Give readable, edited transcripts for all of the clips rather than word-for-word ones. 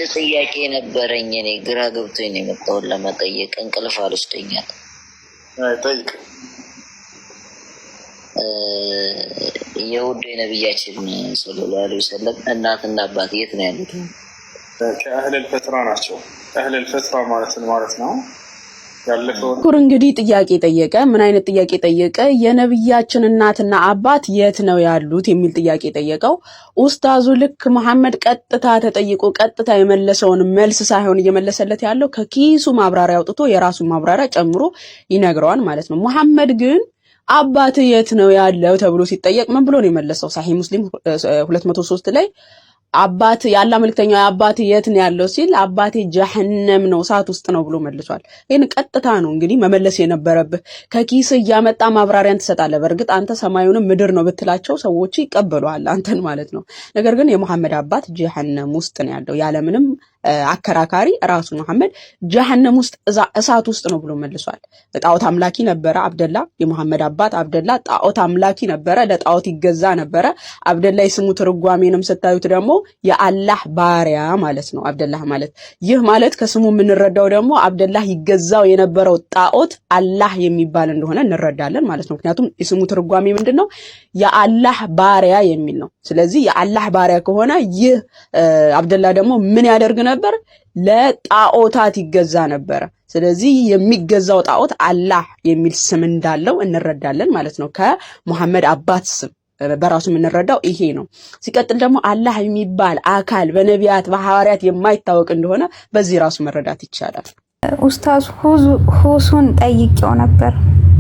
አንድ ጥያቄ ነበረኝ። እኔ ግራ ገብቶኝ ነው የመጣሁት ለመጠየቅ። እንቅልፍ አልወስደኛል። ጠይቅ። የውድ የነቢያችን ሰለላሁ ዐለይሂ ወሰለም እናትና አባት የት ነው ያሉት? ከአህለል ፈትራ ናቸው። አህለል ፈትራ ማለት ነው ኩር እንግዲህ ጥያቄ ጠየቀ። ምን አይነት ጥያቄ ጠየቀ? የነብያችን እናትና አባት የት ነው ያሉት የሚል ጥያቄ ጠየቀው። ኡስታዙ ልክ መሐመድ ቀጥታ ተጠይቆ ቀጥታ የመለሰውን መልስ ሳይሆን እየመለሰለት ያለው ከኪሱ ማብራሪያ አውጥቶ የራሱን ማብራሪያ ጨምሮ ይነግረዋል ማለት ነው። መሐመድ ግን አባት የት ነው ያለው ተብሎ ሲጠየቅ ምን ብሎ ነው የመለሰው? ሳሂህ ሙስሊም 203 ላይ አባት ያላ መልክተኛው አባቴ የት ነው ያለው ሲል አባቴ ጀሃነም ነው እሳት ውስጥ ነው ብሎ መልሷል። ይሄን ቀጥታ ነው እንግዲህ መመለስ የነበረብህ። ከኪስ እያመጣ ማብራሪያን ትሰጣለህ። በእርግጥ አንተ ሰማዩንም ምድር ነው ብትላቸው ሰዎች ይቀበሉሃል አንተን ማለት ነው። ነገር ግን የመሐመድ አባት ጀሃነም ውስጥ ነው ያለው ያለምንም አከራካሪ ራሱ መሐመድ ጀሃነም ውስጥ እሳት ውስጥ ነው ብሎ መልሷል። ጣዖት አምላኪ ነበረ አብደላ። የመሐመድ አባት አብደላ ጣዖት አምላኪ ነበረ፣ ለጣዖት ይገዛ ነበረ። አብደላ የስሙ ትርጓሜንም ስታዩት ደግሞ የአላህ ባሪያ ማለት ነው አብደላህ ማለት። ይህ ማለት ከስሙ የምንረዳው ደግሞ አብደላህ ይገዛው የነበረው ጣዖት አላህ የሚባል እንደሆነ እንረዳለን ማለት ነው። ምክንያቱም የስሙ ትርጓሜ ምንድነው? የአላህ ባሪያ የሚል ነው። ስለዚህ የአላህ ባሪያ ከሆነ ይህ አብደላ ደግሞ ምን ያደርግ ነበር? ለጣዖታት ይገዛ ነበረ። ስለዚህ የሚገዛው ጣዖት አላህ የሚል ስም እንዳለው እንረዳለን ማለት ነው። ከሙሐመድ አባት ስም በራሱ የምንረዳው ይሄ ነው። ሲቀጥል ደግሞ አላህ የሚባል አካል በነቢያት በሐዋርያት የማይታወቅ እንደሆነ በዚህ ራሱ መረዳት ይቻላል። ኡስታዝ ሁሱን ጠይቄው ነበር።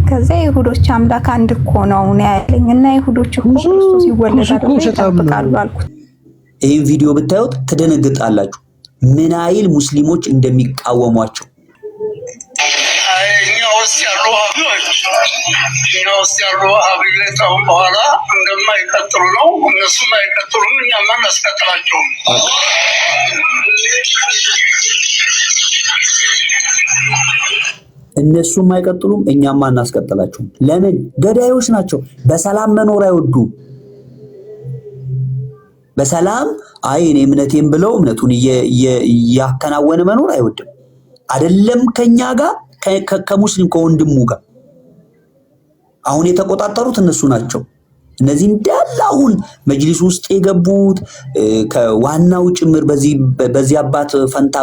ከዛ ይሁዶች አምላክ አንድ እኮ ነው ያለኝ እና ይሁዶች እኮ ክርስቶስ ይወለዳል ይጠብቃሉ አልኩት። ይሄን ቪዲዮ ብታዩት ትደነግጣላችሁ ምን አይል ሙስሊሞች እንደሚቃወሟቸው። እኛ ውስጥ ያሉ ሀብዮች አሁን በኋላ እንደማይቀጥሉ ነው። እነሱም አይቀጥሉም፣ እኛም አናስቀጥላቸውም። እነሱም አይቀጥሉም፣ እኛም አናስቀጥላቸውም። ለምን? ገዳዮች ናቸው። በሰላም መኖር አይወዱ። በሰላም እኔ እምነቴን ብለው እምነቱን እያከናወነ መኖር አይወድም። አይደለም ከኛ ጋር ከሙስሊም ከወንድሙ ጋር አሁን የተቆጣጠሩት እነሱ ናቸው። እነዚህ እንዳለ አሁን መጅሊስ ውስጥ የገቡት ከዋናው ጭምር በዚህ አባት ፈንታ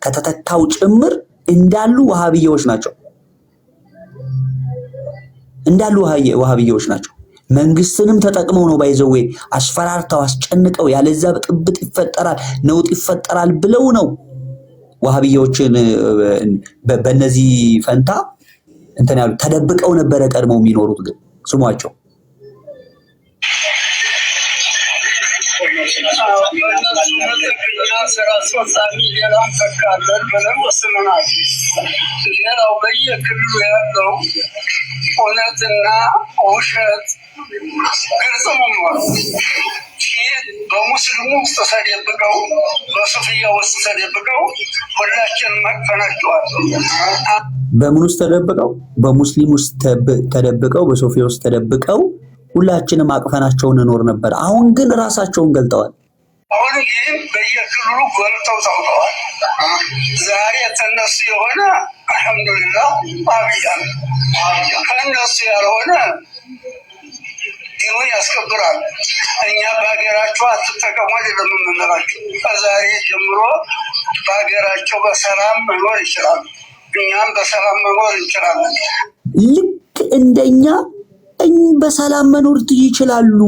ከተተካው ጭምር እንዳሉ ወሃቢያዎች ናቸው። እንዳሉ ወሃቢያዎች ናቸው። መንግስትንም ተጠቅመው ነው ባይዘው አስፈራርተው አስጨንቀው ያለዛ ብጥብጥ ይፈጠራል ነውጥ ይፈጠራል ብለው ነው ወሃቢያዎችን በእነዚህ ፈንታ እንትን ያሉ ተደብቀው ነበረ ቀድመው የሚኖሩት። ግን ስሟቸው ሌላው በየክልሉ ያለው እውነትና ውሸት ግልጽ ሆኗል። በሙስሊሙ ውስጥ ተደብቀው በሱፍያ ውስጥ ተደብቀው ሁላችንም አቅፈናቸዋል። በምን ውስጥ ተደብቀው? በሙስሊም ውስጥ ተደብቀው በሱፍያ ውስጥ ተደብቀው ሁላችንም አቅፈናቸው እንኖር ነበር። አሁን ግን ራሳቸውን ገልጠዋል። አሁን ግን በየክልሉ ጎልተው ታውቀዋል። ዛሬ ተነሱ የሆነ አልሐምዱሊላህ አብያ ከነሱ ያልሆነ ዲኑን ያስከብራል። እኛ በሀገራቸው አትጠቀሙ አይደለም የምንላቸው። ከዛሬ ጀምሮ በሀገራቸው በሰላም መኖር ይችላሉ። እኛም በሰላም መኖር እንችላለን። ልክ እንደኛ በሰላም መኖር ይችላሉ።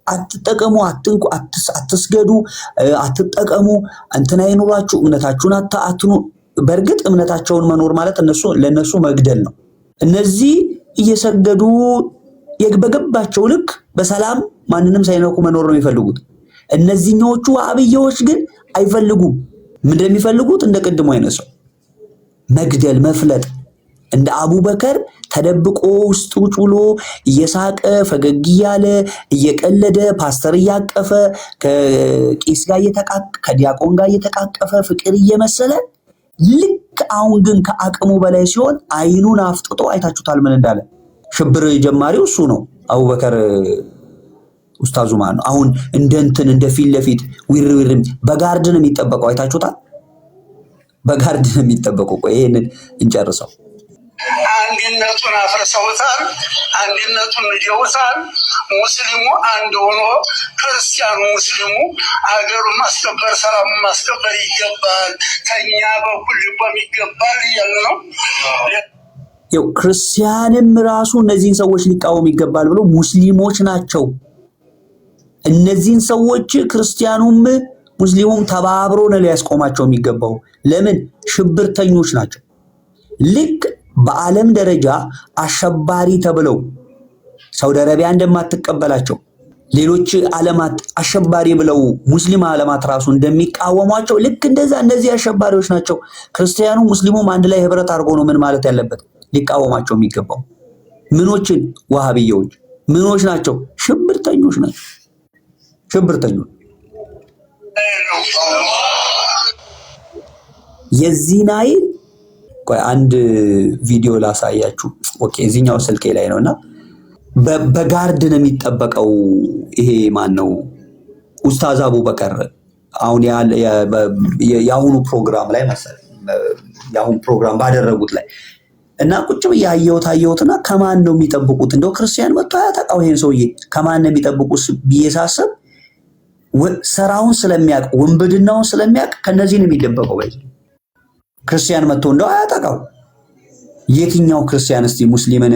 አትጠቀሙ፣ አትንኩ፣ አትስገዱ፣ አትጠቀሙ፣ እንትና ይኑራችሁ፣ እምነታችሁን አትኑ። በእርግጥ እምነታቸውን መኖር ማለት ለነሱ መግደል ነው። እነዚህ እየሰገዱ በገባቸው ልክ በሰላም ማንንም ሳይነኩ መኖር ነው የሚፈልጉት። እነዚህኞቹ ወሃቢያዎች ግን አይፈልጉም። ምንድነው የሚፈልጉት? እንደ ቅድሙ አይነት ሰው መግደል፣ መፍለጥ። እንደ አቡበከር ተደብቆ ውስጥ ውጭ ብሎ እየሳቀ ፈገግ እያለ እየቀለደ ፓስተር እያቀፈ ከቄስ ጋር ከዲያቆን ጋር እየተቃቀፈ ፍቅር እየመሰለ ልክ አሁን ግን ከአቅሙ በላይ ሲሆን አይኑን አፍጥጦ አይታችሁታል ምን እንዳለ። ሽብር ጀማሪው እሱ ነው። አቡበከር ኡስታዙ ማን ነው? አሁን እንደ ፊት ለፊት ዊርም በጋርድ ነው የሚጠበቀው። አይታችሁታል? በጋርድ ነው የሚጠበቀው። ቆይ ይሄንን እንጨርሰው። አንድነቱን አፍርሰውታል። አንድነቱን ይደውታል። ሙስሊሙ አንድ ሆኖ ክርስቲያኑ ሙስሊሙ አገሩን ማስከበር ሰላሙን ማስከበር ይገባል። ከኛ በኩል ሊቆም ይገባል እያሉ ነው። ያው ክርስቲያንም ራሱ እነዚህን ሰዎች ሊቃወም ይገባል ብሎ ሙስሊሞች ናቸው። እነዚህን ሰዎች ክርስቲያኑም ሙስሊሙም ተባብሮ ነው ሊያስቆማቸው የሚገባው። ለምን? ሽብርተኞች ናቸው። ልክ በዓለም ደረጃ አሸባሪ ተብለው ሳውዲ አረቢያ እንደማትቀበላቸው ሌሎች ዓለማት አሸባሪ ብለው ሙስሊም ዓለማት ራሱ እንደሚቃወሟቸው ልክ እንደዛ እነዚህ አሸባሪዎች ናቸው። ክርስቲያኑ ሙስሊሙም አንድ ላይ ህብረት አድርጎ ነው ምን ማለት ያለበት ሊቃወማቸው የሚገባው። ምኖችን? ዋሃብያዎች ምኖች ናቸው? ሽብርተኞች ናቸው። ሽብርተኞች የዚህናይ ቆይ አንድ ቪዲዮ ላሳያችሁ። ኦኬ እዚህኛው ስልኬ ላይ ነውና በጋርድ ነው የሚጠበቀው። ይሄ ማን ነው? ኡስታዝ አቡበከር አሁን የአሁኑ ፕሮግራም ላይ መሰለኝ የአሁኑ ፕሮግራም ባደረጉት ላይ እና ቁጭ ብዬ አየሁትና ከማን ነው የሚጠብቁት? እንደው ክርስቲያን መጥቶ ያጠቃው ይሄን ሰውዬ ከማን ነው የሚጠብቁት ብዬ ሳስብ ስራውን ስለሚያውቅ ወንብድናውን ስለሚያውቅ ከነዚህ ነው የሚደበቀው። ክርስቲያን መጥቶ እንደው አያጠቃው። የትኛው ክርስቲያን እስቲ ሙስሊምን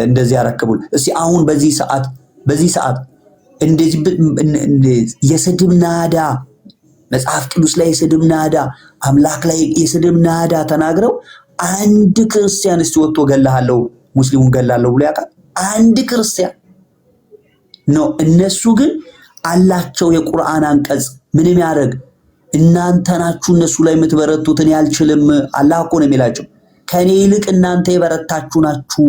እንደዚህ ያረክቡል? እስቲ አሁን በዚህ ሰዓት እንደዚህ የስድብ ናዳ መጽሐፍ ቅዱስ ላይ የስድብ ናዳ አምላክ ላይ የስድብ ናዳ ተናግረው አንድ ክርስቲያን እስቲ ወጥቶ ገላለሁ ሙስሊሙን ገላለሁ ብሎ ያውቃል? አንድ ክርስቲያን ነው። እነሱ ግን አላቸው የቁርአን አንቀጽ ምንም ያደርግ እናንተ ናችሁ እነሱ ላይ የምትበረቱት እኔ አልችልም። አላህ እኮ ነው የሚላቸው ከኔ ይልቅ እናንተ የበረታችሁ ናችሁ።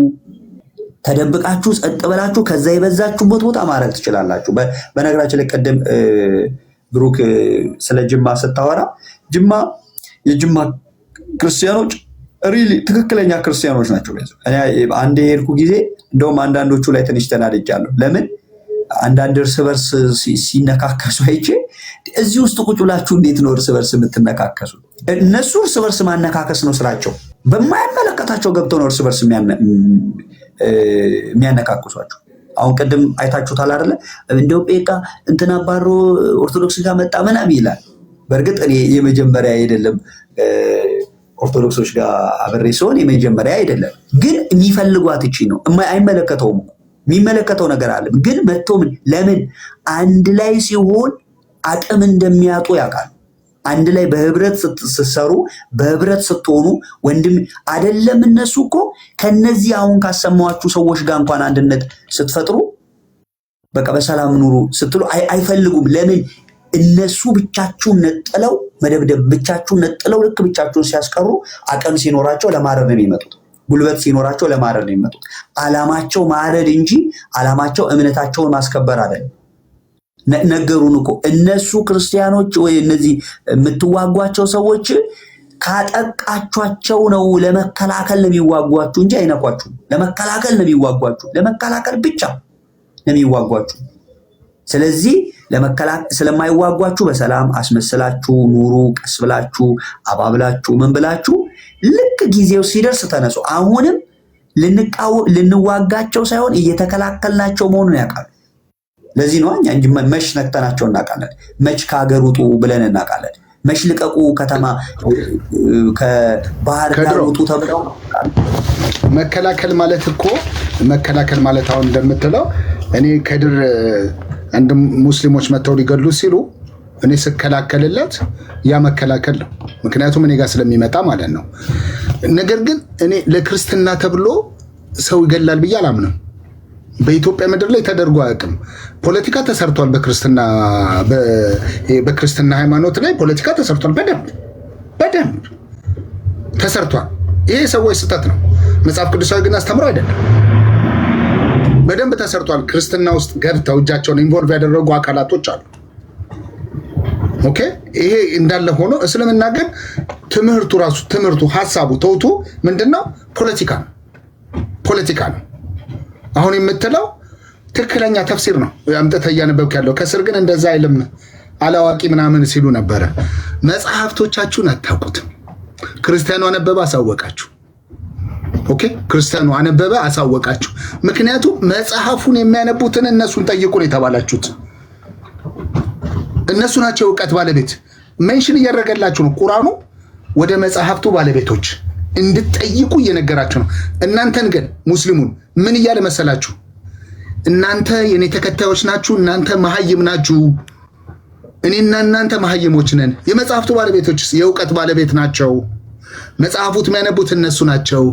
ተደብቃችሁ ጸጥ ብላችሁ ከዛ የበዛችሁበት ቦታ ማረግ ትችላላችሁ። በነገራችን ላይ ቀደም ብሩክ ስለ ጅማ ስታወራ የጅማ ክርስቲያኖች ሪሊ ትክክለኛ ክርስቲያኖች ናቸው። እኔ አንድ የሄድኩ ጊዜ እንደውም አንዳንዶቹ ላይ ትንሽ ተናድጃለሁ። ለምን አንዳንድ እርስ በርስ ሲነካከሱ አይቼ እዚህ ውስጥ ቁጭ ብላችሁ እንዴት ነው እርስ በርስ የምትነካከሱ? እነሱ እርስ በርስ ማነካከስ ነው ስራቸው። በማይመለከታቸው ገብተው ነው እርስ በርስ የሚያነካክሷቸው። አሁን ቅድም አይታችሁታል አይደለ? እንደው ጴቃ እንትና ባሮ ኦርቶዶክስ ጋር መጣ ምናምን ይላል። በእርግጥ እኔ የመጀመሪያ አይደለም ኦርቶዶክሶች ጋር አብሬ ሲሆን የመጀመሪያ አይደለም። ግን የሚፈልጓት እቺ ነው። አይመለከተውም። የሚመለከተው ነገር አለ። ግን መጥቶ ለምን አንድ ላይ ሲሆን አቅም እንደሚያጡ ያውቃል። አንድ ላይ በህብረት ስትሰሩ በህብረት ስትሆኑ ወንድም አይደለም። እነሱ እኮ ከነዚህ አሁን ካሰማዋችሁ ሰዎች ጋር እንኳን አንድነት ስትፈጥሩ በቃ በሰላም ኑሩ ስትሉ አይፈልጉም። ለምን? እነሱ ብቻቸውን ነጥለው መደብደብ ብቻቸውን ነጥለው ልክ ብቻቸውን ሲያስቀሩ አቅም ሲኖራቸው ለማረድ ነው የሚመጡት። ጉልበት ሲኖራቸው ለማረድ ነው የሚመጡት። አላማቸው ማረድ እንጂ አላማቸው እምነታቸውን ማስከበር አይደለም። ነገሩን እኮ እነሱ ክርስቲያኖች ወይ እነዚህ የምትዋጓቸው ሰዎች ካጠቃቿቸው ነው ለመከላከል ነው የሚዋጓችሁ እንጂ አይነኳችሁም። ለመከላከል ነው የሚዋጓችሁ። ለመከላከል ብቻ ነው የሚዋጓችሁ። ስለዚህ ስለማይዋጓችሁ በሰላም አስመስላችሁ ኑሩ። ቀስ ብላችሁ አባብላችሁ ምን ብላችሁ ልክ ጊዜው ሲደርስ ተነሱ። አሁንም ልንዋጋቸው ሳይሆን እየተከላከልናቸው መሆኑን ያውቃሉ። ለዚህ ነው እኛ እንጂ መች ነክተናቸው እናውቃለን። መች ከሀገር ውጡ ብለን እናውቃለን። መች ልቀቁ ከተማ ከባህር ዳር ውጡ ተብለው መከላከል ማለት አሁን እንደምትለው እኔ ከድር አንድ ሙስሊሞች መተው ሊገሉ ሲሉ እኔ ስከላከልለት ያ መከላከል ነው። ምክንያቱም እኔ ጋር ስለሚመጣ ማለት ነው። ነገር ግን እኔ ለክርስትና ተብሎ ሰው ይገላል ብዬ አላምንም። በኢትዮጵያ ምድር ላይ ተደርጎ አያውቅም። ፖለቲካ ተሰርቷል። በክርስትና ሃይማኖት ላይ ፖለቲካ ተሰርቷል። በደንብ ተሰርቷል። ይሄ ሰዎች ስህተት ነው። መጽሐፍ ቅዱሳዊ ግን አስተምሮ አይደለም። በደንብ ተሰርቷል። ክርስትና ውስጥ ገብተው እጃቸውን ኢንቮልቭ ያደረጉ አካላቶች አሉ። ኦኬ፣ ይሄ እንዳለ ሆኖ እስልምና ግን ትምህርቱ ሐሳቡ ተውቱ ምንድነው? ፖለቲካ ነው። አሁን የምትለው ትክክለኛ ተፍሲር ነው አምጥተህ እያነበብክ ያለው። ከስር ግን እንደዛ አይልም አላዋቂ ምናምን ሲሉ ነበረ። መጽሐፍቶቻችሁን አታውቁትም። ክርስቲያኑ አነበበ አሳወቃችሁ። ኦኬ፣ ክርስቲያኑ አነበበ አሳወቃችሁ። ምክንያቱም መጽሐፉን የሚያነቡትን እነሱን ጠይቁ ነው የተባላችሁት። እነሱ ናቸው እውቀት ባለቤት። ሜንሽን እያደረገላችሁ ነው ቁርአኑ ወደ መጽሐፍቱ ባለቤቶች እንድትጠይቁ እየነገራችሁ ነው። እናንተን ግን ሙስሊሙን ምን እያለ መሰላችሁ? እናንተ የኔ ተከታዮች ናችሁ፣ እናንተ መሐይም ናችሁ፣ እኔና እናንተ መሐይሞች ነን። የመጽሐፍቱ ባለቤቶችስ የእውቀት ባለቤት ናቸው። መጽሐፉት የሚያነቡት እነሱ ናቸው።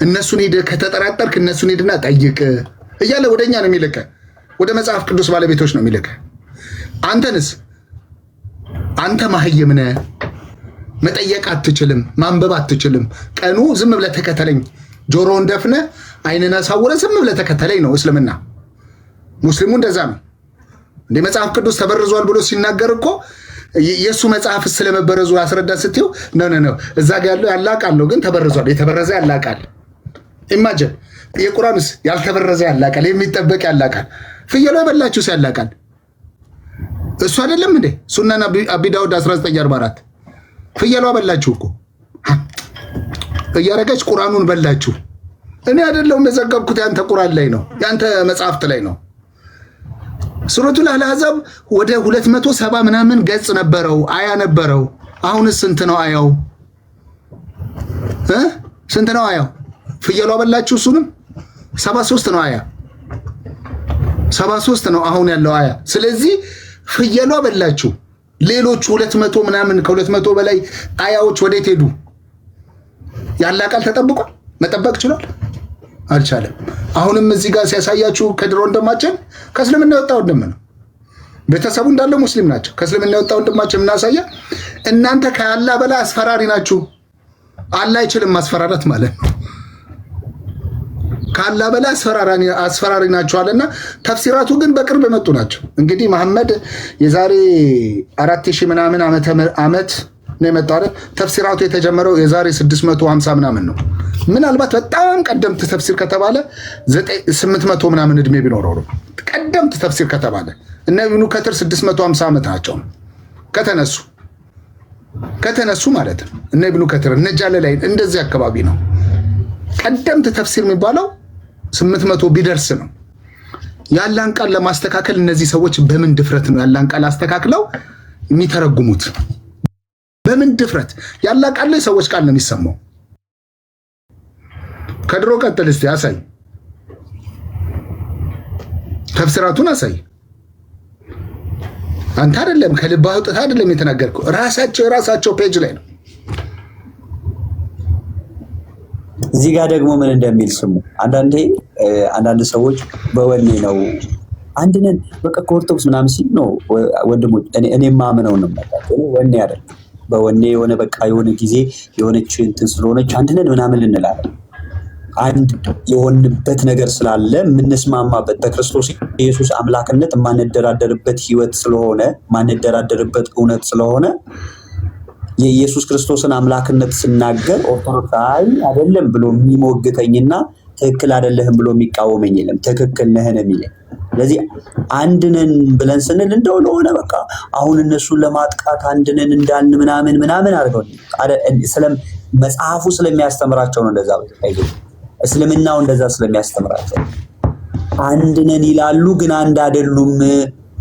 እነሱን ሄደ ከተጠራጠርክ እነሱን ሄድና ጠይቅ እያለ ወደኛ ነው የሚልከ። ወደ መጽሐፍ ቅዱስ ባለቤቶች ነው የሚልከ። አንተንስ አንተ መሐይም ነህ፣ መጠየቅ አትችልም፣ ማንበብ አትችልም። ቀኑ ዝም ብለህ ተከተለኝ፣ ጆሮውን ደፍነ አይንን አሳውረ ዝም ብለህ ተከተለኝ ነው እስልምና። ሙስሊሙ እንደዛ ነው እንደ መጽሐፍ ቅዱስ ተበርዟል ብሎ ሲናገር እኮ የሱ መጽሐፍ ስለመበረዙ አስረዳ ስትዩ ነው እዛ ጋር ያለው ያላቃለው ግን ተበርዟል። የተበረዘ ያላቃል። ኢማጂን የቁርአንስ ያልተበረዘ ያላቃል፣ የሚጠበቅ ያላቃል። ፍየሉ የበላችሁ ሲያላቃል እሱ አይደለም እንዴ? ሱናን አቢ ዳውድ 1944 ፍየሏ በላችሁ እኮ እያረገች ቁርአኑን በላችሁ። እኔ አይደለሁም የዘገብኩት፣ ያንተ ቁርአን ላይ ነው፣ ያንተ መጽሐፍት ላይ ነው። ሱረቱል አህዛብ ወደ 270 ምናምን ገጽ ነበረው፣ አያ ነበረው። አሁንስ ስንት ነው አያው? ስንት ነው አያው? ፍየሏ በላችሁ እሱንም 73 ነው አያ፣ 73 ነው አሁን ያለው አያ። ስለዚህ ፍየሏ በላችሁ። ሌሎች 200 ምናምን ከ200 በላይ አያዎች ወዴት ሄዱ? ያላ ቃል ተጠብቋል? መጠበቅ ችሏል? አልቻለም። አሁንም እዚህ ጋር ሲያሳያችሁ ከድሮ ወንድማችን ከእስልምና የወጣው ወንድም ነው። ቤተሰቡ እንዳለ ሙስሊም ናቸው። ከእስልምና የወጣው ወንድማችን እናሳያ። እናንተ ከአላ በላይ አስፈራሪ ናችሁ። አላህ አይችልም ማስፈራራት ማለት ነው። ከአላ በላይ አስፈራሪ ናቸዋልና ተፍሲራቱ ግን በቅርብ የመጡ ናቸው። እንግዲህ መሐመድ የዛሬ 4000 ምናምን ዓመት ነው የመጣው አይደል? ተፍሲራቱ የተጀመረው የዛሬ 650 ምናምን ነው። ምናልባት በጣም ቀደምት ተፍሲር ከተባለ 800 ምናምን እድሜ ቢኖረው ነው ቀደምት ተፍሲር ከተባለ። እነ ኢብኑ ከትር 650 ዓመት ናቸው ከተነሱ ማለት ነው። እነ ኢብኑ ከትር እነ ጃለላይን እንደዚህ አካባቢ ነው ቀደምት ተፍሲር የሚባለው 800 ቢደርስ ነው። ያላን ቃል ለማስተካከል እነዚህ ሰዎች በምን ድፍረት ነው ያላን ቃል አስተካክለው የሚተረጉሙት? በምን ድፍረት? ያላ ቃል ላይ ሰዎች ቃል ነው የሚሰማው። ከድሮ ቀጥል እስቲ አሳይ፣ ተፍሲራቱን አሳይ። አንተ አይደለም ከልብህ አውጥተህ አይደለም የተናገርከው፣ ራሳቸው ፔጅ ላይ ነው። እዚህ ጋር ደግሞ ምን እንደሚል ስሙ። አንዳንድ ሰዎች በወኔ ነው አንድነን በቃ ከኦርቶዶክስ ምናምን ሲል ነው ወንድሞች፣ እኔ ማምነው ነው ማለት ነው። ወኔ አይደል፣ በወኔ የሆነ በቃ የሆነ ጊዜ የሆነች እንትን ስለሆነች አንድነን ምናምን እንላለን። አንድ የሆንበት ነገር ስላለ የምንስማማበት በክርስቶስ ኢየሱስ አምላክነት የማንደራደርበት ህይወት ስለሆነ ማንደራደርበት እውነት ስለሆነ የኢየሱስ ክርስቶስን አምላክነት ስናገር ኦርቶዶክስ አይደለም ብሎ የሚሞግተኝና ትክክል አይደለህም ብሎ የሚቃወመኝ የለም። ትክክል ነህ ነው የሚለኝ። ስለዚህ አንድነን ብለን ስንል እንደው ለሆነ በቃ አሁን እነሱን ለማጥቃት አንድነን እንዳልን ምናምን አድርገው መጽሐፉ ስለሚያስተምራቸው ነው እንደዛ በቃ እስልምናው እንደዛ ስለሚያስተምራቸው አንድነን ይላሉ፣ ግን አንድ አይደሉም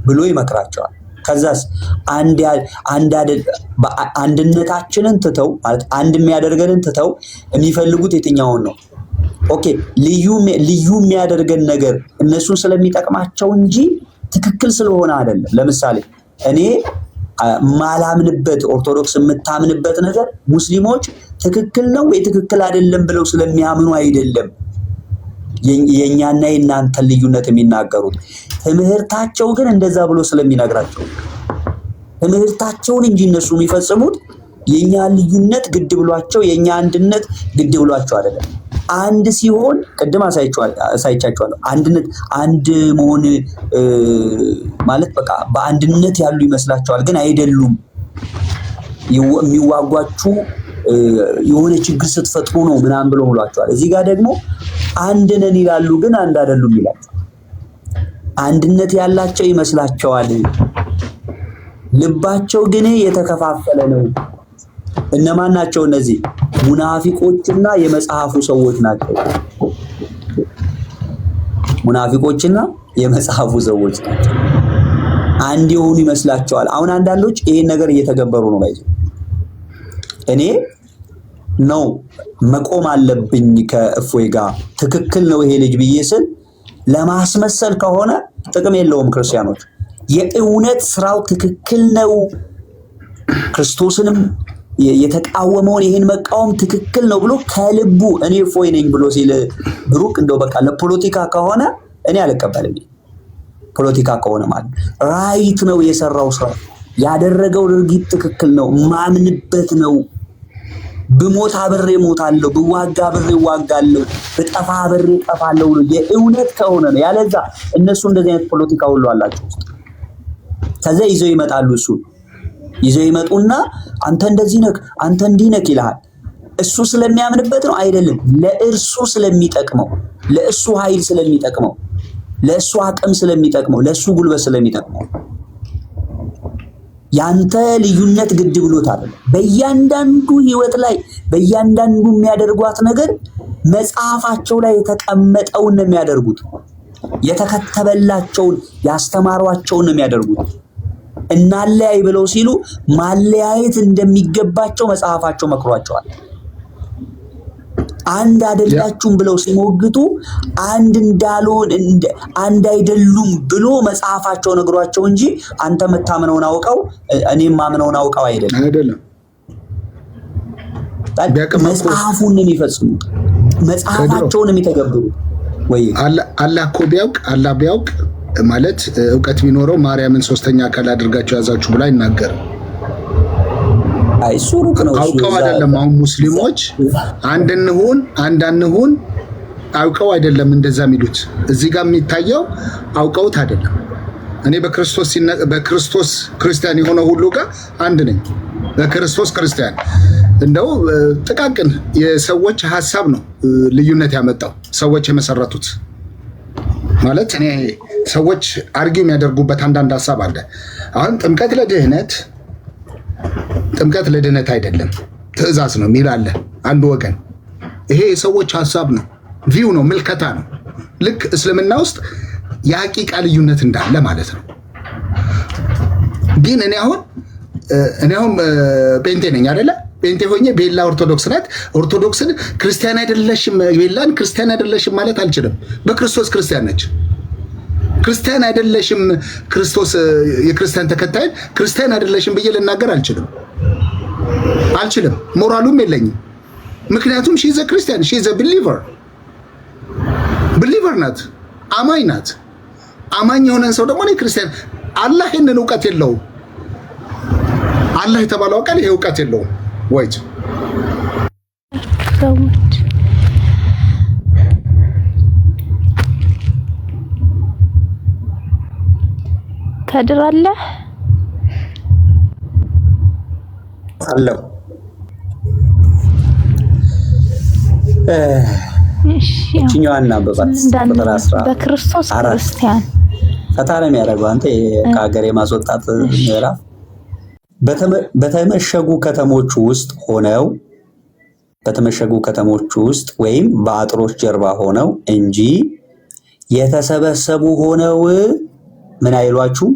ብሎ ይመክራቸዋል። ከዛስ አንድነታችንን ትተው ማለት አንድ የሚያደርገንን ትተው የሚፈልጉት የትኛውን ነው? ኦኬ ልዩ የሚያደርገን ነገር እነሱን ስለሚጠቅማቸው እንጂ ትክክል ስለሆነ አይደለም። ለምሳሌ እኔ ማላምንበት ኦርቶዶክስ የምታምንበት ነገር ሙስሊሞች ትክክል ነው ወይ ትክክል አይደለም ብለው ስለሚያምኑ አይደለም የኛና የናንተ ልዩነት የሚናገሩት። ትምህርታቸው ግን እንደዛ ብሎ ስለሚነግራቸው ትምህርታቸውን እንጂ እነሱ የሚፈጽሙት የኛ ልዩነት ግድ ብሏቸው የኛ አንድነት ግድ ብሏቸው አይደለም። አንድ ሲሆን ቅድም አሳይቻቸዋለሁ። አንድ መሆን ማለት በቃ በአንድነት ያሉ ይመስላቸዋል፣ ግን አይደሉም። የሚዋጓችሁ የሆነ ችግር ስትፈጥሩ ነው ምናምን ብሎ ብሏቸዋል። እዚህ ጋር ደግሞ አንድ ነን ይላሉ፣ ግን አንድ አይደሉም ይላቸዋል። አንድነት ያላቸው ይመስላቸዋል፣ ልባቸው ግን የተከፋፈለ ነው። እነማን ናቸው እነዚህ? ሙናፊቆችና የመጽሐፉ ሰዎች ናቸው። ሙናፊቆችና የመጽሐፉ ሰዎች ናቸው። አንድ የሆኑ ይመስላቸዋል። አሁን አንዳንዶች ይሄን ነገር እየተገበሩ ነው። ባይዘው እኔ ነው መቆም አለብኝ ከእፎይ ጋር ትክክል ነው ይሄ ልጅ ብዬ ስል ለማስመሰል ከሆነ ጥቅም የለውም። ክርስቲያኖች የእውነት ስራው ትክክል ነው፣ ክርስቶስንም የተቃወመውን ይሄን መቃወም ትክክል ነው ብሎ ከልቡ እኔ እፎይ ነኝ ብሎ ሲል ብሩክ እንደው በቃ ለፖለቲካ ከሆነ እኔ አልቀበልም። ፖለቲካ ከሆነ ማለት ራይት ነው የሰራው ስራ ያደረገው ድርጊት ትክክል ነው፣ ማምንበት ነው። ብሞት አብሬ ሞታለሁ፣ ብዋጋ አብሬ ዋጋለሁ፣ ብጠፋ አብሬ ጠፋለሁ ነው የእውነት ከሆነ ነው። ያለዛ እነሱ እንደዚህ አይነት ፖለቲካ ሁሉ አላቸው። ከዛ ይዘው ይመጣሉ። እሱ ይዘው ይመጡና አንተ እንደዚህ ነህ፣ አንተ እንዲህ ነህ ይልሃል። እሱ ስለሚያምንበት ነው አይደለም፣ ለእርሱ ስለሚጠቅመው፣ ለእሱ ኃይል ስለሚጠቅመው፣ ለእሱ አቅም ስለሚጠቅመው፣ ለእሱ ጉልበት ስለሚጠቅመው ያንተ ልዩነት ግድ ብሎት አይደለም። በእያንዳንዱ ህይወት ላይ በእያንዳንዱ የሚያደርጓት ነገር መጽሐፋቸው ላይ የተቀመጠውን ነው የሚያደርጉት። የተከተበላቸውን ያስተማሯቸውን ነው የሚያደርጉት። እናለያይ ብለው ሲሉ ማለያየት እንደሚገባቸው መጽሐፋቸው መክሯቸዋል። አንድ አይደላችሁም ብለው ሲሞግቱ አንድ እንዳልሆን አንድ አይደሉም ብሎ መጽሐፋቸው ነግሯቸው እንጂ አንተ መታመነውን አውቀው እኔም ማመነውን አውቀው አይደለም። መጽሐፉን የሚፈጽሙት መጽሐፋቸውን የሚተገብሩ ወይ አላህ እኮ ቢያውቅ አላህ ቢያውቅ ማለት ዕውቀት ቢኖረው ማርያምን ሶስተኛ አካል አድርጋችሁ ያዛችሁ ብላ አይናገርም። እሱ ሩቅ ነው። አውቀው አይደለም። አሁን ሙስሊሞች አንዳንሁን አውቀው አይደለም እንደዛ የሚሉት። እዚህ ጋር የሚታየው አውቀውት አይደለም። እኔ በክርስቶስ ክርስቲያን የሆነ ሁሉ ጋር አንድ ነኝ። በክርስቶስ ክርስቲያን እንደው ጥቃቅን የሰዎች ሐሳብ ነው ልዩነት ያመጣው፣ ሰዎች የመሰረቱት ማለት እኔ ሰዎች አርጊው የሚያደርጉበት አንዳንድ ሐሳብ አለ። አሁን ጥምቀት ለድህነት አይደለም ትእዛዝ ነው የሚል አለ አንድ ወገን። ይሄ የሰዎች ሐሳብ ነው፣ ቪው ነው፣ ምልከታ ነው። ልክ እስልምና ውስጥ የሐቂቃ ልዩነት እንዳለ ማለት ነው። ግን እኔ አሁን ጴንጤ ነኝ አይደለ? ጴንጤ ሆኜ ቤላ ኦርቶዶክስ ናት። ኦርቶዶክስን ክርስቲያን አይደለሽም፣ ቤላን ክርስቲያን አይደለሽም ማለት አልችልም። በክርስቶስ ክርስቲያን ነች። ክርስቲያን አይደለሽም፣ ክርስቶስ የክርስቲያን ተከታይ ክርስቲያን አይደለሽም ብዬ ልናገር አልችልም። ሞራሉም የለኝም። ምክንያቱም ሺዘ ክርስቲያን ሺዘ ቢሊቨር ናት፣ አማኝ ናት። አማኝ የሆነን ሰው ደግሞ ነው ክርስቲያን። አላህ ይህንን እውቀት የለውም። አላህ የተባለው ቃል ይሄ እውቀት የለውም። ወይት ከድር አለ አለው። እቺኛዋና በክርስቶስ ክርስቲያን ፈታለም ያደረገው አንተ ከሀገር የማስወጣት ምዕራፍ በተመሸጉ ከተሞች ውስጥ ወይም በአጥሮች ጀርባ ሆነው እንጂ የተሰበሰቡ ሆነው ምን አይሏችሁ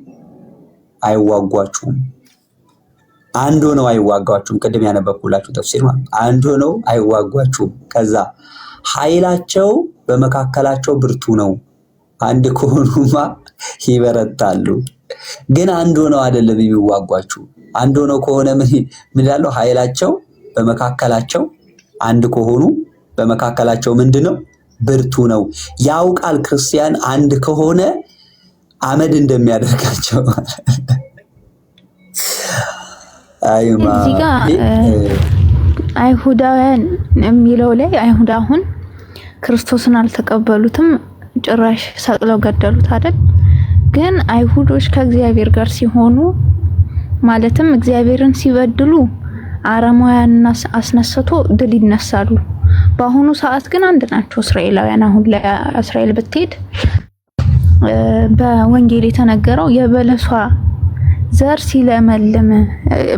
አይዋጓችሁም። አንድ ሆነው አይዋጓችሁም። ቅድም ያነበብኩላችሁ ተፍሲር ማለት አንድ ሆነው አይዋጓችሁም። ከዛ ኃይላቸው በመካከላቸው ብርቱ ነው። አንድ ከሆኑማ ይበረታሉ። ግን አንድ ሆነው አይደለም የሚዋጓችሁ። አንድ ሆነው ከሆነ ምን ያለው ኃይላቸው በመካከላቸው አንድ ከሆኑ በመካከላቸው ምንድነው? ብርቱ ነው። ያውቃል ክርስቲያን አንድ ከሆነ አመድ እንደሚያደርጋቸው። እዚህ ጋር አይሁዳውያን የሚለው ላይ አይሁድ አሁን ክርስቶስን አልተቀበሉትም፣ ጭራሽ ሰቅለው ገደሉት አይደል? ግን አይሁዶች ከእግዚአብሔር ጋር ሲሆኑ ማለትም እግዚአብሔርን ሲበድሉ አረማውያንን አስነስቶ ድል ይነሳሉ። በአሁኑ ሰዓት ግን አንድ ናቸው እስራኤላውያን። አሁን ለእስራኤል ብትሄድ በወንጌል የተነገረው የበለሷ ዘር ሲለመልም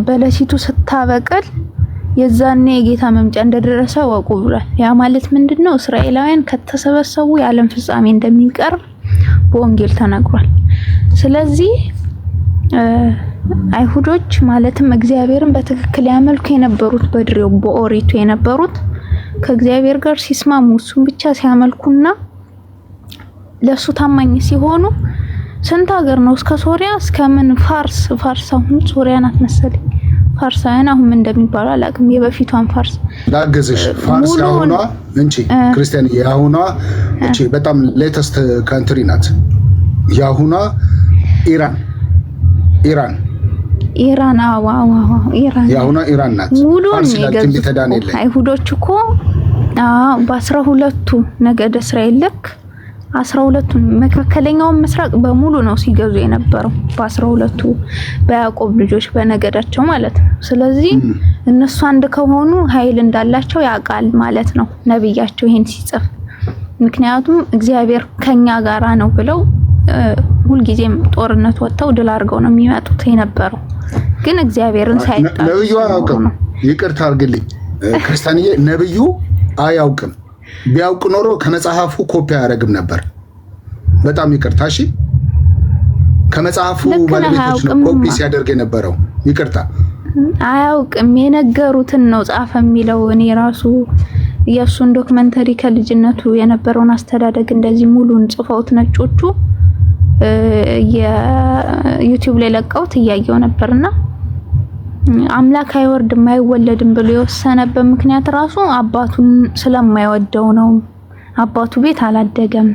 በለሲቱ ስታበቅል የዛኔ የጌታ መምጫ እንደደረሰ ወቁ ብሏል። ያ ማለት ምንድነው? እስራኤላውያን ከተሰበሰቡ የዓለም ፍጻሜ እንደሚቀርብ በወንጌል ተነግሯል። ስለዚህ አይሁዶች ማለትም እግዚአብሔርን በትክክል ያመልኩ የነበሩት በድሬው በኦሪቱ የነበሩት ከእግዚአብሔር ጋር ሲስማሙ እሱን ብቻ ሲያመልኩና ለሱ ታማኝ ሲሆኑ ስንት ሀገር ነው እስከ ሶሪያ እስከ ምን ፋርስ አሁን ሶሪያ ናት መሰለኝ ፋርሳውያን አሁን ምን እንደሚባሉ አላውቅም። የበፊቷን ፋርስ ላገዝሽ ፋርስ ያሁኗ እንጂ ክርስቲያን ያሁኗ እንጂ በጣም ሌተስት ካንትሪ ናት። ያሁኗ ኢራን ኢራን ያሁኗ ኢራን ናት። ፋርስ ላልቲም ቢተዳነለ አይሁዶች እኮ በ12ቱ ነገደ እስራኤል ልክ 12ቱ መካከለኛውን ምስራቅ በሙሉ ነው ሲገዙ የነበረው በ12ቱ በያዕቆብ ልጆች በነገዳቸው ማለት ነው። ስለዚህ እነሱ አንድ ከሆኑ ኃይል እንዳላቸው ያውቃል ማለት ነው ነብያቸው ይሄን ሲጽፍ። ምክንያቱም እግዚአብሔር ከኛ ጋራ ነው ብለው ሁልጊዜም ጦርነት ወጥተው ድል አድርገው ነው የሚመጡት የነበረው። ግን እግዚአብሔርን ሳይጣሉ ነብዩ አያውቅም። ይቅርታ አድርግልኝ ክርስቲያንዬ፣ ነብዩ አያውቅም። ቢያውቅ ኖሮ ከመጽሐፉ ኮፒ አያደርግም ነበር። በጣም ይቅርታ። እሺ ከመጽሐፉ ባለቤቶች ነው ኮፒ ሲያደርግ የነበረው። ይቅርታ አያውቅም። የነገሩትን ነው ጻፈ የሚለው። እኔ ራሱ የሱን ዶክመንተሪ ከልጅነቱ የነበረውን አስተዳደግ እንደዚህ ሙሉን ጽፈውት ነጮቹ የዩቲዩብ ላይ ለቀውት እያየው ነበርና አምላክ አይወርድም አይወለድም ብሎ የወሰነበት ምክንያት ራሱ አባቱን ስለማይወደው ነው። አባቱ ቤት አላደገም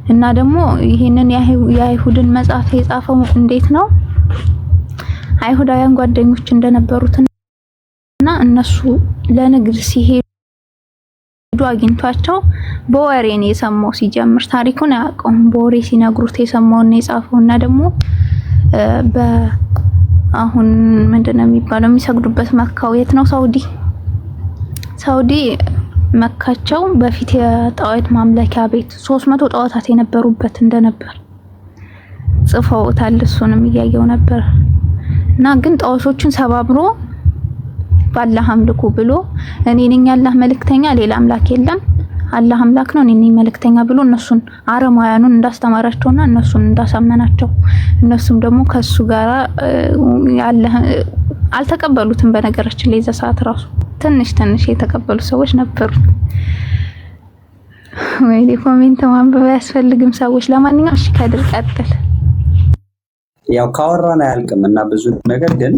እና ደግሞ ይሄንን የአይሁድን መጽሐፍ የጻፈው እንዴት ነው? አይሁዳውያን ጓደኞች እንደነበሩትና እነሱ ለንግድ ሲሄዱ አግኝቷቸው በወሬ ነው የሰማው። ሲጀምር ታሪኩን አያውቀውም። በወሬ ሲነግሩት የሰማውን ነው የጻፈው እና ደግሞ አሁን ምንድነው የሚባለው የሚሰግዱበት መካው የት ነው? ሳውዲ መካቸው በፊት የጣዖት ማምለኪያ ቤት 300 ጣዖታት የነበሩበት እንደነበር ጽፈውታል። እሱንም እያየው ነበር እና ግን ጣዖቶችን ሰባብሮ በአላህ አምልኩ ብሎ እኔ ነኝ አላህ መልእክተኛ ሌላ አምላክ የለም አላህ አምላክ ነው እኔ ነኝ መልእክተኛ ብሎ እነሱን አረማውያኑን እንዳስተማራቸውና እነሱን እንዳሳመናቸው እነሱም ደግሞ ከሱ ጋር ያለ አልተቀበሉትም። በነገራችን ላይ ዘሳት ራሱ ትንሽ የተቀበሉ ሰዎች ነበሩ። ወይ ኮሜንት ማንበብ ያስፈልግም ሰዎች። ለማንኛውም እሺ ከድር ቀጥል። ያው ካወራን አያልቅም እና ብዙ ነገር ግን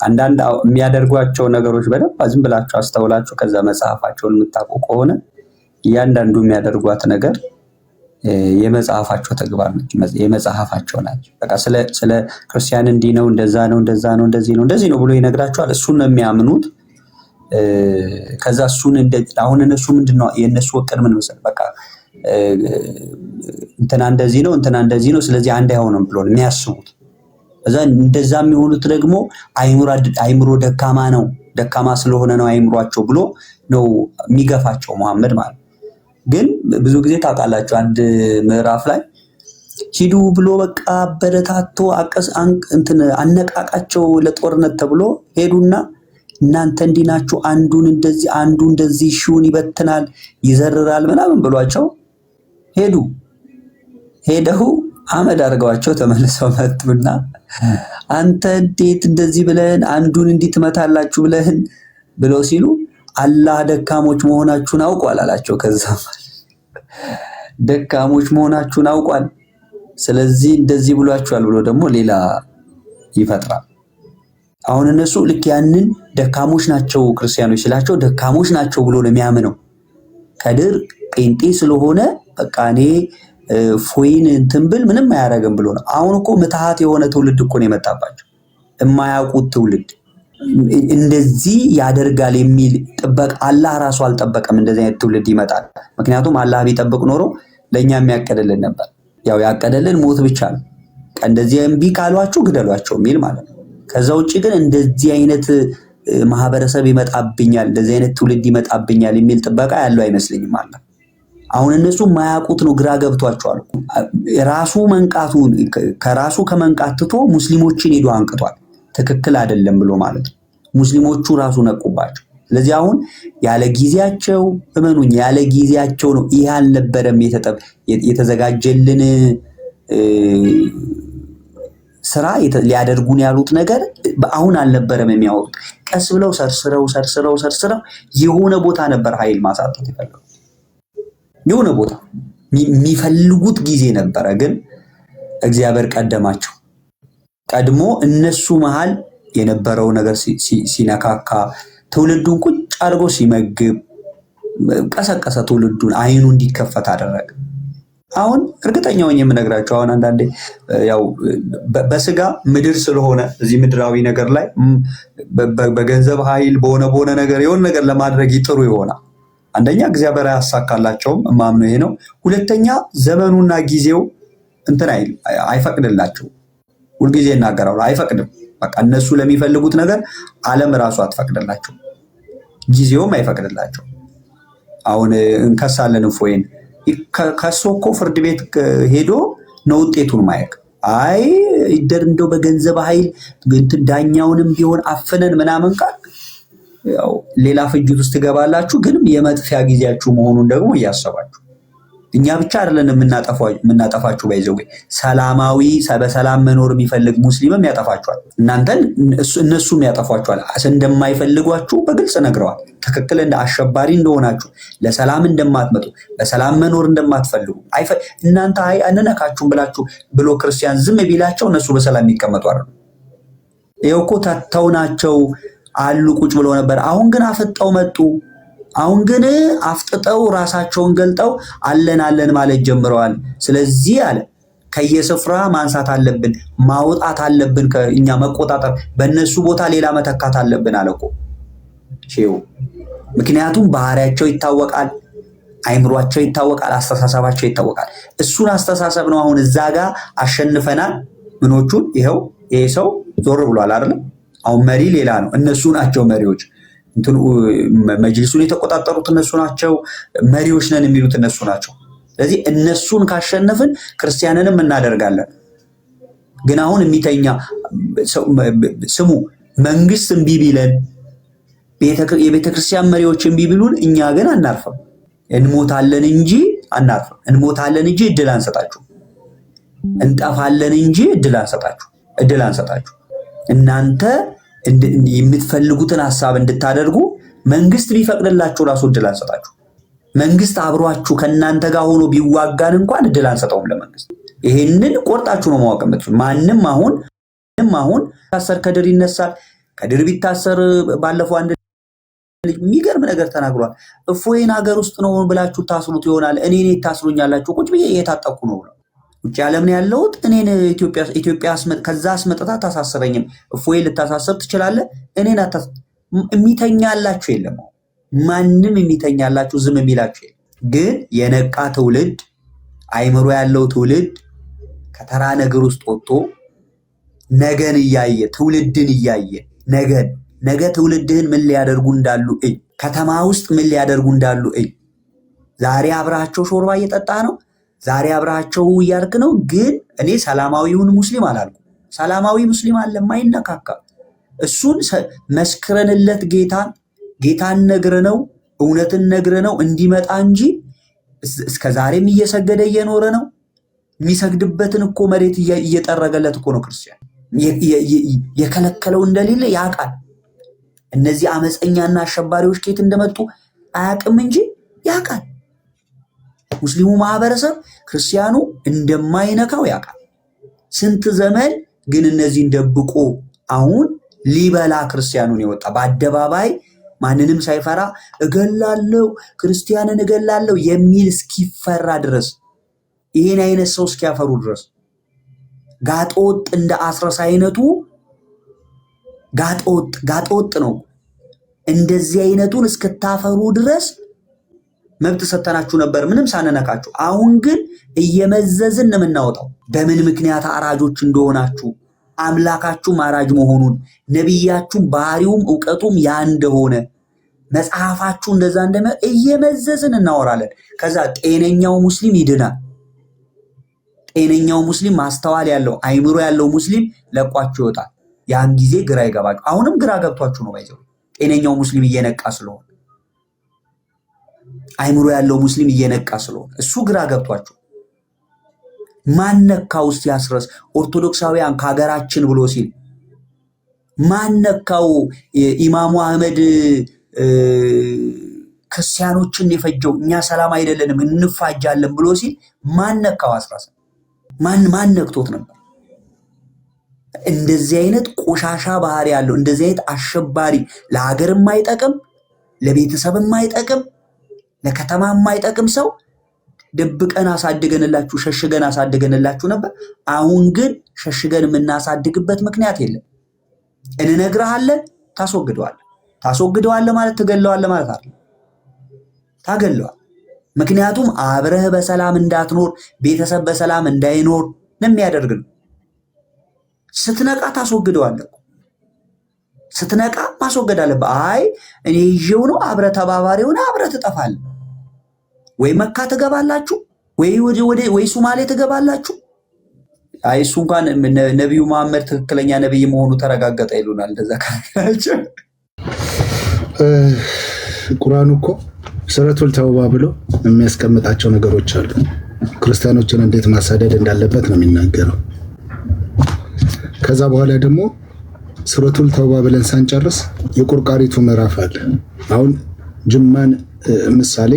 አንዳንድ የሚያደርጓቸው ነገሮች በደንብ ዝም ብላችሁ አስተውላችሁ ከዛ መጽሐፋቸውን የምታውቁ ከሆነ እያንዳንዱ የሚያደርጓት ነገር የመጽሐፋቸው ተግባር ነች፣ የመጽሐፋቸው ናቸው። በቃ ስለ ክርስቲያን እንዲህ ነው እንደዛ ነው እንደዚህ ነው ብሎ ይነግራቸዋል። እሱን ነው የሚያምኑት። ከዛ እሱን አሁን እነሱ ምንድነው የነሱ ወቀድ ምን መሰለህ፣ በቃ እንትና እንደዚህ ነው ስለዚህ አንድ አይሆንም ብሎ ነው የሚያስቡት። እዛ እንደዛ የሚሆኑት ደግሞ አይምሮ ደካማ ስለሆነ ነው አይምሯቸው ብሎ ነው የሚገፋቸው መሐመድ ማለት። ግን ብዙ ጊዜ ታውቃላችሁ አንድ ምዕራፍ ላይ ሂዱ ብሎ በቃ በረታቶ አነቃቃቸው ለጦርነት ተብሎ ሄዱና እናንተ እንዲናችሁ አንዱ እንደዚህ ሺውን ይበትናል ይዘርራል ምናምን ብሏቸው ሄደው አመድ አድርገዋቸው ተመልሰው መጡና አንተ እንዴት እንደዚህ ብለህን አንዱን እንዴት ትመታላችሁ ብለህን ብለው ሲሉ አላህ ደካሞች መሆናችሁን አውቋል አላቸው። ከዛ ደካሞች መሆናችሁን አውቋል ስለዚህ እንደዚህ ብሏችኋል ብሎ ደግሞ ሌላ ይፈጥራል። አሁን እነሱ ልክ ያንን ደካሞች ናቸው ክርስቲያኖች ስላቸው ደካሞች ናቸው ብሎ ነው የሚያምነው። ከድር ጴንጤ ስለሆነ በቃ እኔ ፎይን እንትንብል ምንም አያረጋም ብሎ ነው። አሁን እኮ ምትሃት የሆነ ትውልድ እኮ ነው የመጣባቸው። የማያውቁት ትውልድ እንደዚህ ያደርጋል የሚል ጥበቃ አላህ ራሱ አልጠበቀም። እንደዚህ አይነት ትውልድ ይመጣል። ምክንያቱም አላህ ቢጠብቅ ኖሮ ለኛ የሚያቀደልን ነበር። ያው ያቀደልን ሞት ብቻ ነው። እንደዚህ እምቢ ካሏችሁ ግደሏቸው የሚል ማለት ነው። ከዛ ውጪ ግን እንደዚህ አይነት ማህበረሰብ ይመጣብኛል፣ እንደዚህ አይነት ትውልድ ይመጣብኛል የሚል ጥበቃ ያለው አይመስልኝም። አሁን እነሱ ማያውቁት ነው፣ ግራ ገብቷቸዋል። ራሱ መንቃቱን ከራሱ ከመንቃት ትቶ ሙስሊሞችን ሄዶ አንቅቷል። ትክክል አይደለም ብሎ ማለት ነው። ሙስሊሞቹ ራሱ ነቁባቸው። ስለዚህ አሁን ያለ ጊዜያቸው እመኑኝ፣ ያለ ጊዜያቸው ነው። ይሄ አልነበረም የተዘጋጀልን ስራ ሊያደርጉን ያሉት ነገር አሁን አልነበረም የሚያወጡት። ቀስ ብለው ሰርስረው የሆነ ቦታ ነበር ኃይል ማሳጣት ይፈልጋሉ። የሆነ ቦታ የሚፈልጉት ጊዜ ነበረ፣ ግን እግዚአብሔር ቀደማቸው። ቀድሞ እነሱ መሃል የነበረው ነገር ሲነካካ ትውልዱን ቁጭ አድርጎ ሲመግብ ቀሰቀሰ። ትውልዱን አይኑ እንዲከፈት አደረገ። አሁን እርግጠኛው የምነግራቸው አሁን አንዳንዴ ያው በስጋ ምድር ስለሆነ እዚህ ምድራዊ ነገር ላይ በገንዘብ ኃይል በሆነ ነገር የሆነ ነገር ለማድረግ ይጥሩ ይሆናል። አንደኛ እግዚአብሔር አያሳካላቸውም፣ ማምነው ይሄ ነው። ሁለተኛ ዘመኑና ጊዜው እንትን አይፈቅድላቸው። ሁልጊዜ እናገራለሁ፣ አይፈቅድም። በቃ እነሱ ለሚፈልጉት ነገር ዓለም ራሱ አትፈቅድላቸው፣ ጊዜውም አይፈቅድላቸው። አሁን እንከሳለን እፎይን ከሶ እኮ ፍርድ ቤት ሄዶ ነው ውጤቱን ማየት። አይ ይደር እንደው በገንዘብ ኃይል እንትን ዳኛውንም ቢሆን አፍነን ምናምን ቃል ያው ሌላ ፍጅት ውስጥ ትገባላችሁ። ግን የመጥፊያ ጊዜያችሁ መሆኑን ደግሞ እያሰባችሁ እኛ ብቻ አይደለን የምናጠፋችሁ። ባይዘው ሰላማዊ በሰላም መኖር የሚፈልግ ሙስሊምም ያጠፋችኋል። እናንተን እነሱም ያጠፋችኋል። እንደማይፈልጓችሁ በግልጽ ነግረዋል። ትክክል እንደ አሸባሪ እንደሆናችሁ፣ ለሰላም እንደማትመጡ፣ በሰላም መኖር እንደማትፈልጉ እናንተ አይ አንነካችሁም ብሎ ክርስቲያን ዝም ቢላቸው እነሱ በሰላም የሚቀመጡ አይደል። ይኸው እኮ ተተውናቸው አሉ ቁጭ ብለው ነበር። አሁን ግን አፍጠው መጡ። አሁን ግን አፍጥጠው ራሳቸውን ገልጠው አለን ማለት ጀምረዋል። ስለዚህ አለ ከየስፍራ ማንሳት አለብን፣ ማውጣት አለብን፣ ከኛ መቆጣጠር፣ በእነሱ ቦታ ሌላ መተካት አለብን አለቆ ሼው። ምክንያቱም ባህሪያቸው ይታወቃል፣ አይምሯቸው ይታወቃል፣ አስተሳሰባቸው ይታወቃል። እሱን አስተሳሰብ ነው አሁን እዛ ጋር አሸንፈናል። ምኖቹን ይሄው ይሄ ሰው ዞር ብሏል አይደል? አሁን መሪ ሌላ ነው፣ እነሱ ናቸው መሪዎች። እንትኑ መጅልሱን የተቆጣጠሩት እነሱ ናቸው። መሪዎች ነን የሚሉት እነሱ ናቸው። ስለዚህ እነሱን ካሸነፍን ክርስቲያንንም እናደርጋለን። ግን አሁን የሚተኛ ስሙ መንግስት እምቢ ቢለን የቤተክርስቲያን መሪዎች እምቢ ቢሉን እኛ ግን አናርፍም። እንሞታለን እንጂ አናርፍም። እንሞታለን እንጂ እድል አንሰጣችሁ። እንጠፋለን እንጂ እድል አንሰጣችሁ። እናንተ የምትፈልጉትን ሐሳብ እንድታደርጉ መንግስት ቢፈቅድላችሁ ራሱ እድል አንሰጣችሁ። መንግስት አብሯችሁ ከናንተ ጋር ሆኖ ቢዋጋን እንኳን እድል አንሰጠውም ለመንግስት። ይሄንን ቆርጣችሁ ነው ማወቅ የምትችሉት። ማንም አሁን ታሰር ከድር ይነሳል። ከድር ቢታሰር ባለፈው አንድ የሚገርም ነገር ተናግሯል። እፎይን ሀገር ውስጥ ነው ብላችሁ ታስሩት ይሆናል። እኔ ታስሩኛላችሁ ቁጭ ብዬ እየታጠቁ ነው ብለው ውጭ ዓለም ነው ያለሁት። እኔን ኢትዮጵያ ከዛ አስመጥታ ታሳስረኝም። እፎይ ልታሳስር ትችላለህ። እኔን የሚተኛላችሁ የለም። ማንም የሚተኛላችሁ ዝም የሚላችሁ የለም። ግን የነቃ ትውልድ፣ አይምሮ ያለው ትውልድ ከተራ ነገር ውስጥ ወጥቶ ነገን እያየ ትውልድን እያየ ነገ ትውልድህን ምን ሊያደርጉ እንዳሉ እይ። ከተማ ውስጥ ምን ሊያደርጉ እንዳሉ እይ። ዛሬ አብራቸው ሾርባ እየጠጣ ነው። ዛሬ አብራቸው እያልክ ነው። ግን እኔ ሰላማዊውን ሙስሊም አላልኩም። ሰላማዊ ሙስሊም አለ ማይነካካ። እሱን መስክረንለት ጌታን ነግረነው እውነትን ነግረነው እንዲመጣ እንጂ እስከዛሬም እየሰገደ እየኖረ ነው። የሚሰግድበትን እኮ መሬት እየጠረገለት እኮ ነው ክርስቲያን። የከለከለው እንደሌለ ያውቃል። እነዚህ አመፀኛና አሸባሪዎች ከየት እንደመጡ አያውቅም እንጂ ያውቃል። ሙስሊሙ ማህበረሰብ ክርስቲያኑ እንደማይነካው ያውቃል። ስንት ዘመን ግን እነዚህን ደብቆ አሁን ሊበላ ክርስቲያኑን የወጣ በአደባባይ ማንንም ሳይፈራ እገላለሁ ክርስቲያንን እገላለሁ የሚል እስኪፈራ ድረስ ይሄን አይነት ሰው እስኪያፈሩ ድረስ ጋጦጥ እንደ አስረስ አይነቱ ጋጦጥ ነው። እንደዚህ አይነቱን እስክታፈሩ ድረስ መብት ሰተናችሁ ነበር ምንም ሳንነካችሁ። አሁን ግን እየመዘዝን ነው የምናወጣው። በምን ምክንያት አራጆች እንደሆናችሁ፣ አምላካችሁ አራጅ መሆኑን፣ ነብያችሁ ባህሪውም ዕውቀቱም ያ እንደሆነ መጽሐፋችሁ እንደዛ እየመዘዝን እናወራለን። ከዛ ጤነኛው ሙስሊም ይድናል። ጤነኛው ሙስሊም ማስተዋል ያለው አይምሮ ያለው ሙስሊም ለቋችሁ ይወጣል። ያን ጊዜ ግራ ይገባችሁ። አሁንም ግራ ገብቷችሁ ነው ባይዘው ጤነኛው ሙስሊም እየነቃ ስለሆነ አይምሮ ያለው ሙስሊም እየነቃ ስለሆነ እሱ ግራ ገብቷችሁ ማነካው ውስጥ ያስረስ ኦርቶዶክሳውያን ከሀገራችን ብሎ ሲል ማነካው ኢማሙ አህመድ ክርስቲያኖችን የፈጀው እኛ ሰላም አይደለንም እንፋጃለን ብሎ ሲል ማነካው አስራስ ማን ነክቶት ነበር? እንደዚህ አይነት ቆሻሻ ባህሪ ያለው እንደዚህ አይነት አሸባሪ ለሀገር የማይጠቅም ለቤተሰብ የማይጠቅም ለከተማ የማይጠቅም ሰው ደብቀን አሳድገንላችሁ ሸሽገን አሳድገንላችሁ ነበር። አሁን ግን ሸሽገን የምናሳድግበት ምክንያት የለም። እንነግርሃለን፣ ታስወግደዋለህ ማለት ትገለዋለህ ማለት አይደለም። ታገለዋል። ምክንያቱም አብረህ በሰላም እንዳትኖር ቤተሰብ በሰላም እንዳይኖር ነው የሚያደርግ ነው። ስትነቃ ታስወግደዋለህ። ስትነቃ ማስወገድ አለብህ። አይ እኔ ይዤው ነው አብረህ ተባባሪው ነው አብረህ ትጠፋለህ። ወይ መካ ትገባላችሁ ወይ ሱማሌ ትገባላችሁ። አይ እሱ እንኳን ነብዩ መሐመድ ትክክለኛ ነብይ መሆኑ ተረጋገጠ ይሉናል። እንደዛ ካላችሁ ቁርአኑ እኮ ሱረቱል ተውባ ብሎ የሚያስቀምጣቸው ነገሮች አሉ። ክርስቲያኖችን እንዴት ማሳደድ እንዳለበት ነው የሚናገረው። ከዛ በኋላ ደግሞ ሱረቱል ተውባ ብለን ሳንጨርስ የቁርቃሪቱ ምዕራፍ አለ። አሁን ጅማን ምሳሌ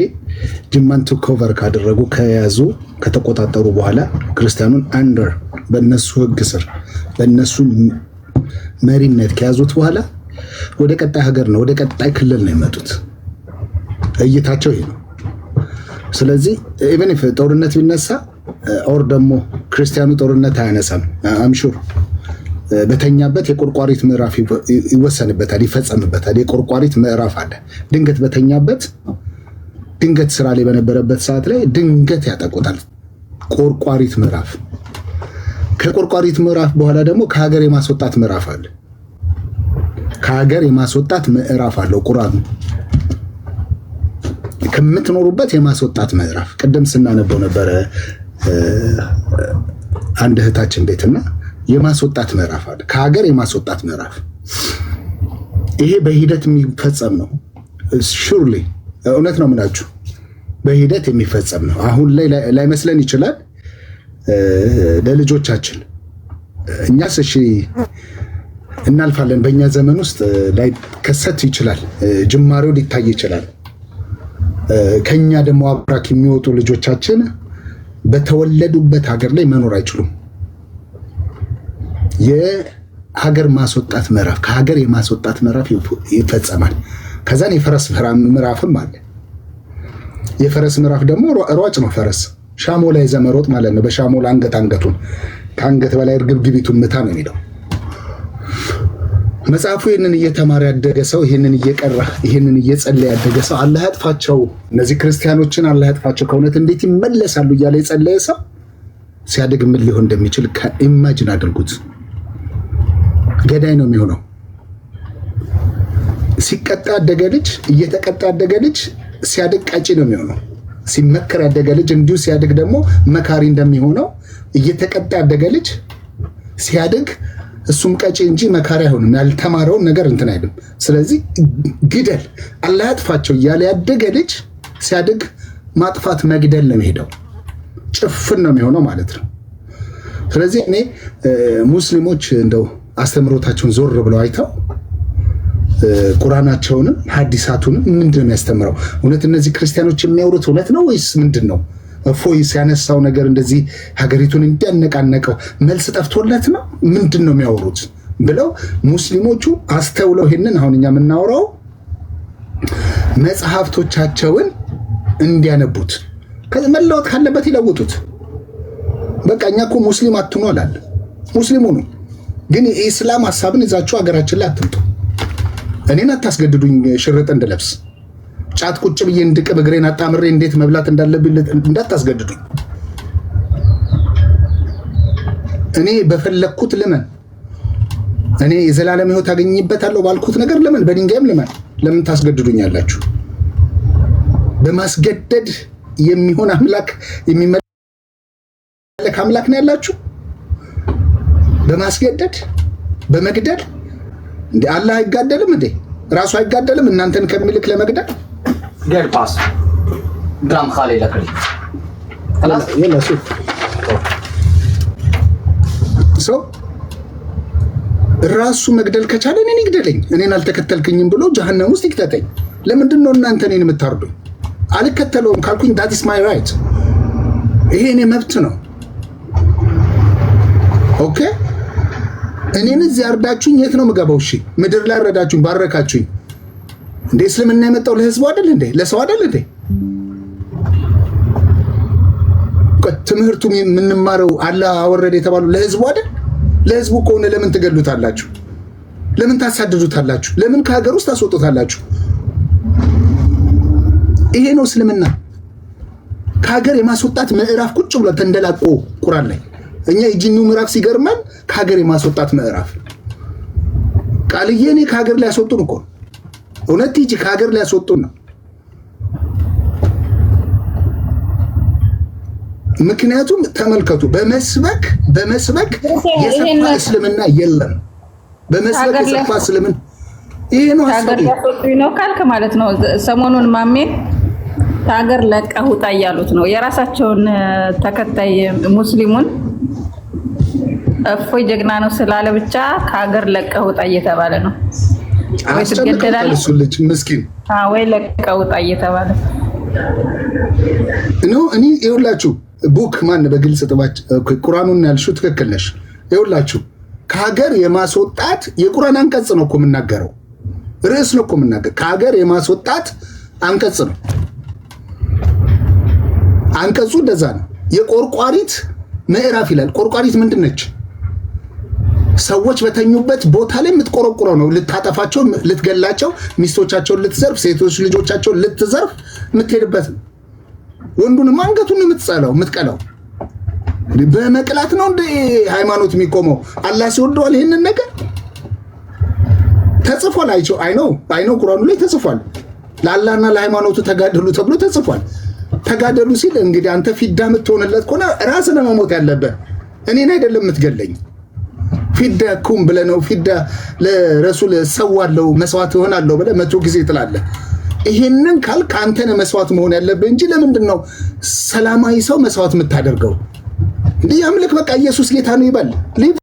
ጅማን ቱኮቨር ካደረጉ ከያዙ ከተቆጣጠሩ በኋላ ክርስቲያኑን አንደር በእነሱ ህግ ስር በእነሱ መሪነት ከያዙት በኋላ ወደ ቀጣይ ሀገር ነው ወደ ቀጣይ ክልል ነው የመጡት። እይታቸው ይሄ ነው። ስለዚህ ኢቨን ኢፍ ጦርነት ቢነሳ ኦር ደግሞ ክርስቲያኑ ጦርነት አያነሳም አምሹር በተኛበት የቆርቋሪት ምዕራፍ ይወሰንበታል ይፈጸምበታል። የቆርቋሪት ምዕራፍ አለ። ድንገት በተኛበት ድንገት ስራ ላይ በነበረበት ሰዓት ላይ ድንገት ያጠቁታል። ቆርቋሪት ምዕራፍ። ከቆርቋሪት ምዕራፍ በኋላ ደግሞ ከሀገር የማስወጣት ምዕራፍ አለ። ከሀገር የማስወጣት ምዕራፍ አለው ቁርአኑ። ከምትኖሩበት የማስወጣት ምዕራፍ ቅድም ስናነበው ነበረ አንድ እህታችን ቤትና የማስወጣት ምዕራፍ አለ። ከሀገር የማስወጣት ምዕራፍ ይሄ በሂደት የሚፈጸም ነው። ሹርሊ እውነት ነው የምላችሁ በሂደት የሚፈጸም ነው። አሁን ላይ ላይመስለን ይችላል ለልጆቻችን። እኛስ እሺ እናልፋለን። በእኛ ዘመን ውስጥ ላይከሰት ይችላል፣ ጅማሬው ሊታይ ይችላል። ከኛ ደግሞ አብራክ የሚወጡ ልጆቻችን በተወለዱበት ሀገር ላይ መኖር አይችሉም። የሀገር ማስወጣት ምዕራፍ ከሀገር የማስወጣት ምዕራፍ ይፈጸማል። ከዛን የፈረስ ምዕራፍም አለ። የፈረስ ምዕራፍ ደግሞ ሯጭ ነው። ፈረስ ሻሞ ላይ ዘመሮጥ ማለት ነው። በሻሞ አንገቱን ከአንገት በላይ እርግብግቢቱን ምታ ነው የሚለው መጽሐፉ። ይህንን እየተማረ ያደገ ሰው ይህንን እየቀራ ይህንን እየጸለየ ያደገ ሰው አላህ ያጥፋቸው እነዚህ ክርስቲያኖችን አላህ ያጥፋቸው ከእውነት እንዴት ይመለሳሉ እያለ የጸለየ ሰው ሲያድግ ምን ሊሆን እንደሚችል ኢማጂን አድርጉት። ገዳይ ነው የሚሆነው። ሲቀጣ ያደገ ልጅ እየተቀጣ ያደገ ልጅ ሲያድግ ቀጪ ነው የሚሆነው። ሲመከር ያደገ ልጅ እንዲሁ ሲያድግ ደግሞ መካሪ እንደሚሆነው እየተቀጣ ያደገ ልጅ ሲያድግ እሱም ቀጪ እንጂ መካሪ አይሆንም። ያልተማረውን ነገር እንትን አይልም። ስለዚህ ግደል አላህ ያጥፋቸው እያለ ያደገ ልጅ ሲያድግ ማጥፋት መግደል ነው የሚሄደው። ጭፍን ነው የሚሆነው ማለት ነው። ስለዚህ እኔ ሙስሊሞች እንደው አስተምሮታቸውን ዞር ብለው አይተው ቁርአናቸውንም ሐዲሳቱንም ምንድን ነው የሚያስተምረው? እውነት እነዚህ ክርስቲያኖች የሚያወሩት እውነት ነው ወይስ ምንድን ነው? እፎይ ሲያነሳው ነገር እንደዚህ ሀገሪቱን እንዲያነቃነቀው መልስ ጠፍቶለት ነው ምንድን ነው የሚያወሩት ብለው ሙስሊሞቹ አስተውለው ይሄንን አሁን እኛ የምናወራው መጽሐፍቶቻቸውን እንዲያነቡት መለወጥ ካለበት ይለውጡት። በቃ እኛ እኮ ሙስሊም አትኑ አላለ። ሙስሊሙ ነው ግን የኢስላም ሐሳብን ይዛችሁ ሀገራችን ላይ አትምጡ። እኔን አታስገድዱኝ ሽርጥ እንድለብስ ጫት ቁጭ ብዬ እንድቅም እግሬን አጣምሬ እንዴት መብላት እንዳለብኝ እንዳታስገድዱኝ። እኔ በፈለኩት ልመን እኔ የዘላለም ሕይወት አገኝበታለሁ ባልኩት ነገር ለምን በድንጋይም ልመን ለምን ታስገድዱኛላችሁ? በማስገደድ የሚሆን አምላክ የሚመለክ አምላክ ነው ያላችሁ? በማስገደድ በመግደል እንዴ? አላህ አይጋደልም እንዴ? ራሱ አይጋደልም እናንተን ከሚልክ ለመግደል? ገል ፓስ ግራም ኻሊ ለከሊ خلاص يلا شوف ራሱ መግደል ከቻለ እኔን ይግደለኝ፣ እኔን አልተከተልክኝም ብሎ ጀሃነም ውስጥ ይክተተኝ። ለምንድን ነው እናንተ እኔን የምታርዱኝ? አልከተለውም ካልኩኝ that is my right፣ ይሄ እኔ መብት ነው። ኦኬ እኔን እዚህ አርዳችሁኝ የት ነው የምገባው? እሺ ምድር ላይ አረዳችሁኝ ባረካችሁኝ እንዴ? እስልምና የመጣው ለህዝቡ አይደል እንዴ? ለሰው አይደል እንዴ? ትምህርቱ የምንማረው አላህ አወረደ የተባለው ለህዝቡ አይደል? ለህዝቡ ከሆነ ለምን ትገሉታላችሁ? ለምን ታሳድዱታላችሁ? ለምን ከሀገር ውስጥ ታስወጡታላችሁ? ይሄ ነው እስልምና። ከሀገር የማስወጣት ምዕራፍ ቁጭ ብሎ ተንደላቆ ቁርአን ላይ እኛ የጂኑ ምዕራፍ ሲገርመን ከሀገር የማስወጣት ምዕራፍ ቃልዬ እኔ ከሀገር ላይ ያስወጡን እኮ እውነት ይጂ ከሀገር ላይ ያስወጡን ነው። ምክንያቱም ተመልከቱ፣ በመስበክ የሰፋ እስልምና የለም። በመስበክ የሰፋ እስልምና ይሄ ነው ሀገር ያስወጡኝ ነው ካልክ ማለት ነው። ሰሞኑን ማሜ ከሀገር ለቀህ ውጣ እያሉት ነው። የራሳቸውን ተከታይ ሙስሊሙን እፎይ ጀግና ነው ስላለ ብቻ ከሀገር ለቀህ ውጣ እየተባለ ነው። ወይ ትገደላለህ እሱ ልጅ ምስኪን ወይ ለቀህ ውጣ እየተባለ ነው። እኔ ይኸውላችሁ ቡክ ማን በግልጽ ጥባጭ ቁርአኑን ያልሽው ትክክል ነሽ። ይኸውላችሁ ከሀገር የማስወጣት የቁርአን አንቀጽ ነው እኮ የምናገረው፣ ርዕስ ነው እኮ የምናገረው። ከሀገር የማስወጣት አንቀጽ ነው። አንቀጹ እንደዛ ነው። የቆርቋሪት ምዕራፍ ይላል። ቆርቋሪት ምንድን ነች? ሰዎች በተኙበት ቦታ ላይ የምትቆረቁረው ነው። ልታጠፋቸው፣ ልትገላቸው፣ ሚስቶቻቸውን ልትዘርፍ፣ ሴቶች ልጆቻቸውን ልትዘርፍ የምትሄድበት ነው። ወንዱንም አንገቱን የምትቀለው በመቅላት ነው እንደ ሃይማኖት የሚቆመው። አላህ ሲወደዋል ይሄንን ነገር ተጽፏል። አይነው ቁርአኑ ላይ ተጽፏል። ለአላህና ለሃይማኖቱ ተጋደሉ ተብሎ ተጽፏል። ተጋደሉ ሲል እንግዲህ አንተ ፊዳ የምትሆንለት ከሆነ ራስን መሞት ያለበት እኔን አይደለም የምትገለኝ። ፊዳ ኩም ብለህ ነው ፊዳ ለረሱል ሰዋለው መስዋዕት ይሆናለው ብለህ 100 ጊዜ ትላለህ። ይሄንን ካልክ አንተ ነህ መስዋዕት መሆን ያለብህ እንጂ ለምንድን ነው ሰላማዊ ሰው መስዋዕት የምታደርገው? እንዲህ አምልክ በቃ ኢየሱስ ጌታ ነው ይባል። ሊቭ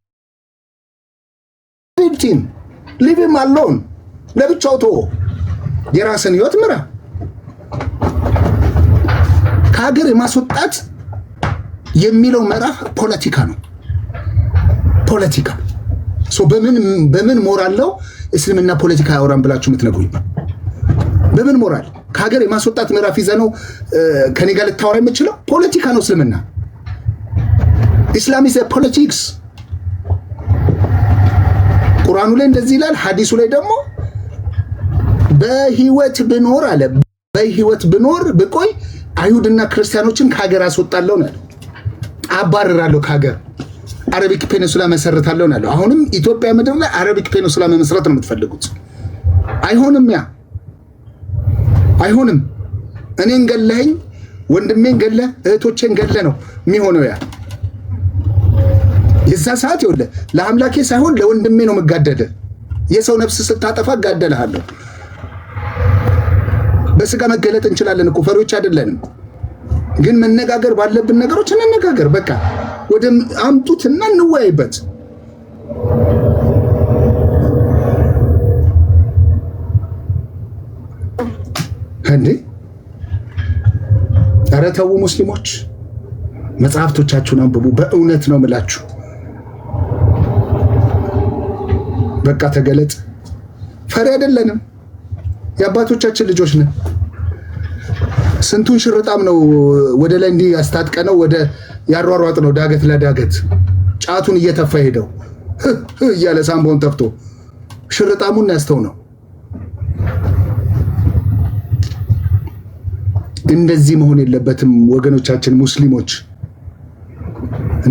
ሂም አሎን፣ ለብቻው ተወው፣ የራስን ህይወት ምራ። ከሀገር የማስወጣት የሚለው ምዕራፍ ፖለቲካ ነው። ፖለቲካ በምን ሞራል ነው እስልምና ፖለቲካ ያወራን ብላችሁ የምትነግሩኝ? በምን ሞራል? ከሀገር የማስወጣት ምዕራፍ ይዘህ ነው ከኔ ጋር ልታወራ የምችለው? ፖለቲካ ነው እስልምና። ኢስላም ኢዝ ፖለቲክስ። ቁርአኑ ላይ እንደዚህ ይላል፣ ሐዲሱ ላይ ደግሞ በህይወት ብኖር አለ፣ በህይወት ብኖር ብቆይ አይሁድና ክርስቲያኖችን ከሀገር አስወጣለሁ ነው፣ አባረራለሁ ከሀገር፣ አረቢክ ፔኒንሱላ መሰረታለሁ ነው። አሁንም ኢትዮጵያ ምድር ላይ አረቢክ ፔኒንሱላ መመስረት ነው የምትፈልጉት። አይሆንም፣ ያ አይሆንም። እኔን ገለኸኝ፣ ወንድሜን ገለህ፣ እህቶቼን ገለህ ነው የሚሆነው። ያ የዛ ሰዓት ይኸውልህ ለአምላኬ ሳይሆን ለወንድሜ ነው መጋደደ። የሰው ነፍስ ስታጠፋ እጋደልሃለሁ። በስጋ መገለጥ እንችላለን እኮ ፈሪዎች አይደለንም። ግን መነጋገር ባለብን ነገሮች እንነጋገር። በቃ ወደ አምጡትና እንወያይበት። እንዴ ኧረ ተው ሙስሊሞች፣ መጽሐፍቶቻችሁን አንብቡ። በእውነት ነው የምላችሁ። በቃ ተገለጥ። ፈሪ አይደለንም። የአባቶቻችን ልጆች ነን። ስንቱን ሽርጣም ነው ወደ ላይ እንዲህ አስታጥቀነው ወደ ያሯሯጥ ነው ዳገት ለዳገት ጫቱን እየተፋ ሄደው እያለ ሳምቦን ተፍቶ ሽርጣሙን ያስተው ነው። እንደዚህ መሆን የለበትም ወገኖቻችን ሙስሊሞች፣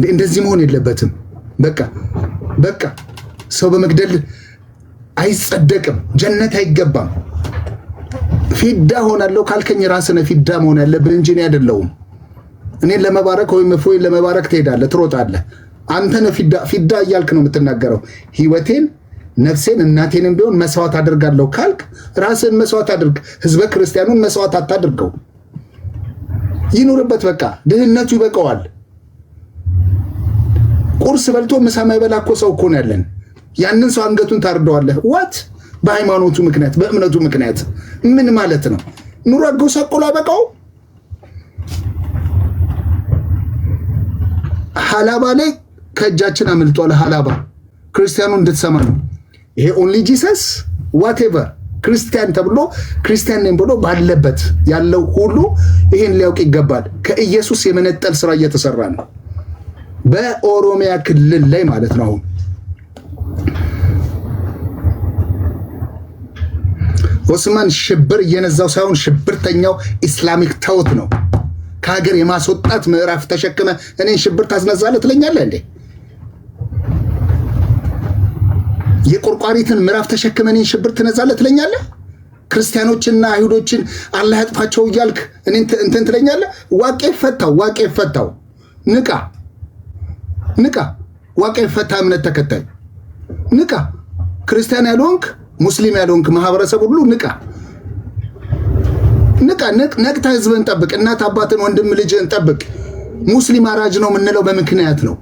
እንደዚህ መሆን የለበትም። በቃ ሰው በመግደል አይጸደቅም፣ ጀነት አይገባም። ፊዳ ሆናለሁ ካልከኝ ራስህ ነህ ፊዳ መሆን ያለብህ እንጂ እኔ አይደለሁም። እኔን ለመባረክ ወይም እፎይ ለመባረክ ትሄዳለህ፣ ትሮጣለህ። አንተ ነህ ፊዳ እያልክ ነው የምትናገረው። ህይወቴን፣ ነፍሴን፣ እናቴንም ቢሆን መስዋዕት አደርጋለሁ ካልክ ራስህን መስዋዕት አድርግ። ህዝበ ክርስቲያኑን መስዋዕት አታድርገው። ይኑርበት፣ በቃ ድህነቱ ይበቃዋል። ቁርስ በልቶ ምሳ ማይበላ እኮ ሰው እኮ ነው ያለን። ያንን ሰው አንገቱን ታርደዋለህ። ዋት በሃይማኖቱ ምክንያት በእምነቱ ምክንያት ምን ማለት ነው? ኑሮ አጎሳቆሎ አበቃው። ሐላባ ላይ ከእጃችን አምልጧል። ሐላባ ክርስቲያኑ እንድትሰማ ነው። ይሄ ኦንሊ ጂሰስ ዋቴቨር ክርስቲያን ተብሎ ክርስቲያን ነኝ ብሎ ባለበት ያለው ሁሉ ይሄን ሊያውቅ ይገባል። ከኢየሱስ የመነጠል ስራ እየተሰራ ነው በኦሮሚያ ክልል ላይ ማለት ነው። አሁን ኦስማን ሽብር እየነዛው ሳይሆን ሽብርተኛው ኢስላሚክ ተውት ነው። ከሀገር የማስወጣት ምዕራፍ ተሸክመ እኔን ሽብር ታስነዛለህ ትለኛለህ እንዴ? የቆርቋሪትን ምዕራፍ ተሸክመ እኔን ሽብር ትነዛለህ ትለኛለህ? ክርስቲያኖችና አይሁዶችን አላህ ያጥፋቸው እያልክ እኔን እንትን ትለኛለህ? ዋቄ ፈታው ንቃ ዋቄ ፈታ እምነት ተከታይ ንቃ። ክርስቲያን ያልሆንክ ሙስሊም ያልሆንክ ማህበረሰብ ሁሉ ንቃ። ነቅታ ህዝብን ጠብቅ። እናት አባትን፣ ወንድም ልጅን ጠብቅ። ሙስሊም አራጅ ነው የምንለው በምክንያት ነው።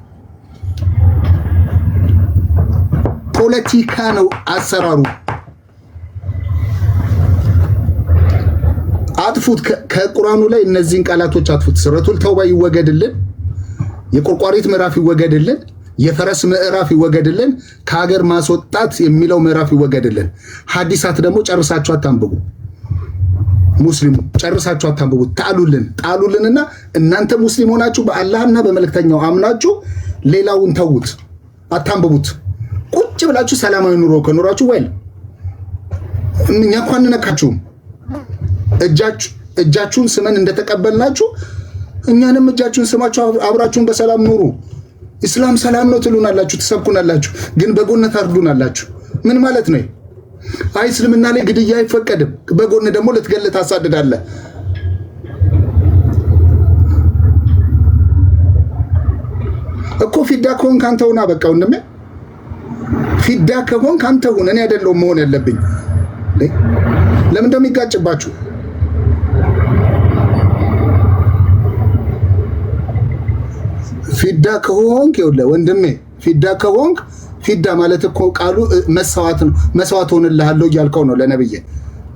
ፖለቲካ ነው አሰራሩ። አጥፉት። ከቁርአኑ ላይ እነዚህን ቃላቶች አጥፉት። ሱረቱል ተውባ ይወገድልን። የቆርቋሪት ምዕራፍ ይወገድልን። የፈረስ ምዕራፍ ይወገድልን። ከሀገር ማስወጣት የሚለው ምዕራፍ ይወገድልን። ሐዲሳት ደግሞ ጨርሳችሁ አታንብቡ። ሙስሊሙ ጨርሳችሁ አታንብቡ። ጣሉልንና እናንተ ሙስሊም ሆናችሁ በአላህና በመልእክተኛው አምናችሁ ሌላውን ተውት፣ አታንብቡት። ቁጭ ብላችሁ ሰላማዊ ኑሮ ከኖራችሁ ወይ እኛ እንኳን ነካችሁም እጃችሁን ስመን እንደተቀበልናችሁ እኛንም እጃችሁን ስማችሁ አብራችሁን በሰላም ኑሩ። ኢስላም ሰላም ነው ትሉናላችሁ፣ ትሰብኩናላችሁ፣ ግን በጎን ታርዱናላችሁ። ምን ማለት ነው? አይ እስልምና ላይ ግድያ አይፈቀድም፣ በጎን ደግሞ ልትገል ታሳድዳለህ። እኮ ፊዳ ከሆንክ አንተ ሁን። በቃ ወንድሜ ፊዳ ከሆንክ አንተ ሁን። እኔ አይደለሁም መሆን ያለብኝ። ለምን እንደሚጋጭባችሁ ፊዳ ከሆንክ ይኸውልህ ወንድሜ፣ ፊዳ ከሆንክ ፊዳ ማለት እኮ ቃሉ መስዋዕት ነው። መስዋዕት ሆንልሃለሁ እያልከው ነው ለነብዬ።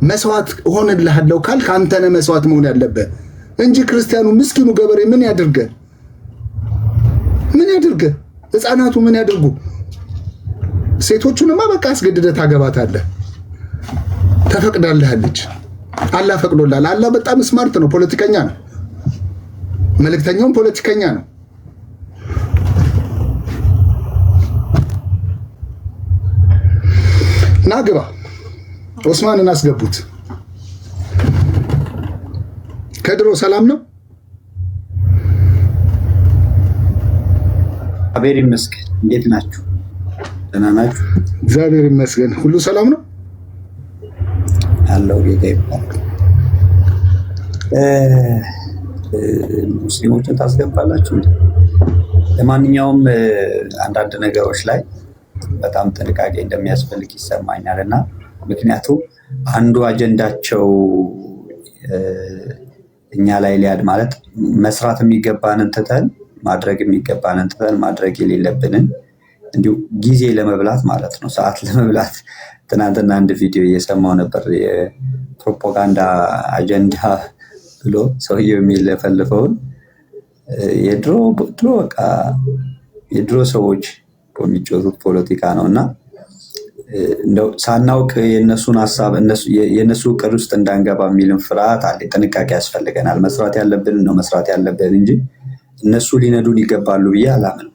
መስዋዕት ሆንልሃለሁ ካልክ አንተ ነህ መስዋዕት መሆን ያለብህ እንጂ ክርስቲያኑ ምስኪኑ ገበሬ ምን ያድርገ? ህፃናቱ ምን ያድርጉ? ሴቶቹንማ በቃ አስገድደህ ታገባታለህ፣ ተፈቅዳለች። አላህ ፈቅዶላል። አላህ በጣም ስማርት ነው፣ ፖለቲከኛ ነው። መልእክተኛውም ፖለቲከኛ ነው። ናግባ ኦስማንን አስገቡት። ከድሮ ሰላም ነው። እግዚአብሔር ይመስገን። እንዴት ናችሁ? ደህና ናችሁ? እግዚአብሔር ይመስገን። ሁሉ ሰላም ነው አለው። ጌታ ይባርክ። ሙስሊሞችን ታስገባላችሁ። ለማንኛውም አንዳንድ ነገሮች ላይ በጣም ጥንቃቄ እንደሚያስፈልግ ይሰማኛል እና ምክንያቱም አንዱ አጀንዳቸው እኛ ላይ ሊያድ ማለት መስራት የሚገባንን ትተን ማድረግ የሚገባንን ትተን ማድረግ የሌለብንን እንዲሁ ጊዜ ለመብላት ማለት ነው፣ ሰዓት ለመብላት። ትናንትና አንድ ቪዲዮ እየሰማው ነበር። የፕሮፓጋንዳ አጀንዳ ብሎ ሰውየው የሚለፈልፈውን የድሮ ሰዎች የሚጮቱት ፖለቲካ ነው እና እንደው ሳናውቅ የነሱን ሀሳብ የነሱ እቅድ ውስጥ እንዳንገባ የሚልም ፍርሃት አለ። ጥንቃቄ ያስፈልገናል። መስራት ያለብን ነው መስራት ያለብን እንጂ እነሱ ሊነዱን ይገባሉ ብዬ አላምንም።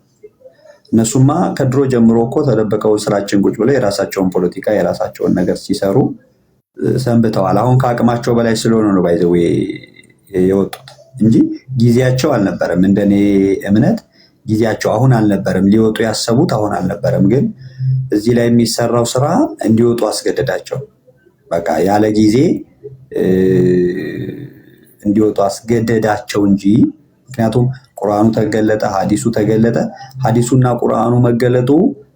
እነሱማ ከድሮ ጀምሮ እኮ ተደበቀው ስራችን ቁጭ ብለው የራሳቸውን ፖለቲካ የራሳቸውን ነገር ሲሰሩ ሰንብተዋል። አሁን ከአቅማቸው በላይ ስለሆነ ነው ባይዘው የወጡት እንጂ ጊዜያቸው አልነበረም። እንደኔ እምነት ጊዜያቸው አሁን አልነበረም። ሊወጡ ያሰቡት አሁን አልነበረም። ግን እዚህ ላይ የሚሰራው ስራ እንዲወጡ አስገደዳቸው። በቃ ያለ ጊዜ እንዲወጡ አስገደዳቸው እንጂ ምክንያቱም ቁርአኑ ተገለጠ፣ ሐዲሱ ተገለጠ። ሐዲሱና ቁርአኑ መገለጡ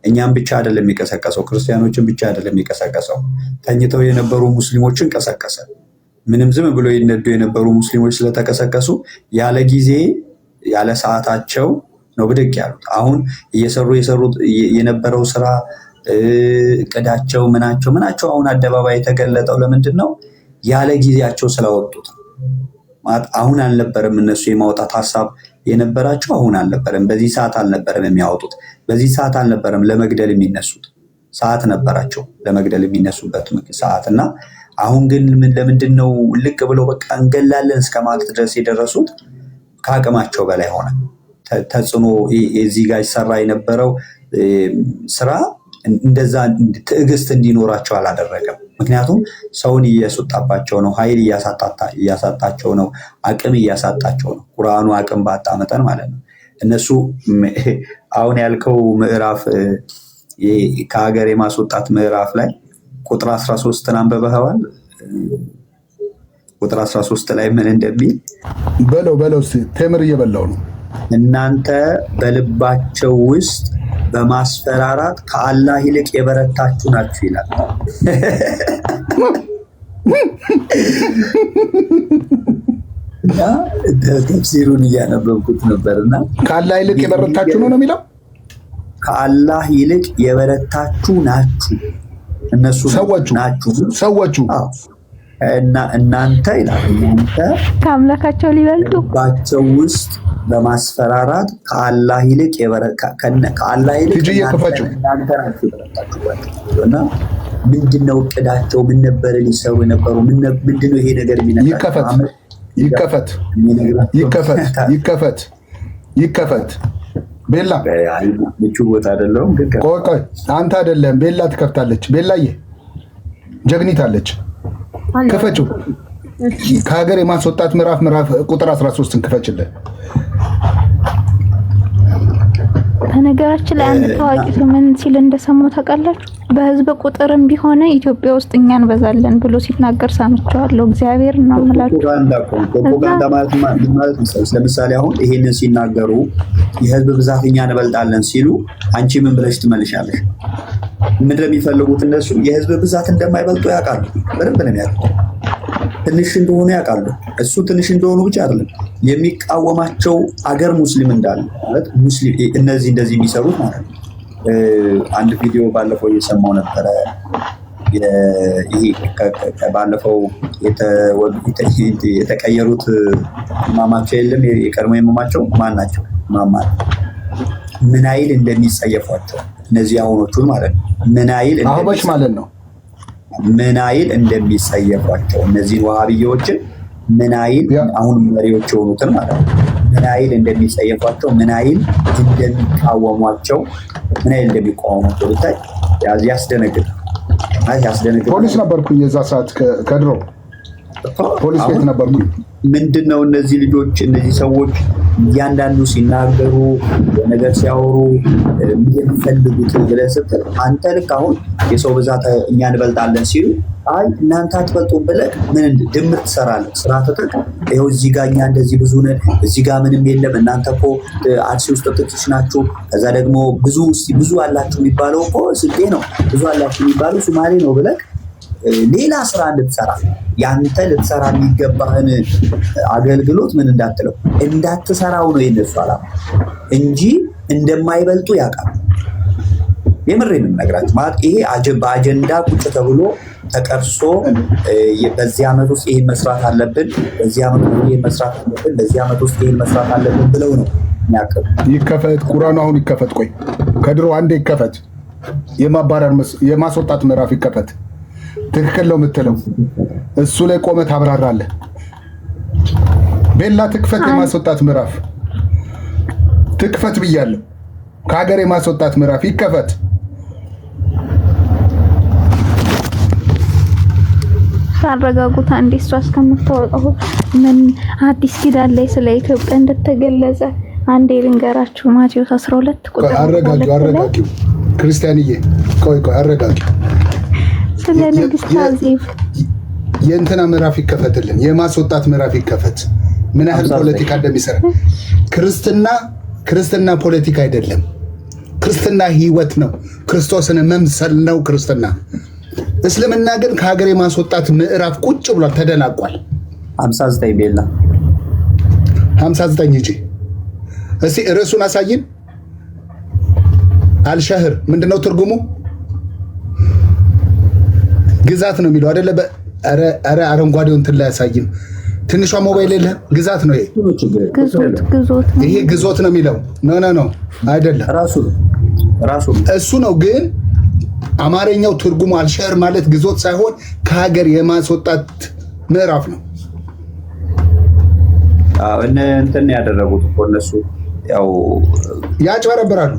እኛም ብቻ አይደለም የሚቀሰቀሰው፣ ክርስቲያኖችን ብቻ አይደለም የሚቀሰቀሰው። ተኝተው የነበሩ ሙስሊሞችን ቀሰቀሰ። ምንም ዝም ብሎ ይነዱ የነበሩ ሙስሊሞች ስለተቀሰቀሱ ያለ ጊዜ ያለ ሰዓታቸው ነው ብድቅ ያሉት። አሁን እየሰሩት የነበረው ስራ እቅዳቸው ምናቸው አሁን አደባባይ የተገለጠው ለምንድን ነው? ያለ ጊዜያቸው ስለወጡት ማለት አሁን አልነበረም እነሱ የማውጣት ሐሳብ የነበራቸው አሁን አልነበረም። በዚህ ሰዓት አልነበረም የሚያወጡት። በዚህ ሰዓት አልነበረም ለመግደል የሚነሱት። ሰዓት ነበራቸው ለመግደል የሚነሱበት ሰዓት እና አሁን ግን ለምንድን ነው ልቅ ብለው በቃ እንገላለን እስከ ማለት ድረስ የደረሱት? ከአቅማቸው በላይ ሆነ። ተጽዕኖ እዚህ ጋር ይሰራ የነበረው ስራ እንደዛ ትዕግስት እንዲኖራቸው አላደረገም። ምክንያቱም ሰውን እያስወጣባቸው ነው፣ ኃይል እያሳጣቸው ነው፣ አቅም እያሳጣቸው ነው። ቁርአኑ አቅም ባጣ መጠን ማለት ነው። እነሱ አሁን ያልከው ምዕራፍ ከሀገር የማስወጣት ምዕራፍ ላይ ቁጥር 13 አንብበኸዋል? ቁጥር 13 ላይ ምን እንደሚል በለው ቴምር እየበላው ነው። እናንተ በልባቸው ውስጥ በማስፈራራት ከአላህ ይልቅ የበረታችሁ ናችሁ ይላል። እና ተፍሲሩን እያነበብኩት ነበርና ከአላህ ይልቅ የበረታችሁ ነው የሚለው። ከአላህ ይልቅ የበረታችሁ ናችሁ እነሱ ሰዎቹ እና እናንተ ይላል እናንተ ከአምላካቸው ሊበልጡ ባቸው ውስጥ በማስፈራራት ከአላህ ይልቅ ከአላህ ይልቅ እናንተ ናችሁ እና ምንድነው እቅዳቸው? ምን ነበር ሊሰሩ የነበሩ? ምንድነው ይሄ ነገር ይከፈት ቤላ ምቹ ቦታ አይደለም። ቆይ አንተ አይደለም ቤላ ትከፍታለች። ቤላዬ ጀግኒት አለች። ክፈችው። ከሀገር የማስወጣት ምዕራፍ ቁጥር 13ን ክፈችልን። በነገራችን ላይ አንድ ታዋቂ ሰው ምን ሲል እንደሰማው ታውቃላችሁ? በህዝብ ቁጥርም ቢሆን ኢትዮጵያ ውስጥ እኛ እንበዛለን ብሎ ሲናገር ሰምቻለሁ። እግዚአብሔር ነው ማለት ፕሮፓጋንዳ ማለት ለምሳሌ አሁን ይሄንን ሲናገሩ የህዝብ ብዛት እኛ እንበልጣለን ሲሉ አንቺ ምን ብለሽ ትመልሻለሽ? ምን እንደሚፈልጉት እነሱ የህዝብ ብዛት እንደማይበልጡ ያውቃሉ። በደንብ ነው የሚያውቁት። ትንሽ እንደሆኑ ያውቃሉ። እሱ ትንሽ እንደሆኑ ብቻ አይደለም የሚቃወማቸው አገር ሙስሊም እንዳለ ማለት ሙስሊም እነዚህ እንደዚህ የሚሰሩት ማለት ነው። አንድ ቪዲዮ ባለፈው እየሰማው ነበረ። ይሄ ባለፈው የተቀየሩት ማማቸው የለም የቀድሞ የማማቸው ማን ናቸው? ማማ ምን አይል እንደሚጸየፏቸው እነዚህ አሁኖቹን ማለት ነው። ምን አይል አህባሽ ማለት ነው። ምን አይል እንደሚጸየፏቸው እነዚህን ወሃቢዮችን ምን አይል አሁን መሪዎች የሆኑትን ማለት ነው። ምን አይል እንደሚጸየፏቸው፣ ምን አይል እንደሚቃወሟቸው፣ ምን አይል እንደሚቃወሟቸው ብታይ ያስደነግጥ። ፖሊስ ነበርኩኝ የዛ ሰዓት ከድሮ ፖሊስ ቤት ነበርኩኝ። ምንድነው እነዚህ ልጆች እነዚህ ሰዎች እያንዳንዱ ሲናገሩ ነገር ሲያወሩ የሚፈልጉት ብለህ ስትል አንተ ልክ አሁን የሰው ብዛት እኛ እንበልጣለን ሲሉ አይ እናንተ አትበልጡም ብለህ ምን ድምር ትሰራለህ? ስራ ተጠቅ ይኸው እዚህ ጋር እኛ እንደዚህ ብዙ ነን፣ እዚህ ጋር ምንም የለም፣ እናንተ እኮ አርሲ ውስጥ ጥቂት ናችሁ፣ ከዛ ደግሞ ብዙ አላችሁ የሚባለው እኮ ስልጤ ነው፣ ብዙ አላችሁ የሚባለው ሶማሌ ነው ብለህ ሌላ ስራ እንድትሰራ ያንተ ልትሰራ የሚገባህን አገልግሎት ምን እንዳትሰራው ነው የነሱ ዓላማ እንጂ እንደማይበልጡ ያውቃል። የምሬን የምነግራችሁ ማለት ይሄ በአጀንዳ ቁጭ ተብሎ ተቀርሶ በዚህ ዓመት ውስጥ ይሄን መስራት አለብን፣ በዚህ ዓመት ውስጥ ይሄን መስራት አለብን፣ በዚህ ዓመት ውስጥ ይሄን መስራት አለብን ብለው ነው የሚያቀርቡ። ይከፈት ቁርአኑ አሁን ይከፈት። ቆይ ከድሮ አንዴ ይከፈት። የማባረር የማስወጣት ምዕራፍ ይከፈት። ትክክል ነው የምትለው እሱ ላይ ቆመህ ታብራራለህ። ቤላ ትክፈት። የማስወጣት ምዕራፍ ትክፈት ብያለሁ። ከሀገር የማስወጣት ምዕራፍ ይከፈት። ሳረጋጉት አንዴ እሷ እስከምታወጣው ምን አዲስ ኪዳን ላይ ስለ ኢትዮጵያ እንደተገለጸ አንዴ ልንገራችሁ። ማቴዎስ 12 ቁጥር አረጋጊው ክርስቲያንዬ ቆይ አረጋጊው ስለ ንግስት አዜብ የእንትና ምዕራፍ ይከፈትልን፣ የማስወጣት ምዕራፍ ይከፈት። ምን ያህል ፖለቲካ እንደሚሰራ ክርስትና ፖለቲካ አይደለም። ክርስትና ህይወት ነው። ክርስቶስን መምሰል ነው ክርስትና። እስልምና ግን ከሀገር የማስወጣት ምዕራፍ ቁጭ ብሏል፣ ተደናቋል። 59 ቤላ 59 እንጂ እስቲ ርዕሱን አሳይን። አልሸህር ምንድነው ትርጉሙ? ግዛት ነው የሚለው አይደለ? አረ አረንጓዴው እንትን ላይ ያሳይን። ትንሿ ሞባይል የለ ግዛት ነው ይሄ። ይሄ ግዞት ነው የሚለው ኖ አይደለም፣ ራሱ እሱ ነው። ግን አማርኛው ትርጉሙ አልሸህር ማለት ግዞት ሳይሆን ከሀገር የማስወጣት ምዕራፍ ነው። እንትን ያደረጉት እኮ እነሱ ያው ያጭበረብራሉ።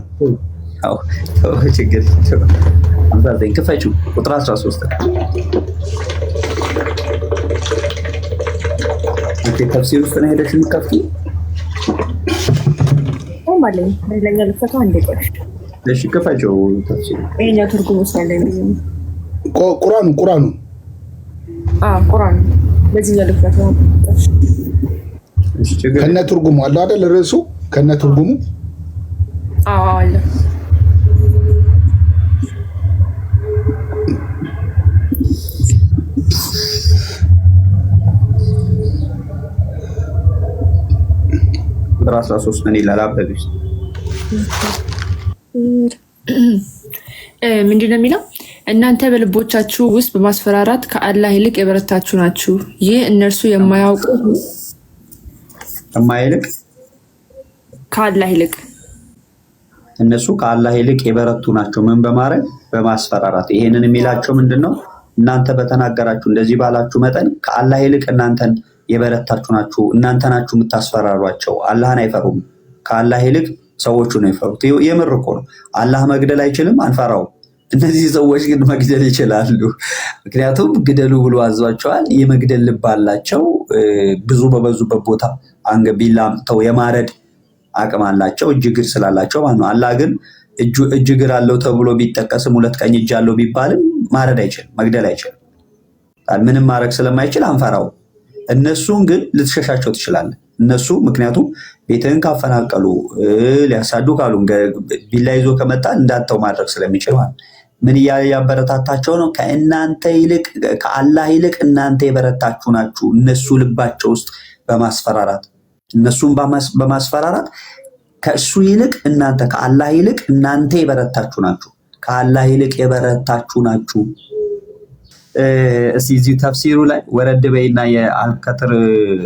ያው ችግር አምሳዘኝ ክፈቹ ቁጥር 13 ተፍሲር ውስጥ ነው ሄደሽ የምትከፍቱ ማለት ነው። ለኛ ልፈታ አንዴ ቆሽ እሺ፣ ክፈቹው ተፍሲር ይሄኛው ትርጉም ውስጥ ያለ ቁርአኑ ቁርአኑ ለዚህኛው ልፈታ ከነ ትርጉሙ አለ አይደል? ርዕሱ ከነ ትርጉሙ አለ። ራስ 13 ምን ይላል? አበብሽ ምንድነው የሚለው? እናንተ በልቦቻችሁ ውስጥ በማስፈራራት ከአላህ ይልቅ የበረታችሁ ናችሁ። ይህ እነርሱ የማያውቁ ከአላህ ይልቅ እነሱ ከአላህ ይልቅ የበረቱ ናቸው። ምን በማድረግ በማስፈራራት። ይሄንን የሚላቸው ምንድነው? እናንተ በተናገራችሁ እንደዚህ ባላችሁ መጠን ከአላህ ይልቅ እናንተን የበረታችሁ ናችሁ። እናንተ ናችሁ የምታስፈራሯቸው። አላህን አይፈሩም። ከአላህ ይልቅ ሰዎቹ ነው ይፈሩት። የምር እኮ ነው። አላህ መግደል አይችልም፣ አንፈራው። እነዚህ ሰዎች ግን መግደል ይችላሉ። ምክንያቱም ግደሉ ብሎ አዟቸዋል። የመግደል ልብ አላቸው። ብዙ በበዙበት ቦታ አንገቢላ ተው የማረድ አቅም አላቸው። እጅ እግር ስላላቸው ማለት ነው። አላህ ግን እጅ እግር አለው ተብሎ ቢጠቀስም 2 ቀኝ እጅ አለው ቢባልም ማረድ አይችልም፣ መግደል አይችልም። ምንም ማድረግ ስለማይችል አንፈራው። እነሱን ግን ልትሸሻቸው ትችላለህ። እነሱ ምክንያቱም ቤትህን ካፈናቀሉ ሊያሳዱ ካሉ ቢላ ይዞ ከመጣ እንዳተው ማድረግ ስለሚችል ማለት ምን ያበረታታቸው ነው? ከእናንተ ይልቅ ከአላህ ይልቅ እናንተ የበረታችሁ ናችሁ። እነሱ ልባቸው ውስጥ በማስፈራራት እነሱን በማስፈራራት ከእሱ ይልቅ እናንተ ከአላህ ይልቅ እናንተ የበረታችሁ ናችሁ። ከአላህ ይልቅ የበረታችሁ ናችሁ። እስቲ እዚህ ተፍሲሩ ላይ ወረድ በይና የአልከትር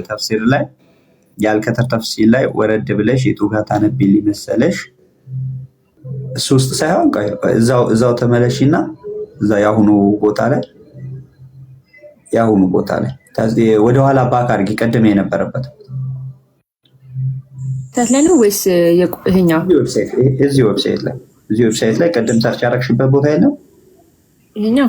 ተፍሲር ላይ የአልከትር ተፍሲር ላይ ወረድ ብለሽ የቱ ጋር ታነቢልኝ መሰለሽ? እሱ ውስጥ ሳይሆን እዛው ተመለሽና እዛ ያሁኑ ቦታ ላይ ወደኋላ ባክ አድርጊ። ቀደም የነበረበት ታትለሉ ወይስ ይሄኛው? እዚህ ዌብሳይት ላይ ቀደም ሰርች ያደረግሽበት ቦታ የለም? ይሄኛው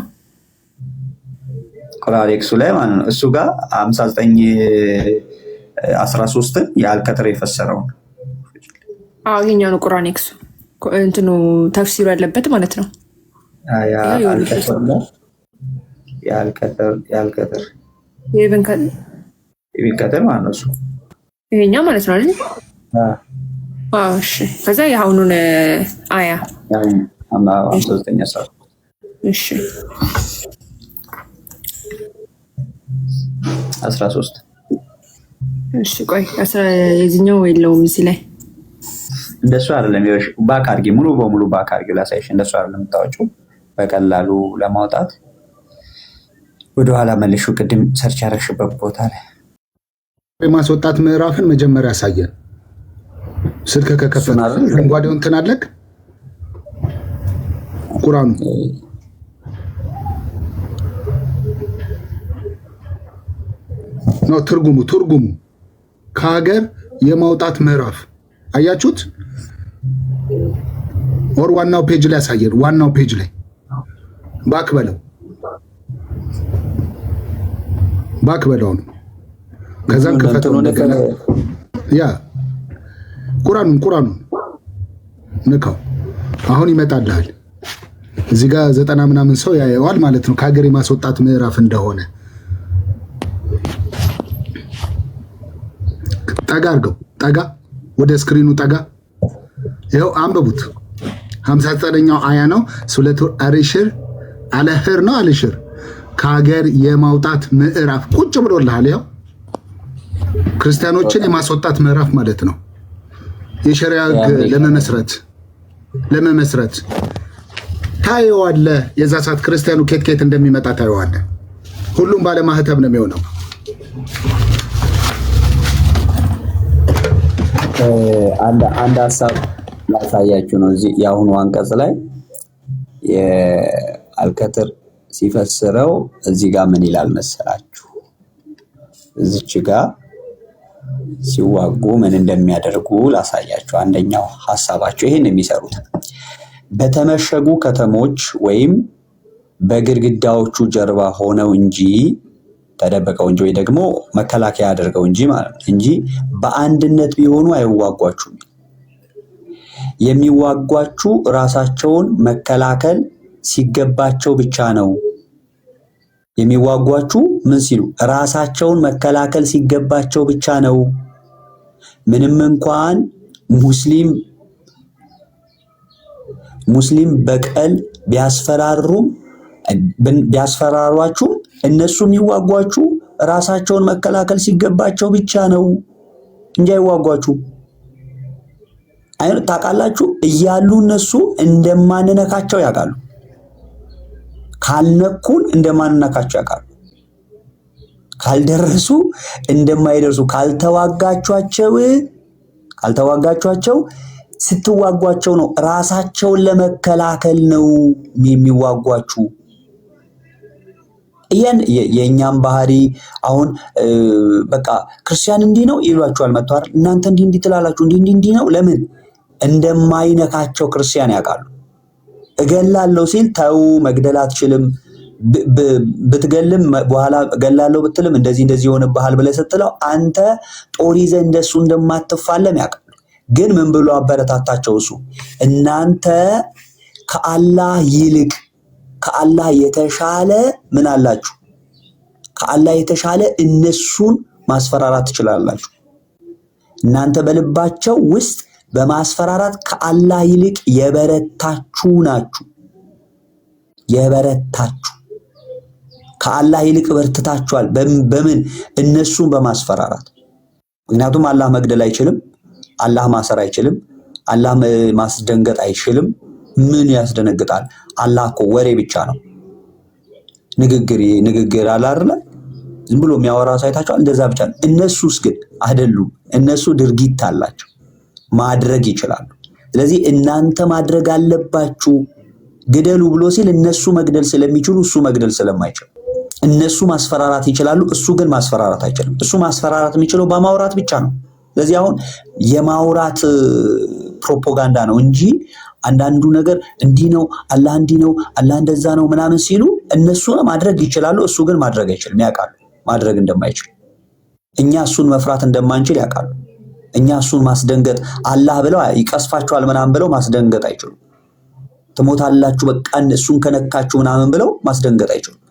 ቁራሌክሱ ላይ ማለት ነው። እሱ ጋር 59:13 የአልከትር የፈሰረው ይሄኛው ነው። ቁራኔክሱ እንትኑ ተፍሲሩ ያለበት ማለት ነው። የአልከትር ኢብን ከትር ማለት ነው። እሱ ይሄኛው ማለት ነው አይደል? እሺ። ከዛ የአሁኑን አያ 59:13 እሺ 13 እሺ። ቆይ የዚህኛው የለውም እዚህ ላይ እንደሱ አይደለም። ይኸውልሽ ባክ አድርጊ፣ ሙሉ በሙሉ ባክ አድርጊ ላሳይሽ። እንደሱ አይደለም የምታወጪው። በቀላሉ ለማውጣት ወደኋላ መልሹ። ቅድም ሰርች ያደረግሽበት ቦታ ላይ የማስወጣት ምዕራፍን መጀመሪያ ያሳየን። ስልክ ከከፈተ አረንጓዴው እንትን አለክ ቁርአኑ ነው። ትርጉሙ ከሀገር የማውጣት ምዕራፍ አያችሁት? ወር ዋናው ፔጅ ላይ ያሳየን። ዋናው ፔጅ ላይ ባክ በለው ነው። ከዛም ከፈተው ያ ቁርአኑን ንካው። አሁን ይመጣልሃል። እዚህ ጋር 90 ምናምን ሰው ያየዋል ማለት ነው። ከሀገር የማስወጣት ምዕራፍ እንደሆነ ጠጋ አድርገው፣ ጠጋ ወደ ስክሪኑ ጠጋ። ይኸው አንብቡት። 59ኛው አያ ነው። ሱረቱ አልሽር አልህር ነው አልሽር ከሀገር የማውጣት ምዕራፍ ቁጭ ብሎልሃል። ያው ክርስቲያኖችን የማስወጣት ምዕራፍ ማለት ነው። የሸሪዓ ሕግ ለመመስረት ታየዋለህ። የዛ ሰዓት ክርስቲያኑ ኬት እንደሚመጣ ታየዋለህ። ሁሉም ባለማህተብ ነው የሚሆነው። አንድ ሀሳብ ላሳያችሁ ነው። እዚህ የአሁኑ አንቀጽ ላይ የአልከትር ሲፈስረው እዚህ ጋር ምን ይላል መሰላችሁ? እዚች ጋር ሲዋጉ ምን እንደሚያደርጉ ላሳያችሁ። አንደኛው ሐሳባቸው ይሄን የሚሰሩት በተመሸጉ ከተሞች ወይም በግድግዳዎቹ ጀርባ ሆነው እንጂ ተደበቀው እንጂ ወይ ደግሞ መከላከያ አድርገው እንጂ ማለት ነው እንጂ በአንድነት ቢሆኑ አይዋጓችሁም። የሚዋጓችሁ ራሳቸውን መከላከል ሲገባቸው ብቻ ነው። የሚዋጓችሁ ምን ሲሉ ራሳቸውን መከላከል ሲገባቸው ብቻ ነው። ምንም እንኳን ሙስሊም በቀል ቢያስፈራሯችሁ እነሱ የሚዋጓችሁ ራሳቸውን መከላከል ሲገባቸው ብቻ ነው እንጂ አይዋጓችሁ። ታውቃላችሁ እያሉ እነሱ እንደማንነካቸው ያውቃሉ። ካልነኩን እንደማንነካቸው ያውቃሉ። ካልደረሱ እንደማይደርሱ ካልተዋጋቿቸው ስትዋጓቸው ነው ራሳቸውን ለመከላከል ነው የሚዋጓችሁ። የኛም ባህሪ አሁን በቃ ክርስቲያን እንዲህ ነው ይሏችኋል። መጥቷል እናንተ እንዲህ ትላላችሁ እንዲህ ነው። ለምን እንደማይነካቸው ክርስቲያን ያውቃሉ። እገላለሁ ሲል ተው መግደል አትችልም፣ ብትገልም በኋላ እገላለሁ ብትልም እንደዚህ ይሆንብሃል ብለህ ስትለው አንተ ጦር ይዘህ እንደሱ እንደማትፋለም ያውቃሉ። ግን ምን ብሎ አበረታታቸው? እሱ እናንተ ከአላህ የተሻለ ምን አላችሁ? ከአላህ የተሻለ እነሱን ማስፈራራት ትችላላችሁ። እናንተ በልባቸው ውስጥ በማስፈራራት ከአላህ ይልቅ የበረታችሁ ናችሁ። ከአላህ ይልቅ በርትታችኋል። በምን? እነሱን በማስፈራራት። ምክንያቱም አላህ መግደል አይችልም፣ አላህ ማሰር አይችልም፣ አላህ ማስደንገጥ አይችልም። ምን ያስደነግጣል? አላህ እኮ ወሬ ብቻ ነው፣ ንግግር አለ አይደል? ዝም ብሎ የሚያወራ ሳይታችኋል፣ እንደዛ ብቻ ነው። እነሱስ ግን አይደሉም። እነሱ ድርጊት አላቸው፣ ማድረግ ይችላሉ። ስለዚህ እናንተ ማድረግ አለባችሁ። ግደሉ ብሎ ሲል እነሱ መግደል ስለሚችሉ እሱ መግደል ስለማይችል፣ እነሱ ማስፈራራት ይችላሉ፣ እሱ ግን ማስፈራራት አይችልም። እሱ ማስፈራራት የሚችለው በማውራት ብቻ ነው። ስለዚህ አሁን የማውራት ፕሮፓጋንዳ ነው እንጂ አንዳንዱ ነገር እንዲህ ነው፣ አላህ እንዲህ ነው፣ አላህ እንደዛ ነው ምናምን ሲሉ እነሱ ማድረግ ይችላሉ፣ እሱ ግን ማድረግ አይችልም። ያውቃሉ ማድረግ እንደማይችል። እኛ እሱን መፍራት እንደማንችል ያውቃሉ። እኛ እሱን ማስደንገጥ አላህ ብለው ይቀስፋችኋል ምናምን ብለው ማስደንገጥ አይችሉም። ትሞታላችሁ በቃ እሱን ከነካችሁ ምናምን ብለው ማስደንገጥ አይችሉም።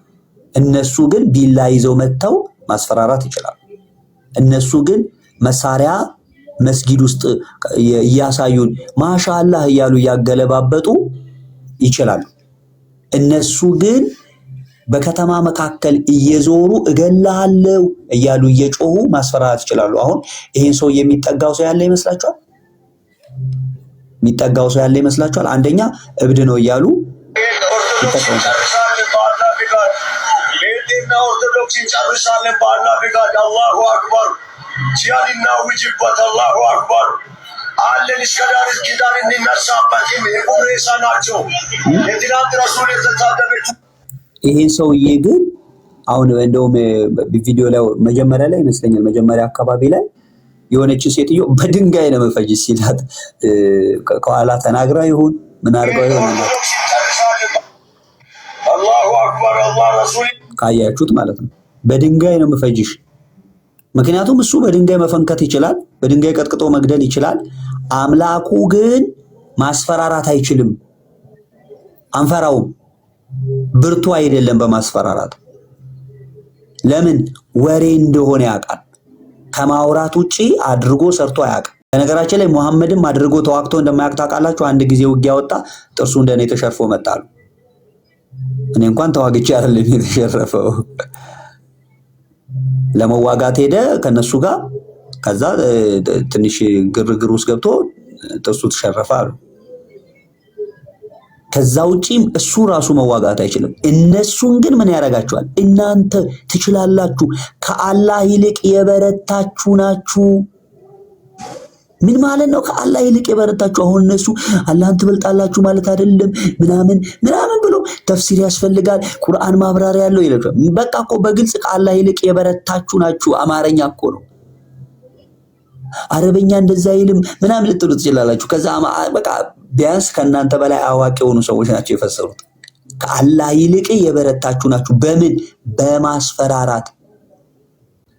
እነሱ ግን ቢላ ይዘው መጥተው ማስፈራራት ይችላሉ። እነሱ ግን መሳሪያ መስጊድ ውስጥ እያሳዩን ማሻአላህ እያሉ እያገለባበጡ ይችላሉ። እነሱ ግን በከተማ መካከል እየዞሩ እገላለሁ እያሉ እየጮሁ ማስፈራራት ይችላሉ። አሁን ይሄን ሰው የሚጠጋው ሰው ያለ ይመስላችኋል? አንደኛ እብድ ነው እያሉ ይጠቀሙታል። አላሁ አክበር ጂሃድና ውጅበት አላሁ አክበር አለን እስከዳር እስኪዳር እንነሳበት የቁሬሳ ናቸው። የትናንት ረሱል የተሳደበች ይሄን ሰውዬ ግን አሁን እንደውም ቪዲዮ ላይ መጀመሪያ ላይ ይመስለኛል መጀመሪያ አካባቢ ላይ የሆነች ሴትዮ በድንጋይ ነው መፈጅ ሲላት ከኋላ ተናግራ ይሁን ምን አድርገው ይሁን አላሁ አክበር አላህ ረሱል ካያችሁት ማለት ነው። በድንጋይ ነው መፈጅሽ። ምክንያቱም እሱ በድንጋይ መፈንከት ይችላል፣ በድንጋይ ቀጥቅጦ መግደል ይችላል። አምላኩ ግን ማስፈራራት አይችልም። አንፈራውም። ብርቱ አይደለም በማስፈራራት። ለምን? ወሬ እንደሆነ ያውቃል። ከማውራት ውጪ አድርጎ ሰርቶ አያውቅም። በነገራችን ላይ ሙሐመድም አድርጎ ተዋክቶ እንደማያውቅ ታውቃላችሁ። አንድ ጊዜ ውጊያ ወጣ፣ ጥርሱ እንደኔ ተሸርፎ መጣሉ። እኔ እንኳን ተዋግቼ አይደለም የተሸረፈው። ለመዋጋት ሄደ ከነሱ ጋር። ከዛ ትንሽ ግርግር ውስጥ ገብቶ ጥርሱ ተሸረፈ አሉ። ከዛ ውጪም እሱ ራሱ መዋጋት አይችልም። እነሱን ግን ምን ያደርጋቸዋል? እናንተ ትችላላችሁ፣ ከአላህ ይልቅ የበረታችሁ ናችሁ። ምን ማለት ነው? ከአላህ ይልቅ የበረታችሁ። አሁን እነሱ አላህን ትበልጣላችሁ ማለት አይደለም ምናምን ብሎ ተፍሲር ያስፈልጋል፣ ቁርአን ማብራሪያ ያለው ይላል። በቃ እኮ በግልጽ ከአላህ ይልቅ የበረታችሁ ናችሁ። አማርኛ እኮ ነው። አረበኛ እንደዛ አይልም ምናምን ልትሉ ትችላላችሁ። ከዛ በቃ ቢያንስ ከእናንተ በላይ አዋቂ የሆኑ ሰዎች ናቸው የፈሰሩት። ከአላህ ይልቅ የበረታችሁ ናችሁ። በምን? በማስፈራራት፣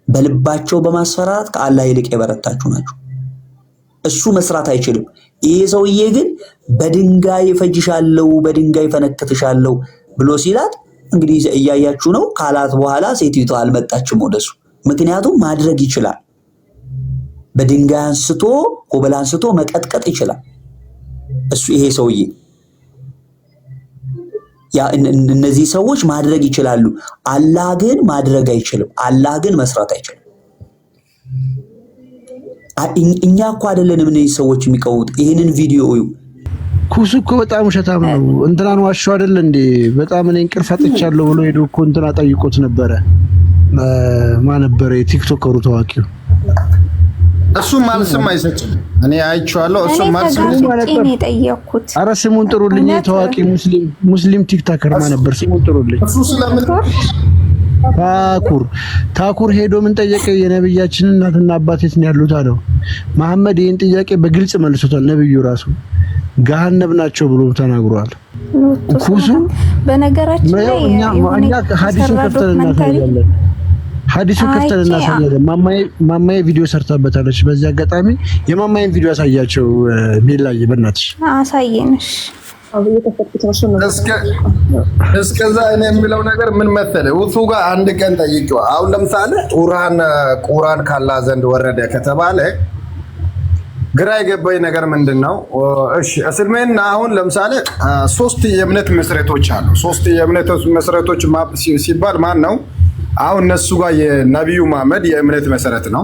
በልባቸው በማስፈራራት ከአላህ ይልቅ የበረታችሁ ናችሁ። እሱ መስራት አይችልም። ይሄ ሰውዬ ግን በድንጋይ ፈጅሻለሁ፣ በድንጋይ ፈነክትሻለሁ ብሎ ሲላት እንግዲህ እያያችሁ ነው። ካላት በኋላ ሴቲቷ አልመጣችም ወደሱ። ምክንያቱም ማድረግ ይችላል። በድንጋይ አንስቶ ኮበል አንስቶ መቀጥቀጥ ይችላል እሱ። ይሄ ሰውዬ እነዚህ ሰዎች ማድረግ ይችላሉ። አላህ ግን ማድረግ አይችልም። አላህ ግን መስራት አይችልም። እኛ እኮ አይደለንም እነዚህ ሰዎች የሚቀውጥ። ይሄንን ቪዲዮ እዩ። ኩሱ እኮ በጣም ውሸታም ነው። እንትናን ዋሻው አይደል እንዴ? በጣም እኔ እንቅልፍ አጥቻለሁ ብሎ ሄዶ እኮ እንትና ጠይቆት ነበረ። ማን ነበረ? የቲክቶከሩ ታዋቂው። እሱ ማልስም አይሰጭም። እኔ አይቼዋለሁ። እሱ ማልስም እኔ ጠየቅኩት። ኧረ ስሙን ጥሩልኝ። ታዋቂ ሙስሊም ቲክቶከር ማን ነበር? ስሙን ጥሩልኝ። እሱ ስለምን ታኩር ሄዶ ምን ጠየቀ? የነብያችንን እናትና አባት የት ነው ያሉት አለው። መሐመድ ይህን ጥያቄ በግልጽ መልሶታል። ነብዩ ራሱ ገሃነብ ናቸው ብሎ ተናግሯል። ኩሱ በነገራችን ላይ እኛ ሐዲሱን ከፍተን እናሳያለን። ሐዲሱን ከፍተን እናሳያለን። ማማዬ ቪዲዮ ሰርታበታለች። በዚህ አጋጣሚ የማማዬን ቪዲዮ አሳያቸው። ቢላዬ በእናትሽ አሳየንሽ። እስከዛ እኔ የሚለው ነገር ምን መሰለህ? እሱ ጋር አንድ ቀን ጠይቄው፣ አሁን ለምሳሌ ቁርአን ካላህ ዘንድ ወረደ ከተባለ ግራ የገባኝ ነገር ምንድነው? እሺ እስልምና አሁን ለምሳሌ 3 የእምነት መስረቶች አሉ። 3 የእምነት መስረቶች ሲባል ማን ነው? አሁን እነሱ ጋር የነብዩ መሐመድ የእምነት መሰረት ነው።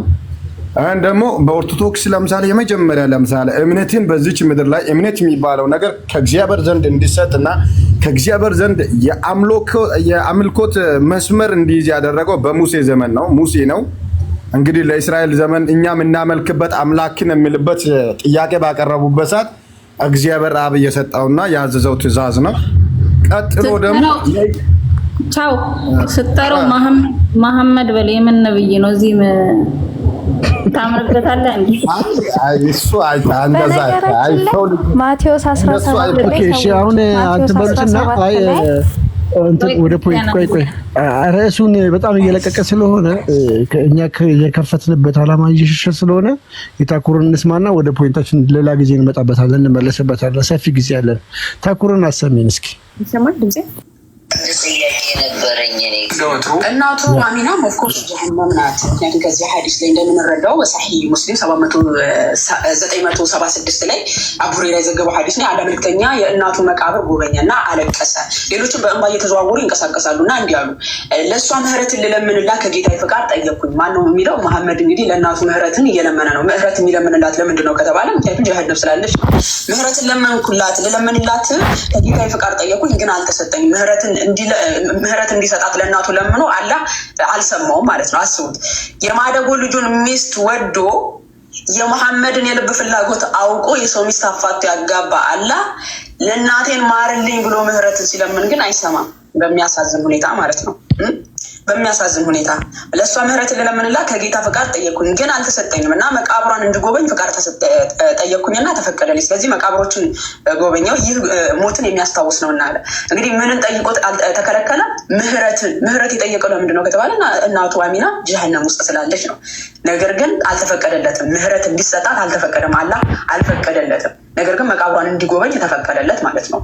ደግሞ በኦርቶዶክስ ለምሳሌ የመጀመሪያ ለምሳሌ እምነትን በዚች ምድር ላይ እምነት የሚባለው ነገር ከእግዚአብሔር ዘንድ እንዲሰጥና ከእግዚአብሔር ዘንድ የአምልኮት መስመር እንዲይዝ ያደረገው በሙሴ ዘመን ነው። ሙሴ ነው እንግዲህ ለእስራኤል ዘመን እኛ የምናመልክበት አምላክን የሚልበት ጥያቄ ባቀረቡበት ሰዓት እግዚአብሔር አብ እየሰጠውና ያዘዘው ትእዛዝ ነው። ቀጥሎ ደግሞ ቻው ስትጠሩ መሐመድ በል የምን ነብይ ነው? እዚህ ታምርበታለህ እንዴ? እሱ እንደዛ አይተው ማቴዎስ 17 ላይ እሺ አሁን አትበሉትና ወደ ፖይንት ቆይ ርዕሱን በጣም እየለቀቀ ስለሆነ እኛ የከፈትንበት ዓላማ እየሸሸ ስለሆነ የታኩርን እንስማና ወደ ፖይንታችን ሌላ ጊዜ እንመጣበታለን፣ እንመለስበታለን። ሰፊ ጊዜ አለን። ታኩርን አሰሚን እስኪ። ይሰማል ድምጼ? ጥያቄ ነበረኝ። እናቱ አሚና ኦፍኮርስ ጀሃነም ናት። ምክንያቱም ከዚህ ሐዲስ ላይ እንደምንረዳው በሰሒህ ሙስሊም 976 ላይ አቡ ሁረይራ የዘገበው ሐዲስ ነው። አንድ መልእክተኛ የእናቱ መቃብር ጎበኘና አለቀሰ። ሌሎችም በእንባ እየተዘዋወሩ ይንቀሳቀሳሉና እንዲህ አሉ፣ ለእሷ ምህረትን ልለምንላት ከጌታዬ ፈቃድ ጠየቅኩኝ። ማን ነው የሚለው? መሐመድ እንግዲህ ለእናቱ ምህረትን እየለመነ ነው። ምህረት የሚለምንላት ለምንድን ነው ከተባለ ምክንያቱም ጀሃነም ስላለች ምህረትን ለመንኩላት፣ ልለምንላት ከጌታዬ ፈቃድ ጠየቅኩኝ፣ ግን አልተሰጠኝም። ምህረት እንዲሰጣት ለእናቱ ለምኖ አላህ አልሰማውም ማለት ነው። አስቡት፣ የማደጎ ልጁን ሚስት ወዶ የመሐመድን የልብ ፍላጎት አውቆ የሰው ሚስት አፋቶ ያጋባ አላህ ለእናቴን ማርልኝ ብሎ ምህረትን ሲለምን ግን አይሰማም። በሚያሳዝን ሁኔታ ማለት ነው። በሚያሳዝን ሁኔታ ለእሷ ምህረትን ልለምንላት ከጌታ ፈቃድ ጠየቅኩኝ፣ ግን አልተሰጠኝም እና መቃብሯን እንድጎበኝ ፈቃድ ጠየቅኩኝና ተፈቀደልኝ። ስለዚህ መቃብሮችን ጎበኘው። ይህ ሞትን የሚያስታውስ ነው እና አለ እንግዲህ ምንን ጠይቆ ተከለከለ? ምህረት የጠየቀው ለምንድን ነው ከተባለ እናቱ አሚና ጀሃነም ውስጥ ስላለች ነው። ነገር ግን አልተፈቀደለትም። ምህረት እንዲሰጣት አልተፈቀደም። አላህ አልፈቀደለትም። ነገር ግን መቃብሯን እንዲጎበኝ ተፈቀደለት ማለት ነው።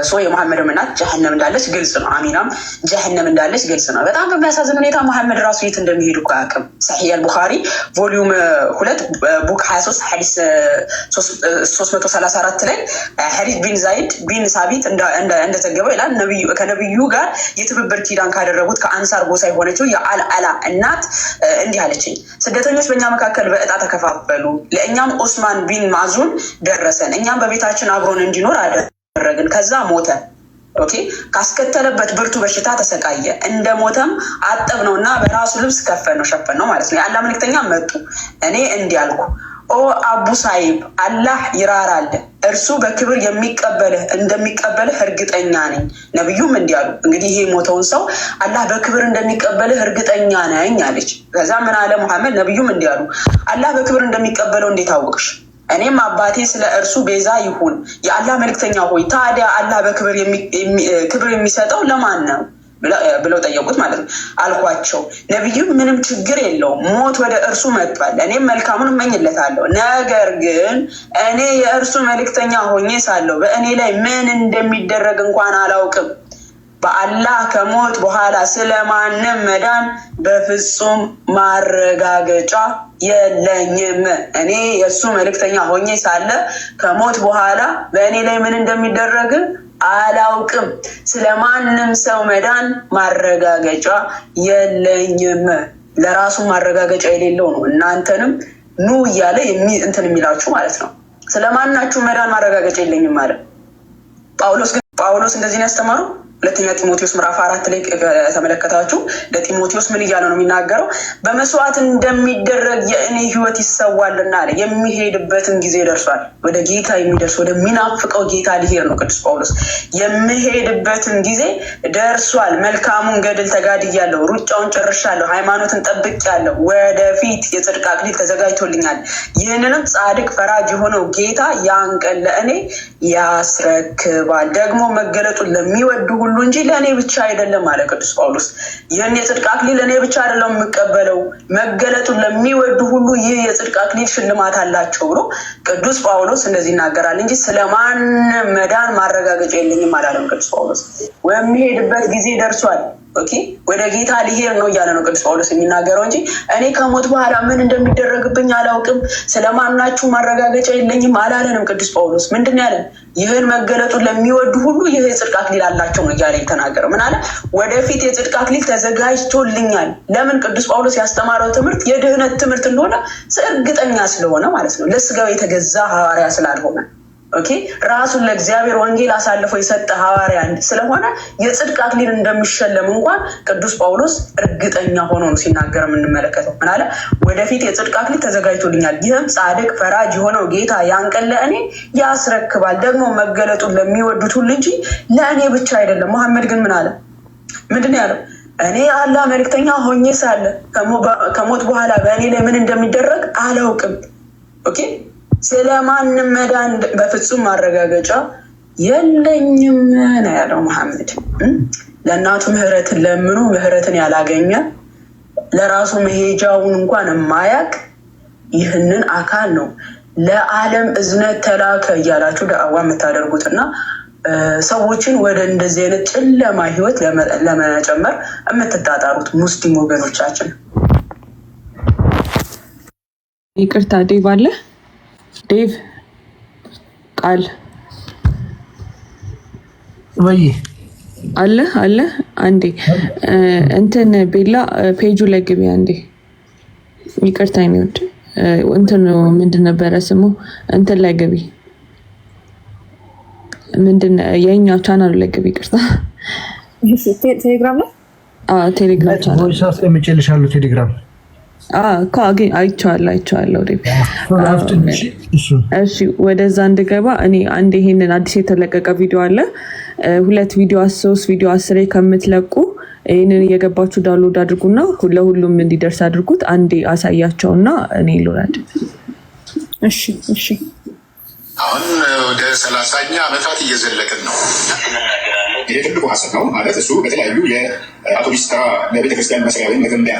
ሶ የመሐመድም እናት ጀሀነም እንዳለች ግልጽ ነው። አሚናም ጀሀነም እንዳለች ግልጽ ነው። በጣም በሚያሳዝን ሁኔታ መሐመድ ራሱ የት እንደሚሄድ እኮ አያውቅም። ሰሒህ አልቡኻሪ ቮሊዩም 2 ቡክ 23 ሐዲስ 334 ላይ ሐዲስ ቢን ዛይድ ቢን ሳቢት እንደዘገበው ይላል ከነብዩ ጋር የትብብር ኪዳን ካደረጉት ከአንሳር ጎሳ የሆነችው የአልአላ እናት እንዲህ አለችኝ፣ ስደተኞች በእኛ መካከል በእጣ ተከፋፈሉ። ለእኛም ኦስማን ቢን ማዙን ደረሰን። እኛም በቤታችን አብሮን እንዲኖር አደረግን። ከዛ ሞተ። ኦኬ፣ ካስከተለበት ብርቱ በሽታ ተሰቃየ። እንደ ሞተም አጠብነው እና በራሱ ልብስ ሸፈን ነው ማለት ነው። የአላህ መልክተኛ መጡ። እኔ እንዲህ አልኩ፣ ኦ አቡ ሳይብ አላህ ይራራል፣ እርሱ በክብር እንደሚቀበልህ እርግጠኛ ነኝ። ነብዩም እንዲህ አሉ፣ እንግዲህ ይሄ ሞተውን ሰው አላህ በክብር እንደሚቀበልህ እርግጠኛ ነኝ አለች። ከዛ ምን አለ ሙሐመድ? ነብዩም እንዲህ አሉ፣ አላህ በክብር እንደሚቀበለው እንዴት አወቅሽ? እኔም አባቴ ስለ እርሱ ቤዛ ይሁን። የአላህ መልክተኛ ሆይ ታዲያ አላህ በክብር ክብር የሚሰጠው ለማን ነው ብለው ጠየቁት ማለት ነው። አልኳቸው፣ ነቢዩ ምንም ችግር የለውም፣ ሞት ወደ እርሱ መጥቷል፣ እኔም መልካሙን እመኝለታለሁ። ነገር ግን እኔ የእርሱ መልክተኛ ሆኜ ሳለሁ በእኔ ላይ ምን እንደሚደረግ እንኳን አላውቅም። በአላህ ከሞት በኋላ ስለማንም መዳን በፍጹም ማረጋገጫ የለኝም። እኔ የእሱ መልክተኛ ሆኜ ሳለ ከሞት በኋላ በእኔ ላይ ምን እንደሚደረግ አላውቅም። ስለማንም ሰው መዳን ማረጋገጫ የለኝም። ለራሱ ማረጋገጫ የሌለው ነው እናንተንም ኑ እያለ እንትን የሚላችሁ ማለት ነው። ስለማናችሁ መዳን ማረጋገጫ የለኝም ማለት ጳውሎስ እንደዚህ ነው ያስተማረው። ሁለተኛ ጢሞቴዎስ ምዕራፍ 4 ላይ ተመለከታችሁ። ለጢሞቴዎስ ምን እያለ ነው የሚናገረው? በመስዋዕት እንደሚደረግ የእኔ ህይወት ይሰዋልና አለ። የሚሄድበትን ጊዜ ደርሷል። ወደ ጌታ የሚደርስ ወደሚናፍቀው ጌታ ሊሄድ ነው ቅዱስ ጳውሎስ። የሚሄድበትን ጊዜ ደርሷል። መልካሙን ገድል ተጋድያለሁ፣ ሩጫውን ጨርሻለሁ፣ ሃይማኖትን ጠብቄያለሁ። ወደፊት የጽድቅ አክሊል ተዘጋጅቶልኛል። ይህንንም ጻድቅ ፈራጅ የሆነው ጌታ ያን ቀን ለእኔ ያስረክባል። ደግሞ መገለጡን ለሚወዱ ሁሉ እንጂ ለእኔ ብቻ አይደለም አለ ቅዱስ ጳውሎስ። ይህን የጽድቅ አክሊል ለእኔ ብቻ አይደለም የምቀበለው፣ መገለጡን ለሚወዱ ሁሉ ይህ የጽድቅ አክሊል ሽልማት አላቸው ብሎ ቅዱስ ጳውሎስ እንደዚህ ይናገራል እንጂ ስለማንም መዳን ማረጋገጫ የለኝም አላለም ቅዱስ ጳውሎስ። የሚሄድበት ጊዜ ደርሷል። ኦኬ፣ ወደ ጌታ ሊሄድ ነው እያለ ነው ቅዱስ ጳውሎስ የሚናገረው እንጂ እኔ ከሞት በኋላ ምን እንደሚደረግብኝ አላውቅም፣ ስለማናችሁ ማረጋገጫ የለኝም አላለንም ቅዱስ ጳውሎስ። ምንድን ያለን? ይህን መገለጡን ለሚወዱ ሁሉ ይህ የጽድቅ አክሊል አላቸው ነው እያለ የተናገረው። ምን አለ? ወደፊት የጽድቅ አክሊል ተዘጋጅቶልኛል። ለምን? ቅዱስ ጳውሎስ ያስተማረው ትምህርት የድህነት ትምህርት እንደሆነ እርግጠኛ ስለሆነ ማለት ነው። ለስጋው የተገዛ ሐዋርያ ስላልሆነ ኦኬ፣ ራሱን ለእግዚአብሔር ወንጌል አሳልፎ የሰጠ ሐዋርያ ስለሆነ የጽድቅ አክሊል እንደሚሸለም እንኳን ቅዱስ ጳውሎስ እርግጠኛ ሆኖ ነው ሲናገር የምንመለከተው። ምን አለ? ወደፊት የጽድቅ አክሊል ተዘጋጅቶልኛል፣ ይህም ጻድቅ ፈራጅ የሆነው ጌታ ያን ቀን ለእኔ ያስረክባል። ደግሞ መገለጡን ለሚወዱት ሁሉ እንጂ ለእኔ ብቻ አይደለም። መሐመድ ግን ምን አለ? ምንድን ያለው? እኔ አላህ መልክተኛ ሆኜ ሳለ ከሞት በኋላ በእኔ ላይ ምን እንደሚደረግ አላውቅም። ኦኬ፣ ስለማንም መዳን በፍጹም ማረጋገጫ የለኝም ነው ያለው መሐመድ። ለእናቱ ምህረትን ለምኖ ምህረትን ያላገኘ ለራሱ መሄጃውን እንኳን የማያቅ ይህንን አካል ነው ለዓለም እዝነት ተላከ እያላችሁ ዳዕዋ የምታደርጉትና ሰዎችን ወደ እንደዚህ አይነት ጨለማ ህይወት ለመጨመር የምትጣጣሩት ሙስሊም ወገኖቻችን። ይቅርታ ዴቭ አለ ዴቭ ቃል ወይ አለ አንዴ እንትን ቤላ ፔጁ ላይ ግቢ አንዴ። ይቅርታ ይወድ እንትን ምንድን ነበረ ስሙ? እንትን ላይ ግቢ፣ ምንድን የኛው ቻናል ላይ ግቢ። ይቅርታ ቴሌግራም ላይ ቴሌግራም ቻናል ቮይስ አስቀምጬልሻለሁ። ቴሌግራም አይቼዋለሁ። እሺ ወደዛ እንድገባ እኔ አንድ ይሄንን አዲስ የተለቀቀ ቪዲዮ አለ። 2 ቪዲዮ 3 ቪዲዮ 10 ከምትለቁ ይሄንን እየገባችሁ ዳውንሎድ አድርጉና ለሁሉም እንዲደርስ አድርጉት። አንዴ አሳያቸውና እኔ ልውረድ። እሺ አሁን ወደ 30ኛ ዓመታት እየዘለቅን ነው። ይሄ ትልቁ ሀሳብ ነው ማለት እሱ በተለያዩ የአውቶቡስ ተራ ለቤተክርስቲያን መስሪያ ወይም መገንቢያ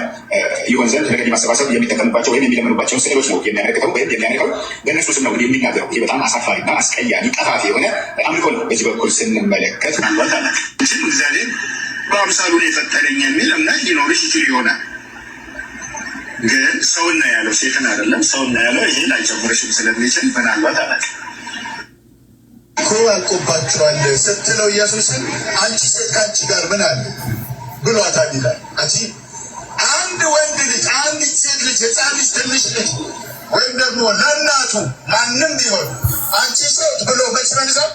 ይሆን ዘንድ ለገቢ ማሰባሰብ የሚጠቀሙባቸው ወይም የሚለምኑባቸውን ስዕሎች ነው የሚያመለክተው ወይም የሚያነካው በእነሱ ስም ነው እንግዲህ የሚናገረው። ይሄ በጣም አሳፋሪና አስቀያሚ ቀፋፊ የሆነ አምልኮ ነው። በዚህ በኩል ስንመለከት ምናልባት እግዚአብሔር በአምሳሉ የፈጠረኝ የሚል እምነት ሊኖርሽ ይችል ይሆናል። ግን ሰውና ያለው ሴትን አይደለም። ሰውና ያለው ይሄ ላይጨምርሽም ስለሚችል ምናልባት እኮ አልቆባቸዋል ስትለው ኢየሱስን አንቺ ሴት ከአንቺ ጋር ምን አለ ብሏታል ይላል። አንቺ አንድ ወንድ ልጅ አንዲት ሴት ልጅ ሕፃን ልጅ ትንሽ ልጅ ወይም ደግሞ ለእናቱ ማንም ቢሆን አንቺ ሴት ብሎ መች መልሰው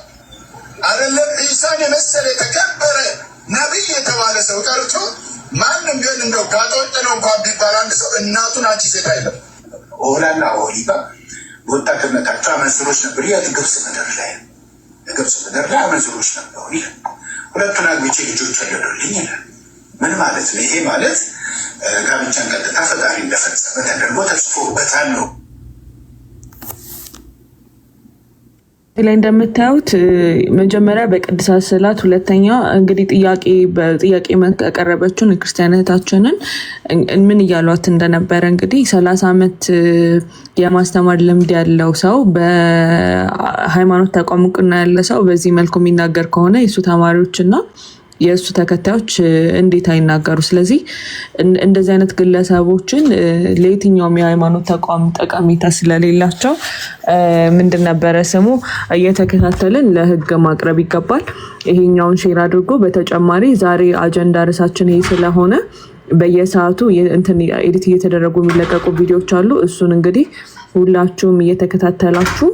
አይደለም ኢሳን የመሰለ የተከበረ ነቢይ የተባለ ሰው ቀርቶ ማንም ቢሆን እንደው ጋጠወጥ ነው እንኳን ቢባል አንድ ሰው እናቱን አንቺ ሴት አይለም። ኦላና ኦሊባ በወጣትነታቸው አመንዝሮች ነበር። ግብጽ ምድር ላይ አመንዝሮች ነበሩ። ሁለቱን አግብቼ ልጆች ወለዱልኝ ይላል። ምን ማለት ነው? ይሄ ማለት ጋብቻን ቀጥታ ፈጣሪ እንደፈጸመ ተደርጎ ተጽፎበታል ነው። ላይ እንደምታዩት መጀመሪያ በቅድሳት ስዕላት፣ ሁለተኛ እንግዲህ በጥያቄ ያቀረበችውን ክርስቲያን እህታችንን ምን እያሏት እንደነበረ እንግዲህ 30 ዓመት የማስተማር ልምድ ያለው ሰው በሃይማኖት ተቋም እውቅና ያለ ሰው በዚህ መልኩ የሚናገር ከሆነ የእሱ ተማሪዎችና የእሱ ተከታዮች እንዴት አይናገሩ? ስለዚህ እንደዚህ አይነት ግለሰቦችን ለየትኛውም የሃይማኖት ተቋም ጠቀሜታ ስለሌላቸው ምንድን ነበረ ስሙ እየተከታተልን ለህግ ማቅረብ ይገባል። ይሄኛውን ሼር አድርጎ በተጨማሪ ዛሬ አጀንዳ ርዕሳችን ይሄ ስለሆነ በየሰዓቱ ኤዲት እየተደረጉ የሚለቀቁ ቪዲዮዎች አሉ። እሱን እንግዲህ ሁላችሁም እየተከታተላችሁ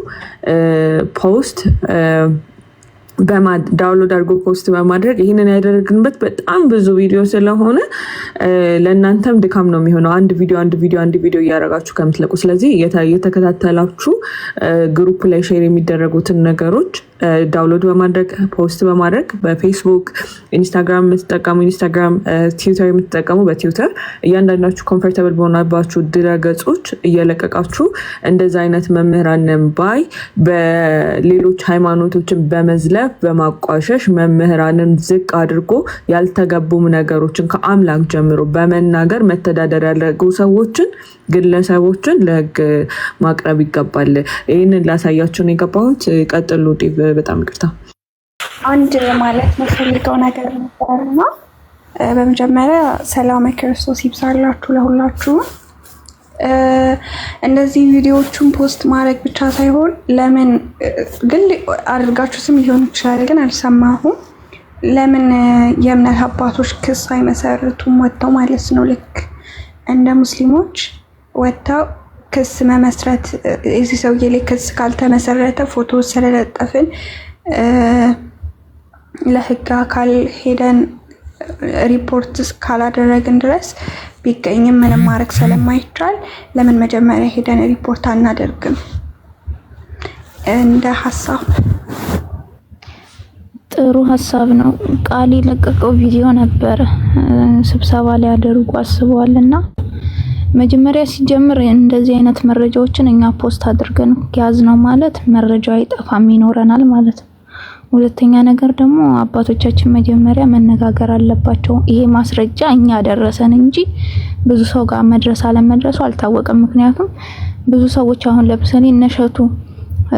ፖስት ዳውንሎድ አድርጎ ፖስት በማድረግ ይህንን ያደረግንበት በጣም ብዙ ቪዲዮ ስለሆነ ለእናንተም ድካም ነው የሚሆነው አንድ ቪዲዮ እያደረጋችሁ ከምትለቁ። ስለዚህ የተከታተላችሁ ግሩፕ ላይ ሼር የሚደረጉትን ነገሮች ዳውንሎድ በማድረግ ፖስት በማድረግ በፌስቡክ፣ ኢንስታግራም የምትጠቀሙ ኢንስታግራም፣ ትዊተር የምትጠቀሙ በትዊተር እያንዳንዳችሁ ኮምፎርታብል በሆናባችሁ ድረገጾች እየለቀቃችሁ እንደዚ አይነት መምህራንን ባይ በሌሎች ሃይማኖቶችን በመዝለፍ በማቋሸሽ መምህራንን ዝቅ አድርጎ ያልተገቡም ነገሮችን ከአምላክ ጀምሮ በመናገር መተዳደር ያደረጉ ግለሰቦችን ለህግ ማቅረብ ይገባል። ይህንን ላሳያችሁ ነው የገባሁት። ቀጥሉ። በጣም ይቅርታ። አንድ ማለት የምፈልገው ነገር ነበርና በመጀመሪያ ሰላም ክርስቶስ ይብዛላችሁ ለሁላችሁ። እነዚህ ቪዲዮዎቹን ፖስት ማድረግ ብቻ ሳይሆን ለምን ግን አድርጋችሁትም ሊሆን ይችላል፣ ግን አልሰማሁም። ለምን የእምነት አባቶች ክስ አይመሰርቱም ወጥተው ማለት ነው? ልክ እንደ ሙስሊሞች ወጥተው ክስ መመስረት እዚህ ሰውዬ ላይ ክስ ካልተመሰረተ ፎቶ ስለለጠፍን ለህግ አካል ሄደን ሪፖርት ካላደረግን ድረስ ቢገኝም ምንም ማድረግ ስለማይቻል ለምን መጀመሪያ ሄደን ሪፖርት አናደርግም? እንደ ሀሳብ ጥሩ ሀሳብ ነው። ቃል የለቀቀው ቪዲዮ ነበር ስብሰባ ላይ ያደርጉ አስበዋልና መጀመሪያ ሲጀምር እንደዚህ አይነት መረጃዎችን እኛ ፖስት አድርገን ያዝ ነው ማለት መረጃው አይጠፋም ይኖረናል ማለት ነው። ሁለተኛ ነገር ደግሞ አባቶቻችን መጀመሪያ መነጋገር አለባቸው። ይሄ ማስረጃ እኛ ደረሰን እንጂ ብዙ ሰው ጋር መድረስ አለመድረሱ አልታወቀም። ምክንያቱም ብዙ ሰዎች አሁን ለምሳሌ እነሸቱ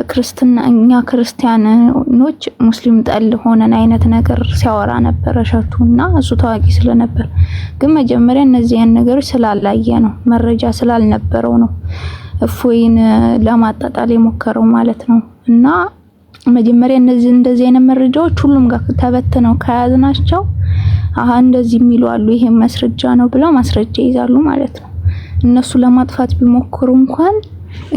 ክርስትና እኛ ክርስቲያኖች ሙስሊም ጠል ሆነን አይነት ነገር ሲያወራ ነበር እሸቱና እሱ ታዋቂ ስለነበር፣ ግን መጀመሪያ እነዚህን ነገሮች ስላላየ ነው መረጃ ስላልነበረው ነው እፎይን ለማጣጣል የሞከረው ማለት ነው። እና መጀመሪያ እንደዚህ አይነት መረጃዎች ሁሉም ጋር ተበትነው ከያዝናቸው እንደዚህ የሚሉ አሉ ይሄ ማስረጃ ነው ብለው ማስረጃ ይዛሉ ማለት ነው። እነሱ ለማጥፋት ቢሞክሩ እንኳን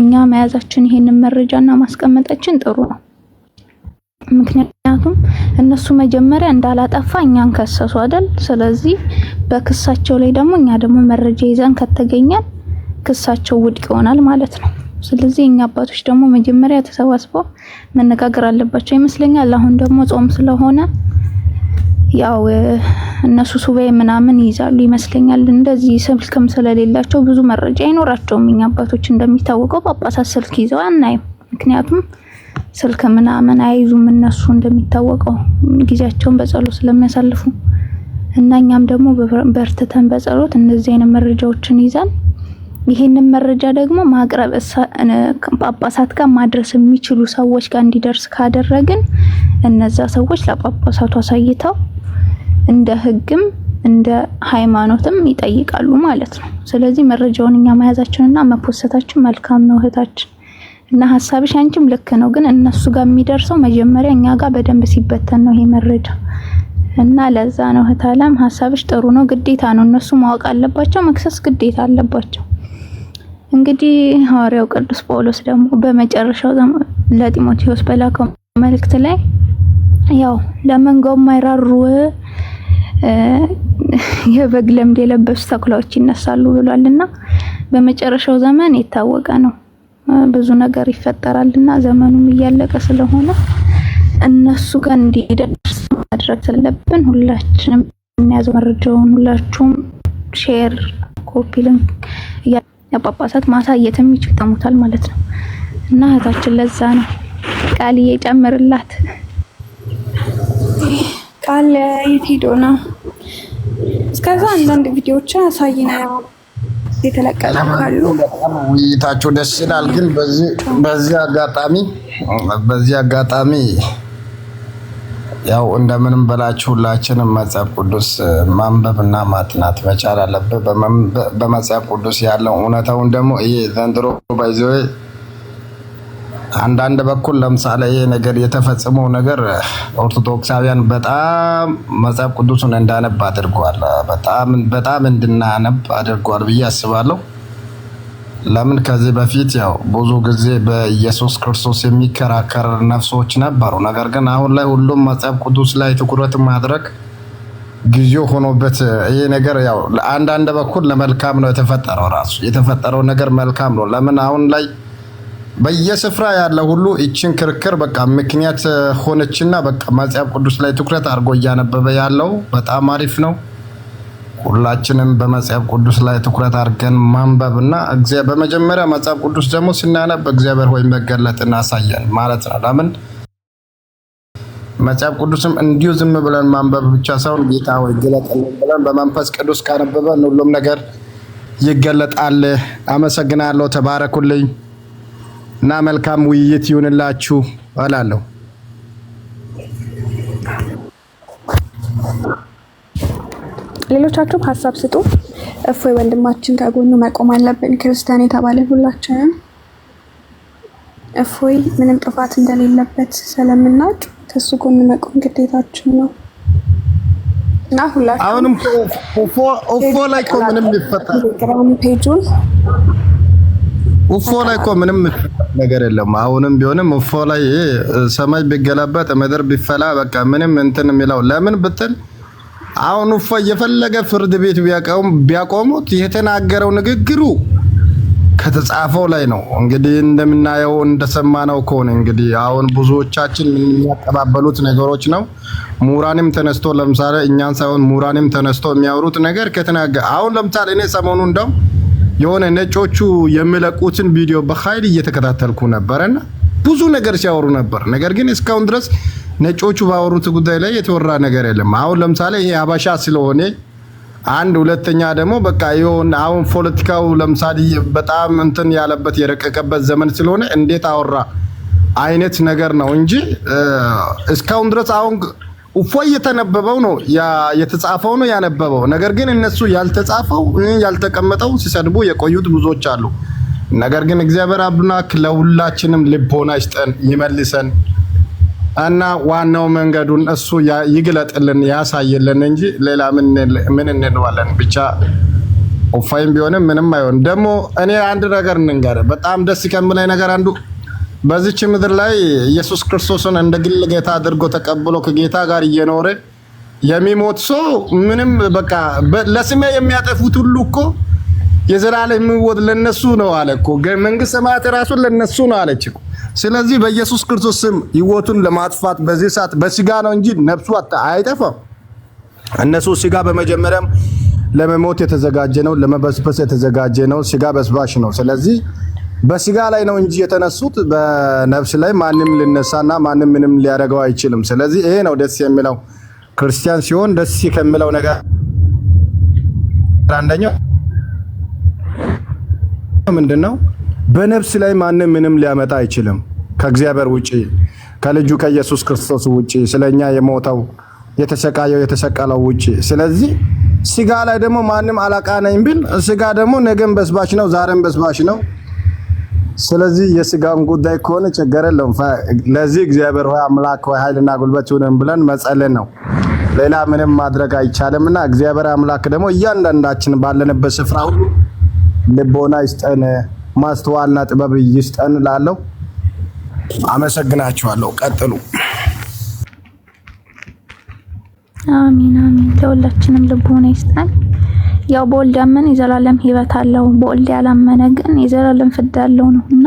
እኛ መያዛችን ይሄንን መረጃና ማስቀመጣችን ጥሩ ነው። ምክንያቱም እነሱ መጀመሪያ እንዳላጠፋ እኛን ከሰሱ አይደል? ስለዚህ በክሳቸው ላይ ደግሞ እኛ ደግሞ መረጃ ይዘን ከተገኘን ክሳቸው ውድቅ ይሆናል ማለት ነው። ስለዚህ እኛ አባቶች ደግሞ መጀመሪያ ተሰባስበው መነጋገር አለባቸው ይመስለኛል። አሁን ደግሞ ጾም ስለሆነ ያው እነሱ ሱባኤ ምናምን ይይዛሉ ይመስለኛል። እንደዚህ ስልክም ስለሌላቸው ብዙ መረጃ አይኖራቸውም። እኛ አባቶች እንደሚታወቀው ጳጳሳት ስልክ ይዘው አናይም። ምክንያቱም ስልክ ምናምን አይዙም እነሱ እንደሚታወቀው ጊዜያቸውን በጸሎት ስለሚያሳልፉ እና እኛም ደግሞ በርትተን በጸሎት እንደዚህ አይነት መረጃዎችን ይዘን ይሄንን መረጃ ደግሞ ማቅረብ ጳጳሳት ጋር ማድረስ የሚችሉ ሰዎች ጋር እንዲደርስ ካደረግን እነዛ ሰዎች ለጳጳሳቱ አሳይተው እንደ ህግም እንደ ሃይማኖትም ይጠይቃሉ ማለት ነው። ስለዚህ መረጃውን እኛ መያዛችንና መፖሰታችን መልካም ነው እህታችን እና ሐሳብሽ አንቺም ልክ ነው። ግን እነሱ ጋር የሚደርሰው መጀመሪያ እኛ ጋር በደንብ ሲበተን ነው ይሄ መረጃ እና ለዛ ነው እህታለም ሐሳብሽ ጥሩ ነው። ግዴታ ነው እነሱ ማወቅ አለባቸው፣ መክሰስ ግዴታ አለባቸው። እንግዲህ ሐዋርያው ቅዱስ ጳውሎስ ደግሞ በመጨረሻው ለጢሞቴዎስ በላከው መልእክት ላይ ያው ለመንጋው ማይራሩ የበግ ለምድ የለበሱ ተኩላዎች ይነሳሉ ብሏልና በመጨረሻው ዘመን የታወቀ ነው ብዙ ነገር ይፈጠራልና ዘመኑም እያለቀ ስለሆነ እነሱ ጋር እንዲደርስ ማድረግ ስለብን ሁላችንም የሚያዘው መረጃውን ሁላችሁም ሼር ኮፒ ሊንክ የጳጳሳት ማሳየት የሚችል ተሙታል ማለት ነው እና እህታችን ለዛ ነው ቃል እየጨመረላት ቃል የት ሄዶ ነው? እስከዛ አንዳንድ ቪዲዮዎችን አሳይና የተለቀቁ ካሉ ውይይታቸው ደስ ይላል። ግን በዚህ አጋጣሚ ያው እንደምንም በላችሁ ሁላችንም መጽሐፍ ቅዱስ ማንበብና ማጥናት መቻል አለበት። በመጽሐፍ ቅዱስ ያለው እውነታውን ደግሞ ይሄ ዘንድሮ ባይዘው አንዳንድ በኩል ለምሳሌ ይሄ ነገር የተፈጸመው ነገር ኦርቶዶክሳውያን በጣም መጽሐፍ ቅዱስን እንዳነብ አድርጓል። በጣም እንድናነብ አድርጓል ብዬ አስባለሁ። ለምን ከዚህ በፊት ያው ብዙ ጊዜ በኢየሱስ ክርስቶስ የሚከራከር ነፍሶች ነበሩ። ነገር ግን አሁን ላይ ሁሉም መጽሐፍ ቅዱስ ላይ ትኩረት ማድረግ ጊዜው ሆኖበት ይሄ ነገር ያው አንዳንድ በኩል ለመልካም ነው የተፈጠረው። ራሱ የተፈጠረው ነገር መልካም ነው። ለምን አሁን ላይ በየስፍራ ያለ ሁሉ እቺን ክርክር በቃ ምክንያት ሆነችና በቃ መጽሐፍ ቅዱስ ላይ ትኩረት አድርጎ እያነበበ ያለው በጣም አሪፍ ነው። ሁላችንም በመጽሐፍ ቅዱስ ላይ ትኩረት አድርገን ማንበብና በመጀመሪያ መጽሐፍ ቅዱስ ደግሞ ስናነብ እግዚአብሔር ሆይ መገለጥን አሳየን ማለት ነው። ለምን መጽሐፍ ቅዱስም እንዲሁ ዝም ብለን ማንበብ ብቻ ሳይሆን ጌታ ሆይ ግለጥልን ብለን በመንፈስ ቅዱስ ካነበበን ሁሉም ነገር ይገለጣል። አመሰግናለሁ። ተባረኩልኝ እና መልካም ውይይት ይሁንላችሁ እላለሁ። ሌሎቻችሁም ሀሳብ ስጡ። እፎይ ወንድማችን ከጎኑ መቆም አለብን። ክርስቲያን የተባለን ሁላችንም እፎይ ምንም ጥፋት እንደሌለበት ስለምናውቅ ከሱ ጎን መቆም ግዴታችን ነው እና ሁላችንም አሁንም ኦፎ ላይ እኮ ምንም ይፈጠር ፔጁን ኦፎ ላይ እኮ ምንም ነገር የለም። አሁንም ቢሆንም ኦፎ ላይ ሰማይ ቢገለበጥ ምድር ቢፈላ በቃ ምንም እንትን የሚለው ለምን ብትል አሁን ኦፎ የፈለገ ፍርድ ቤት ቢያቆሙት የተናገረው ንግግሩ ከተጻፈው ላይ ነው። እንግዲህ እንደምናየው እንደሰማነው ከሆነ እንግዲህ አሁን ብዙዎቻችን የሚያቀባበሉት ነገሮች ነው። ሙራንም ተነስቶ ለምሳሌ እኛን ሳይሆን ሙራንም ተነስቶ የሚያወሩት ነገር ከተናገረ አሁን ለምሳሌ እኔ ሰሞኑን እንደው የሆነ ነጮቹ የሚለቁትን ቪዲዮ በኃይል እየተከታተልኩ ነበርና ብዙ ነገር ሲያወሩ ነበር። ነገር ግን እስካሁን ድረስ ነጮቹ ባወሩት ጉዳይ ላይ የተወራ ነገር የለም። አሁን ለምሳሌ ይሄ አበሻ ስለሆነ አንድ ሁለተኛ ደግሞ በቃ ይሁን አሁን ፖለቲካው ለምሳሌ በጣም እንትን ያለበት የረቀቀበት ዘመን ስለሆነ እንዴት አወራ አይነት ነገር ነው እንጂ እስካሁን ድረስ አሁን እፎይ የተነበበው ነው የተጻፈው ነው ያነበበው። ነገር ግን እነሱ ያልተጻፈው ያልተቀመጠው ሲሰድቡ የቆዩት ብዙዎች አሉ። ነገር ግን እግዚአብሔር አምላክ ለሁላችንም ልቦና ይስጠን ይመልሰን እና ዋናው መንገዱን እሱ ይግለጥልን ያሳየልን እንጂ ሌላ ምን እንለዋለን? ብቻ እፎይም ቢሆንም ምንም አይሆን። ደግሞ እኔ አንድ ነገር እንንገር፣ በጣም ደስ ከሚለኝ ነገር አንዱ በዚች ምድር ላይ ኢየሱስ ክርስቶስን እንደ ግል ጌታ አድርጎ ተቀብሎ ከጌታ ጋር እየኖረ የሚሞት ሰው ምንም በቃ ለስሜ የሚያጠፉት ሁሉ እኮ የዘላለም ሕይወት ለነሱ ነው አለ እኮ። መንግስተ ሰማያት ራሱ ለነሱ ነው አለች እኮ። ስለዚህ በኢየሱስ ክርስቶስ ስም ሕይወቱን ለማጥፋት በዚህ ሰዓት በስጋ ነው እንጂ ነፍሱ አይጠፋም። እነሱ ስጋ በመጀመሪያም ለመሞት የተዘጋጀ ነው፣ ለመበስበስ የተዘጋጀ ነው። ስጋ በስባሽ ነው። ስለዚህ በስጋ ላይ ነው እንጂ የተነሱት በነፍስ ላይ ማንም ሊነሳና ማንም ምንም ሊያደርገው አይችልም። ስለዚህ ይሄ ነው ደስ የሚለው ክርስቲያን ሲሆን ደስ ከሚለው ነገር አንደኛው ምንድነው? በነፍስ ላይ ማንም ምንም ሊያመጣ አይችልም ከእግዚአብሔር ውጪ ከልጁ ከኢየሱስ ክርስቶስ ውጪ ስለኛ የሞተው የተሰቃየው የተሰቀለው ውጪ። ስለዚህ ስጋ ላይ ደግሞ ማንም አለቃ ነኝ ቢል ስጋ ደግሞ ነገም በስባሽ ነው ዛሬም በስባሽ ነው። ስለዚህ የስጋን ጉዳይ ከሆነ ችግር የለውም። ለዚህ እግዚአብሔር ሆይ አምላክ ሆይ ኃይልና ጉልበት ይሁን ብለን መጸለይ ነው። ሌላ ምንም ማድረግ አይቻልምና እግዚአብሔር አምላክ ደግሞ እያንዳንዳችን ባለንበት ስፍራ ሁሉ ልቦና ይስጠን፣ ማስተዋልና ጥበብ ይስጠን እላለሁ። አመሰግናችኋለሁ። ቀጥሉ። አሜን አሜን። ለሁላችንም ልቦና ይስጠን። ያው በወልድ ያመነ የዘላለም ሕይወት አለው፣ በወልድ ያላመነ ግን የዘላለም ፍዳ አለው ነውና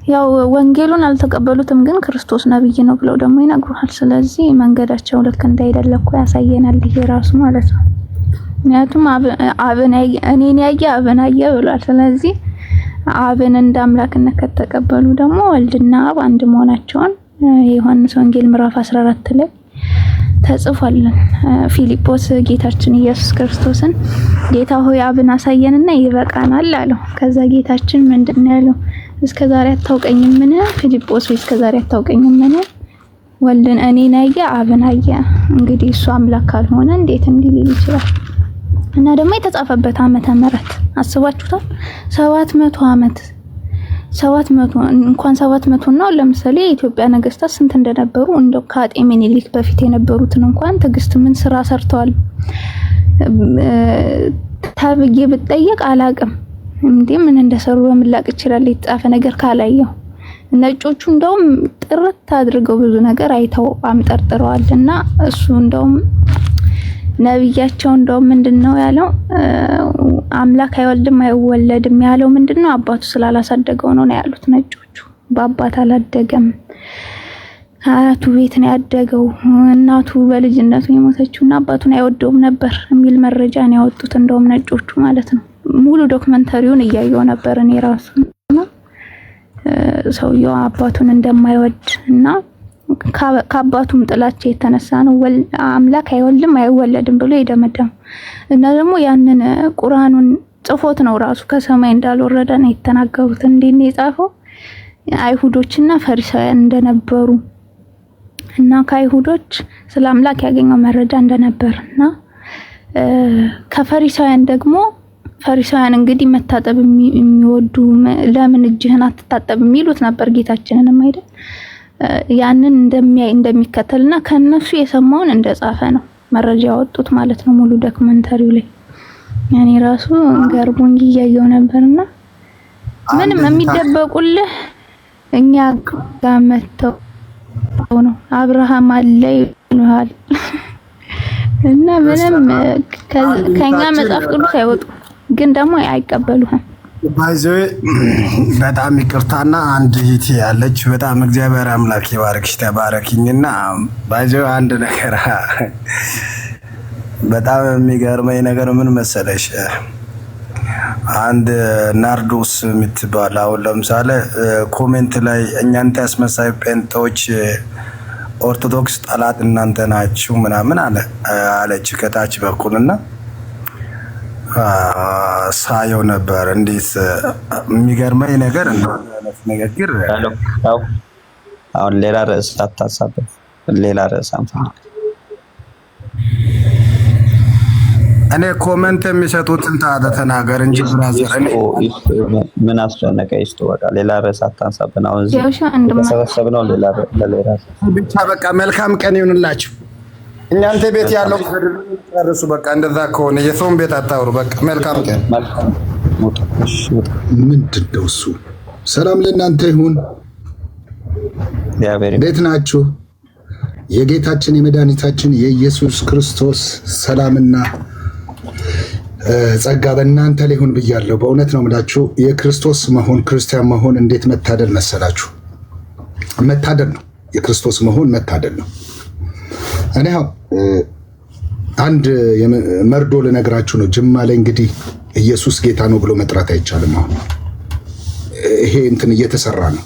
ያው ወንጌሉን አልተቀበሉትም፣ ግን ክርስቶስ ነብይ ነው ብለው ደግሞ ይነግሩሃል። ስለዚህ መንገዳቸው ልክ እንዳይደለ እኮ ያሳየናል ይሄ ራሱ ማለት ነው። ምክንያቱም አብን እኔን ያየ አብን አየ ብሏል። ስለዚህ አብን እንደ አምላክነት ከተቀበሉ ደግሞ ወልድና አብ አንድ መሆናቸውን የዮሐንስ ወንጌል ምዕራፍ 14 ላይ ተጽፏል። ፊልጶስ ጌታችን ኢየሱስ ክርስቶስን ጌታ ሆይ አብን አሳየንና ይበቃናል አለው። ከዛ ጌታችን ምንድነው ያለው? እስከዛሬ አታውቀኝምን? ፊልጶስ ሆይ እስከዛሬ አታውቀኝምን? ወልድን እኔን ያየ አብን አየ። እንግዲህ እሱ አምላክ ካልሆነ እንዴት እንዲል ይችላል? እና ደግሞ የተጻፈበት ዓመተ ምህረት አስባችሁታል? 700 ዓመት 700 እንኳን 700 ነው። ለምሳሌ የኢትዮጵያ ነገስታት ስንት እንደነበሩ እንደው ከአጤ ምኒልክ በፊት የነበሩትን እንኳን ትግስት ምን ስራ ሰርተዋል ተብዬ ብጠየቅ አላቅም። እንዴ ምን እንደሰሩ በምላቅ ይችላል የተጻፈ ነገር ካላየው። ነጮቹ እንደውም ጥርት አድርገው ብዙ ነገር አይተው አምጠርጥረዋልና እሱ እንደውም ነብያቸው እንደውም ምንድነው ያለው? አምላክ አይወልድም አይወለድም ያለው ምንድነው? አባቱ ስላላሳደገው ነው ያሉት ነጮቹ። በአባት አላደገም፣ አያቱ ቤት ነው ያደገው። እናቱ በልጅነቱ የሞተችውና አባቱን አይወደውም ነበር የሚል መረጃ ነው ያወጡት እንደውም ነጮቹ ማለት ነው። ሙሉ ዶክመንተሪውን እያየው ነበር እኔ ራሱ። ሰውየው አባቱን እንደማይወድ እና ከአባቱም ጥላቻ የተነሳ ነው አምላክ አይወልድም አይወለድም ብሎ የደመደመው። እና ደግሞ ያንን ቁርአኑን ጽፎት ነው ራሱ ከሰማይ እንዳልወረደ ነው የተናገሩት። እንዴት ነው የጻፈው? አይሁዶችና ፈሪሳውያን እንደነበሩ እና ከአይሁዶች ስለ አምላክ ያገኘው መረጃ እንደነበርና ከፈሪሳውያን ደግሞ ፈሪሳውያን እንግዲህ መታጠብ የሚወዱ ለምን እጅህን አትታጠብ የሚሉት ነበር ጌታችንንም አይደል? ያንን እንደሚከተልና ከነሱ የሰማውን እንደጻፈ ነው መረጃ ያወጡት ማለት ነው ሙሉ ዶክመንተሪው ላይ። ያኔ ራሱ ገርቦኝ እያየው ነበርና ምንም የሚደበቁልህ እኛ ጋር መተው ነው። አብርሃም አለ ይሉሃል እና ምንም ከኛ መጽሐፍ ቅዱስ አይወጡ፣ ግን ደግሞ አይቀበሉህም። ባይዘው በጣም ይቅርታና አንድ እህቴ ያለች በጣም እግዚአብሔር አምላክ ይባርክሽ ተባረኪኝና፣ ባይዘው አንድ ነገር በጣም የሚገርመኝ ነገር ምን መሰለሽ፣ አንድ ናርዶስ የምትባል አሁን ለምሳሌ ኮሜንት ላይ እኛንተ ያስመሳይ ጴንጤዎች ኦርቶዶክስ ጠላት እናንተ ናችሁ ምናምን አለች ከታች በኩልና ሳየው ነበር። እንዴት የሚገርመኝ ነገር እንደሆነ ንግግር አሁን ሌላ ርዕስ አታሳብብ፣ ሌላ ርዕስ አንፈልግ። እኔ ኮሜንት የሚሰጡትን ተናገር እንጂ ብራዘር፣ እኔ ምን አስጨነቀ? ይስጡ በቃ ሌላ ርዕስ አታንሳብን። አሁን እዚህ ተሰበሰብነው ሌላ ብቻ በቃ መልካም ቀን ይሁንላችሁ። እናንተ ቤት ያለው ጨርሱ በቃ። እንደዛ ከሆነ የሰውን ቤት አታውሩ በቃ። መልካም ቀን። ምንድነው እሱ? ሰላም ለእናንተ ይሁን። እንዴት ናችሁ? የጌታችን የመድኃኒታችን የኢየሱስ ክርስቶስ ሰላምና ጸጋ በእናንተ ላይ ይሁን ብያለሁ። በእውነት ነው የምላችሁ የክርስቶስ መሆን ክርስቲያን መሆን እንዴት መታደል መሰላችሁ። መታደል ነው የክርስቶስ መሆን መታደል ነው። እኔ አንድ መርዶ ልነግራችሁ ነው። ጅማ ላይ እንግዲህ ኢየሱስ ጌታ ነው ብሎ መጥራት አይቻልም። አሁን ይሄ እንትን እየተሰራ ነው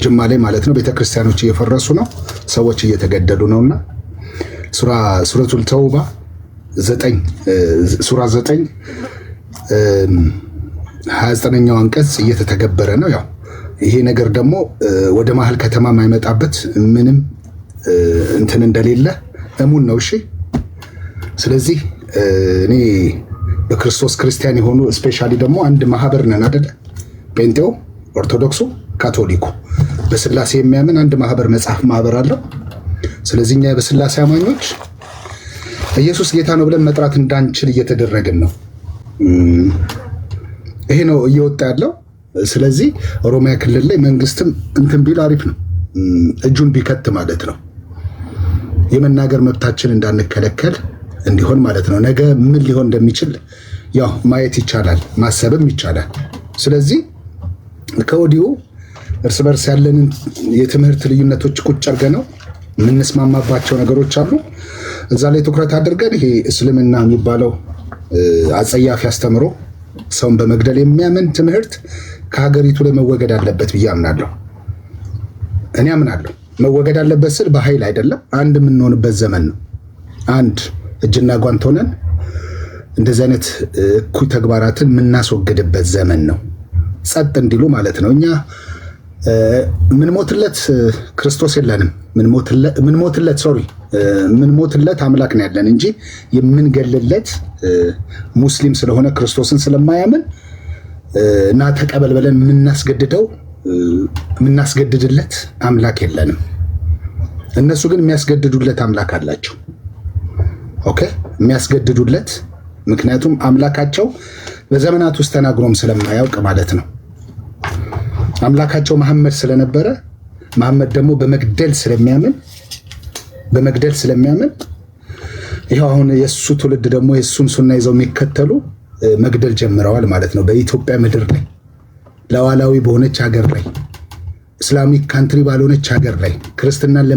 ጅማ ላይ ማለት ነው። ቤተክርስቲያኖች እየፈረሱ ነው፣ ሰዎች እየተገደሉ ነውና ሱረቱል ተውባ 9 ሱራ 9 29ኛው አንቀጽ እየተተገበረ ነው። ያው ይሄ ነገር ደግሞ ወደ መሀል ከተማ የማይመጣበት ምንም እንትን እንደሌለ እሙን ነው። እሺ ስለዚህ እኔ በክርስቶስ ክርስቲያን የሆኑ ስፔሻሊ ደግሞ አንድ ማህበር ነን አይደለ? ጴንጤው፣ ኦርቶዶክሱ፣ ካቶሊኩ በስላሴ የሚያምን አንድ ማህበር አለው። ስለዚህ እኛ በስላሴ አማኞች ኢየሱስ ጌታ ነው ብለን መጥራት እንዳንችል እየተደረግን ነው። ይሄ ነው እየወጣ ያለው። ስለዚህ ኦሮሚያ ክልል ላይ መንግስትም እንትን ቢል አሪፍ ነው፣ እጁን ቢከት ማለት ነው። የመናገር መብታችን እንዳንከለከል እንዲሆን ማለት ነው። ነገ ምን ሊሆን እንደሚችል ያው ማየት ይቻላል፣ ማሰብም ይቻላል። ስለዚህ ከወዲሁ እርስ በርስ ያለንን የትምህርት ልዩነቶች ቁጭ አድርገነው የምንስማማባቸው ነገሮች አሉ። እዛ ላይ ትኩረት አድርገን ይሄ እስልምና የሚባለው አጸያፊ አስተምሮ ሰውን በመግደል የሚያምን ትምህርት ከሀገሪቱ ላይ መወገድ አለበት ብዬ አምናለሁ። እኔ አምናለሁ። መወገድ አለበት ስል በኃይል አይደለም፣ አንድ የምንሆንበት ዘመን ነው። አንድ እጅና ጓንት ሆነን እንደዚህ አይነት እኩይ ተግባራትን የምናስወግድበት ዘመን ነው። ጸጥ እንዲሉ ማለት ነው። እኛ ምንሞትለት ክርስቶስ የለንም። ምንሞትለት አምላክ ነው ያለን እንጂ የምንገልለት ሙስሊም ስለሆነ ክርስቶስን ስለማያምን እና ተቀበል ብለን የምናስገድድለት አምላክ የለንም። እነሱ ግን የሚያስገድዱለት አምላክ አላቸው። ኦኬ፣ የሚያስገድዱለት ምክንያቱም አምላካቸው በዘመናት ውስጥ ተናግሮም ስለማያውቅ ማለት ነው። አምላካቸው መሐመድ ስለነበረ መሐመድ ደግሞ በመግደል ስለሚያምን ይሄው አሁን የሱ ትውልድ ደግሞ የሱን ሱና ይዘው የሚከተሉ መግደል ጀምረዋል ማለት ነው። በኢትዮጵያ ምድር ላይ ለዋላዊ በሆነች ሀገር ላይ ኢስላሚክ ካንትሪ ባልሆነች ሀገር ላይ ክርስትናን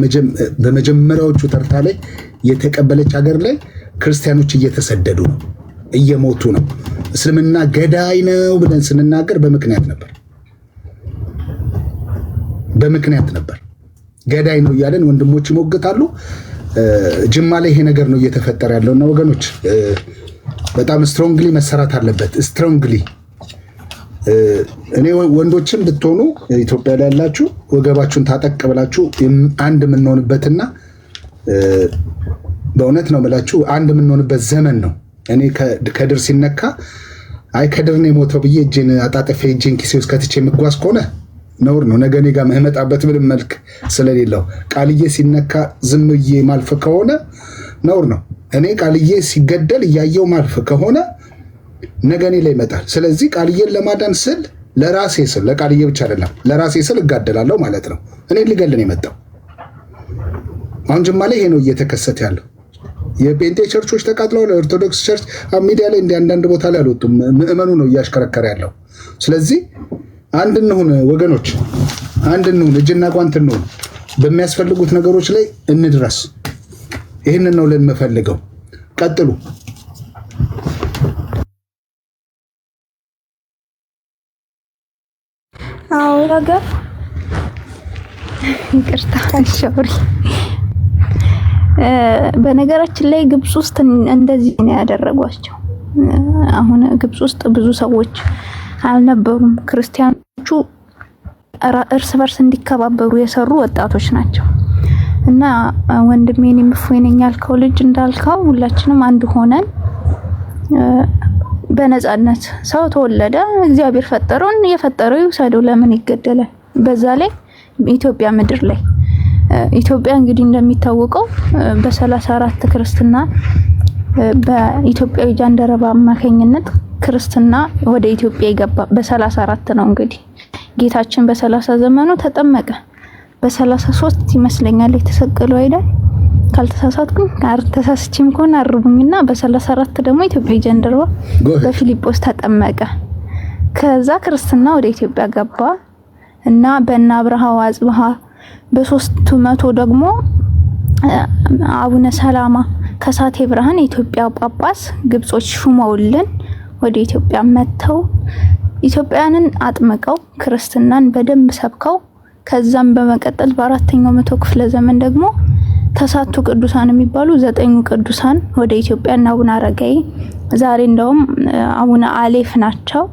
በመጀመሪያዎቹ ተርታ ላይ የተቀበለች ሀገር ላይ ክርስቲያኖች እየተሰደዱ ነው፣ እየሞቱ ነው። እስልምና ገዳይ ነው ብለን ስንናገር በምክንያት ነበር። ገዳይ ነው እያለን ወንድሞች ይሞግታሉ። ጅማ ላይ ይሄ ነገር ነው እየተፈጠረ ያለውና ወገኖች በጣም ስትሮንግሊ መሰራት አለበት። ስትሮንግሊ እኔ ወንዶችን ብትሆኑ ኢትዮጵያ ላይ ያላችሁ ወገባችሁን ታጠቅ ብላችሁ አንድ የምንሆንበትና በእውነት ነው የምላችሁ አንድ የምንሆንበት ዘመን ነው። እኔ ከድር ሲነካ አይ ከድር ነው የሞተው ብዬ እጄን አጣጥፌ እጄን ኪሴ ውስጥ ከትቼ የምጓዝ ከሆነ ነውር ነው። ነገ እኔ ጋር መመጣበት ምንም መልክ ስለሌለው ቃልዬ ሲነካ ዝም ብዬ ማልፍ ከሆነ ነውር ነው። እኔ ቃልዬ ሲገደል እያየው ማልፍ ከሆነ ነገ እኔ ላይ ይመጣል። ስለዚህ ቃልዬን ለማዳን ስል ለራሴ ስል ለቃልዬ ብቻ አይደለም ለራሴ ስል እጋደላለሁ ማለት ነው። እኔ ሊገልን የመጣው አሁን ጅማ ላይ ይሄ ነው እየተከሰተ ያለው። የጴንጤ ቸርቾች ተቃጥለዋል። ኦርቶዶክስ ቸርች ሚዲያ ላይ እንደ አንዳንድ ቦታ ላይ አልወጡም። ምዕመኑ ነው እያሽከረከረ ያለው። ስለዚህ አንድ እንሁን ወገኖች፣ አንድ እንሁን፣ እጅና ጓንት እንሁን። በሚያስፈልጉት ነገሮች ላይ እንድረስ። ይህንን ነው ለምፈልገው። ቀጥሉ። አዎ ነገር ይቅርታ ሻውሪ። በነገራችን ላይ ግብጽ ውስጥ እንደዚህ ነው ያደረጓቸው። አሁን ግብጽ ውስጥ ብዙ ሰዎች አልነበሩም። ክርስቲያኖቹ እርስ በርስ እንዲከባበሩ የሰሩ ወጣቶች ናቸው። እና ወንድሜን የምፍወይነኝ ያልከው ልጅ እንዳልከው ሁላችንም አንድ ሆነን በነጻነት ሰው ተወለደ፣ እግዚአብሔር ፈጠረውን፣ የፈጠረው ይውሰደው፣ ለምን ይገደላል? በዛ ላይ ኢትዮጵያ ምድር ላይ ኢትዮጵያ እንግዲህ እንደሚታወቀው በ34 ክርስትና በኢትዮጵያዊ ጃንደረባ አማካኝነት ክርስትና ወደ ኢትዮጵያ ይገባ በ34 ነው። እንግዲህ ጌታችን በ30 ዘመኑ ተጠመቀ። በ33 ይመስለኛል የተሰቀለው አይደል? ካልተሳሳትኩኝ ተሳስቼም ከሆነ አርቡኝና በ34 ደግሞ ኢትዮጵያዊ ጃንደረባ በፊሊጶስ ተጠመቀ። ከዛ ክርስትና ወደ ኢትዮጵያ ገባ እና በእነ አብርሃ ወአጽብሃ በ300 ደግሞ አቡነ ሰላማ ከሳቴ ብርሃን የኢትዮጵያ ጳጳስ ግብጾች ሹመውልን ወደ ኢትዮጵያ መተው ኢትዮጵያንን አጥምቀው ክርስትናን በደንብ ሰብከው ከዛም በመቀጠል በአራተኛው መቶ ክፍለ ዘመን ደግሞ ተሳቱ ቅዱሳን የሚባሉ 9 ቅዱሳን ወደ ኢትዮጵያና አቡነ አረጋይ ዛሬ እንደውም አቡነ አሌፍ ናቸው።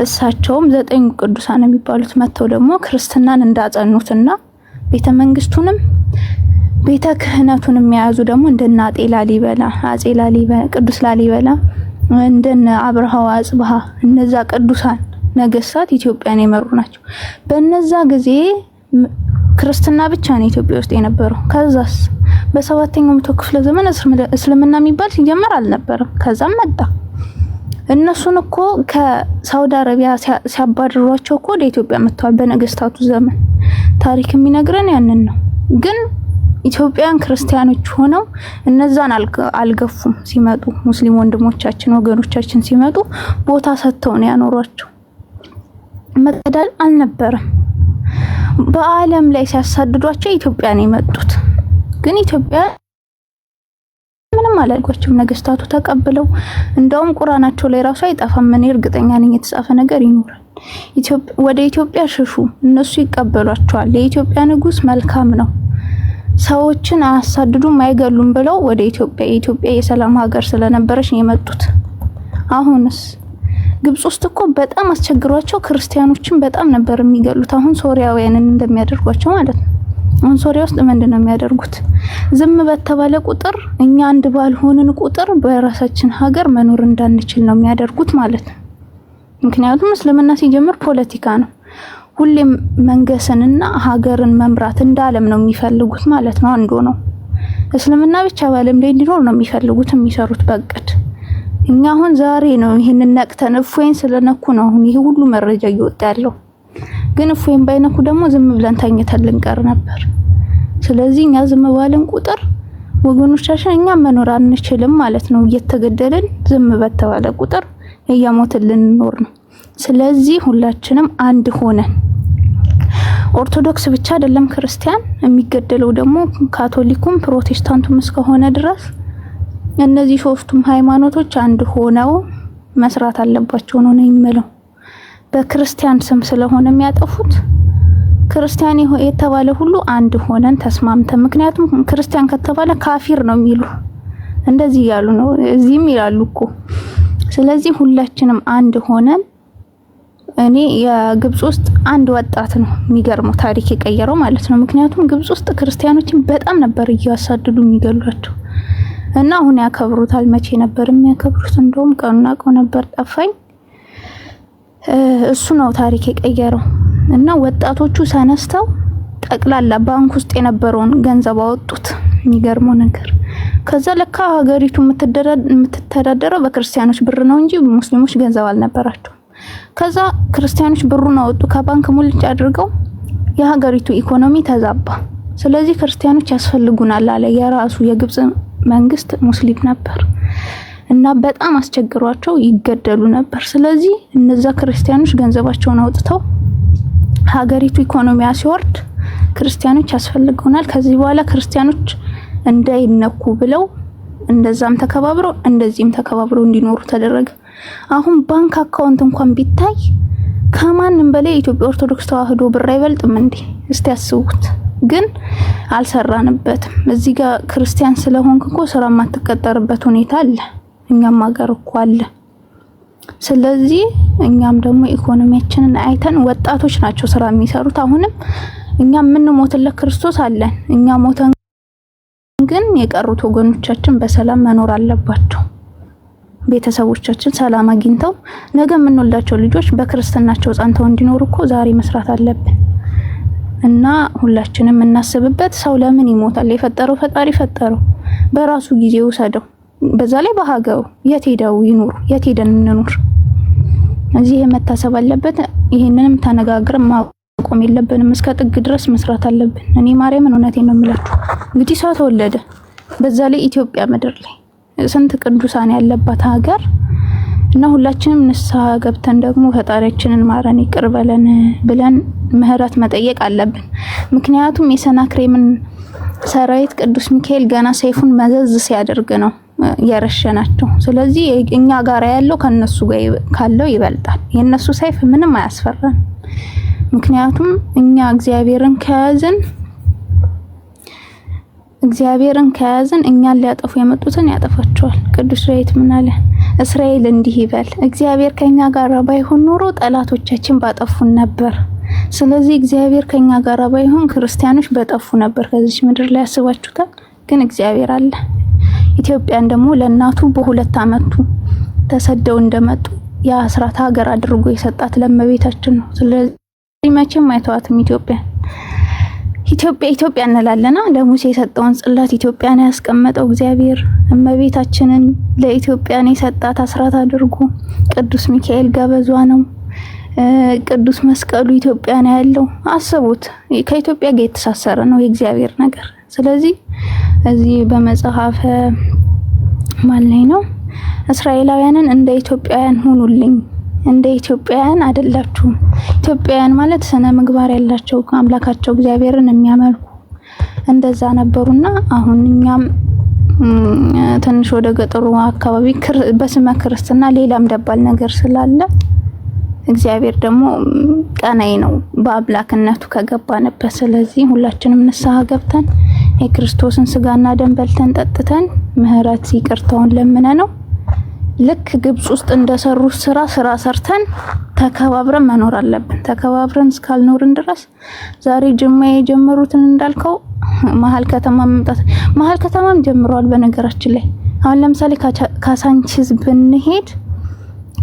እሳቸውም 9 ቅዱሳን የሚባሉት መተው ደግሞ ክርስትናን እንዳጸኑትና ቤተ መንግስቱንም ቤተ ክህነቱንም የያዙ ደግሞ እንደና አፄ ላሊበላ ቅዱስ ላሊበላ እንደነ አብርሃ ወአጽብሃ እነዛ ቅዱሳን ነገስታት ኢትዮጵያን የመሩ ናቸው። በእነዛ ጊዜ ክርስትና ብቻ ነው ኢትዮጵያ ውስጥ የነበረው። ከዛስ በ7ኛው መቶ ክፍለ ዘመን እስልምና የሚባል ሲጀመር አልነበረም። ከዛም መጣ። እነሱን እኮ ከሳውዲ አረቢያ ሲያባርሯቸው እኮ ወደ ኢትዮጵያ መጥተዋል በነገስታቱ ዘመን። ታሪክ የሚነግረን ያንን ነው። ግን ኢትዮጵያን ክርስቲያኖች ሆነው እነዛን አልገፉም። ሲመጡ ሙስሊም ወንድሞቻችን ወገኖቻችን ሲመጡ ቦታ ሰጥተው ነው ያኖሯቸው። መቀዳል አልነበረም። በአለም ላይ ሲያሳድዷቸው ኢትዮጵያ ነው የመጡት። ግን ኢትዮጵያ ምንም አላልኳቸውም። ነገስታቱ ተቀብለው እንደውም ቁርአናቸው ላይ ራሱ አይጠፋም። ምን እርግጠኛ ነኝ የተጻፈ ነገር ይኖራል። ወደ ኢትዮጵያ ሽሹ፣ እነሱ ይቀበሏቸዋል። የኢትዮጵያ ንጉስ መልካም ነው፣ ሰዎችን አያሳድዱም አይገሉም ብለው ወደ የኢትዮጵያ የሰላም ሀገር ስለነበረች ነው የመጡት። አሁንስ ግብጽ ውስጥ እኮ በጣም አስቸግሯቸው ክርስቲያኖችን በጣም ነበር የሚገሉት። አሁን ሶሪያውያንን እንደሚያደርጓቸው ማለት ነው። አሁን ሶሪያ ውስጥ ምንድነው የሚያደርጉት? ዝም በተባለ ቁጥር እኛ አንድ ባልሆንን ቁጥር በራሳችን ሀገር መኖር እንዳንችል ነው የሚያደርጉት ማለት ነው። ምክንያቱም እስልምና ሲጀምር ፖለቲካ ነው። ሁሌም መንገስንና ሀገርን መምራት እንዳለም ነው የሚፈልጉት ማለት ነው። አንዱ ነው እስልምና ብቻ ባለም ላይ እንዲኖር ነው የሚፈልጉት የሚሰሩት በቅድ። እኛ አሁን ዛሬ ነው ይሄንን ነቅተን እፎይን ስለነኩ ነው አሁን ይሄ ሁሉ መረጃ እየወጣ ያለው። ግን እፎይን ባይነኩ ደግሞ ዝም ብለን ተኝተን ልንቀር ነበር። ስለዚህ እኛ ዝም ባለን ቁጥር ወገኖቻችን እኛ መኖር አንችልም ማለት ነው። እየተገደልን ዝም በተባለ ቁጥር እያሞትን ልንኖር ነው። ስለዚህ ሁላችንም አንድ ሆነን ኦርቶዶክስ ብቻ አይደለም ክርስቲያን የሚገደለው ደግሞ ካቶሊኩም ፕሮቴስታንቱም እስከሆነ ድረስ እነዚህ ሶስቱም ሃይማኖቶች አንድ ሆነው መስራት አለባቸው ነው የሚለው። በክርስቲያን ስም ስለሆነ የሚያጠፉት ክርስቲያን የተባለ ሁሉ አንድ ሆነን ተስማምተን፣ ምክንያቱም ክርስቲያን ከተባለ ካፊር ነው የሚሉ እንደዚህ ያሉ ነው እዚህም ይላሉ እኮ። ስለዚህ ሁላችንም አንድ ሆነን እኔ የግብጽ ውስጥ አንድ ወጣት ነው የሚገርመው ታሪክ የቀየረው ማለት ነው። ምክንያቱም ግብጽ ውስጥ ክርስቲያኖችን በጣም ነበር እያሳደዱ የሚገሏቸው እና አሁን ያከብሩታል። መቼ ነበር የሚያከብሩት? እንደውም ቀኑን አውቀው ነበር ጠፋኝ። እሱ ነው ታሪክ የቀየረው። እና ወጣቶቹ ተነስተው ጠቅላላ ባንክ ውስጥ የነበረውን ገንዘብ አወጡት። የሚገርመው ነገር ከዛ ለካ ሀገሪቱ የምትተዳደረው በክርስቲያኖች ብር ነው እንጂ ሙስሊሞች ገንዘብ አልነበራቸው። ከዛ ክርስቲያኖች ብሩን አወጡ ከባንክ ሙልጭ አድርገው፣ የሀገሪቱ ኢኮኖሚ ተዛባ። ስለዚህ ክርስቲያኖች ያስፈልጉናል አለ የራሱ የግብጽ መንግስት። ሙስሊም ነበር እና በጣም አስቸግሯቸው ይገደሉ ነበር። ስለዚህ እነዛ ክርስቲያኖች ገንዘባቸውን አውጥተው ሀገሪቱ ኢኮኖሚያ ሲወርድ ክርስቲያኖች ያስፈልጉናል፣ ከዚህ በኋላ ክርስቲያኖች እንዳይነኩ ብለው እንደዛም ተከባብረው እንደዚህም ተከባብረው እንዲኖሩ ተደረገ። አሁን ባንክ አካውንት እንኳን ቢታይ ከማንም በላይ ኢትዮጵያ ኦርቶዶክስ ተዋህዶ ብር አይበልጥም እንዴ? እስቲ ያስቡት። ግን አልሰራንበትም። እዚህ ጋር ክርስቲያን ስለሆንክ እኮ ስራ ማትቀጠርበት ሁኔታ አለ። እኛም ሀገር እኮ አለ። ስለዚህ እኛም ደግሞ ኢኮኖሚያችንን አይተን ወጣቶች ናቸው ስራ የሚሰሩት። አሁንም እኛ የምንሞትለት ክርስቶስ አለን። እኛ ሞተን ግን የቀሩት ወገኖቻችን በሰላም መኖር አለባቸው። ቤተሰቦቻችን ሰላም አግኝተው ነገ የምንወልዳቸው ልጆች በክርስትናቸው ጸንተው እንዲኖሩ እኮ ዛሬ መስራት አለብን። እና ሁላችንም እናስብበት። ሰው ለምን ይሞታል? የፈጠረው ፈጣሪ ፈጠረው፣ በራሱ ጊዜ ወሰደው። በዛ ላይ በሀገሩ የት ሄደው ይኖሩ? የት ሄደን እንኖር? እዚህ መታሰብ አለበት። ይሄንንም ተነጋግረን ማቆም የለብንም። እስከ ጥግ ድረስ መስራት አለብን። እኔ ማርያምን እውነቴን ነው የምላችሁ። እንግዲህ ሰው ተወለደ። በዛ ላይ ኢትዮጵያ ምድር ላይ ስንት ቅዱሳን ያለባት ሀገር እና ሁላችንም ንስሐ ገብተን ደግሞ ፈጣሪያችንን ማረን ይቅር በለን ብለን ምህረት መጠየቅ አለብን። ምክንያቱም የሰናክሬምን ሰራዊት ቅዱስ ሚካኤል ገና ሰይፉን መዘዝ ሲያደርግ ነው የረሸናቸው። ስለዚህ እኛ ጋር ያለው ከነሱ ጋር ካለው ይበልጣል። የነሱ ሰይፍ ምንም አያስፈራም። ምክንያቱም እኛ እግዚአብሔርን ከያዝን እኛን ሊያጠፉ የመጡትን ያጠፋቸዋል። ቅዱስ ዳዊት ምን አለ? እስራኤል እንዲህ ይበል፣ እግዚአብሔር ከኛ ጋር ባይሆን ኖሮ ጠላቶቻችን ባጠፉን ነበር። ስለዚህ እግዚአብሔር ከኛ ጋር ባይሆን ክርስቲያኖች በጠፉ ነበር ከዚህ ምድር ላይ። ያስባችሁታል? ግን እግዚአብሔር አለ። ኢትዮጵያን ደግሞ ለእናቱ በ2 አመቱ ተሰደው እንደመጡ የአስራት ሀገር አድርጎ የሰጣት ለእመቤታችን ነው። ስለዚህ መቼም አይተዋትም ኢትዮጵያ እንላለና ለሙሴ የሰጠውን ጽላት ኢትዮጵያን ያስቀመጠው እግዚአብሔር እመቤታችንን ለኢትዮጵያን የሰጣት አስራት አድርጎ ቅዱስ ሚካኤል ገበዟ ነው። ቅዱስ መስቀሉ ኢትዮጵያ ነው ያለው። አስቡት፣ ከኢትዮጵያ ጋር የተሳሰረ ነው የእግዚአብሔር ነገር። ስለዚህ እዚህ በመጽሐፈ ማን ላይ ነው? እስራኤላውያንን እንደ ኢትዮጵያውያን ሁኑልኝ፣ እንደ ኢትዮጵያውያን አይደላችሁም። ኢትዮጵያውያን ማለት ስነ ምግባር ያላቸው አምላካቸው እግዚአብሔርን የሚያመልኩ እንደዛ ነበሩና አሁን እኛም ትንሽ ወደ ገጠሩ አካባቢ በስመ ክርስትና ሌላም ደባል ነገር ስላለ እግዚአብሔር ደግሞ ቀናይ ነው በአምላክነቱ ከገባንበት። ስለዚህ ሁላችንም ንስሐ ገብተን የክርስቶስን ስጋና ደም በልተን ጠጥተን ምህረት ይቅርታውን ለምነ ነው ልክ ግብጽ ውስጥ እንደሰሩት ስራ ሰርተን ተከባብረን መኖር አለብን። ተከባብረን እስካልኖርን ድረስ ዛሬ ጅማ የጀመሩትን እንዳልከው መሀል ከተማም ጀምረዋል። በነገራችን ላይ አሁን ለምሳሌ ካሳንቺስ ብንሄድ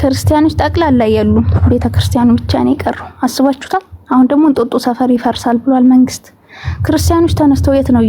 ክርስቲያኖች ጠቅላላ የሉም፣ ቤተክርስቲያኑ ብቻ ነው የቀረው። አስባችሁታል? አሁን ደግሞ እንጦጦ ሰፈር ይፈርሳል ብሏል መንግስት። ክርስቲያኖች ተነስተው የት ነው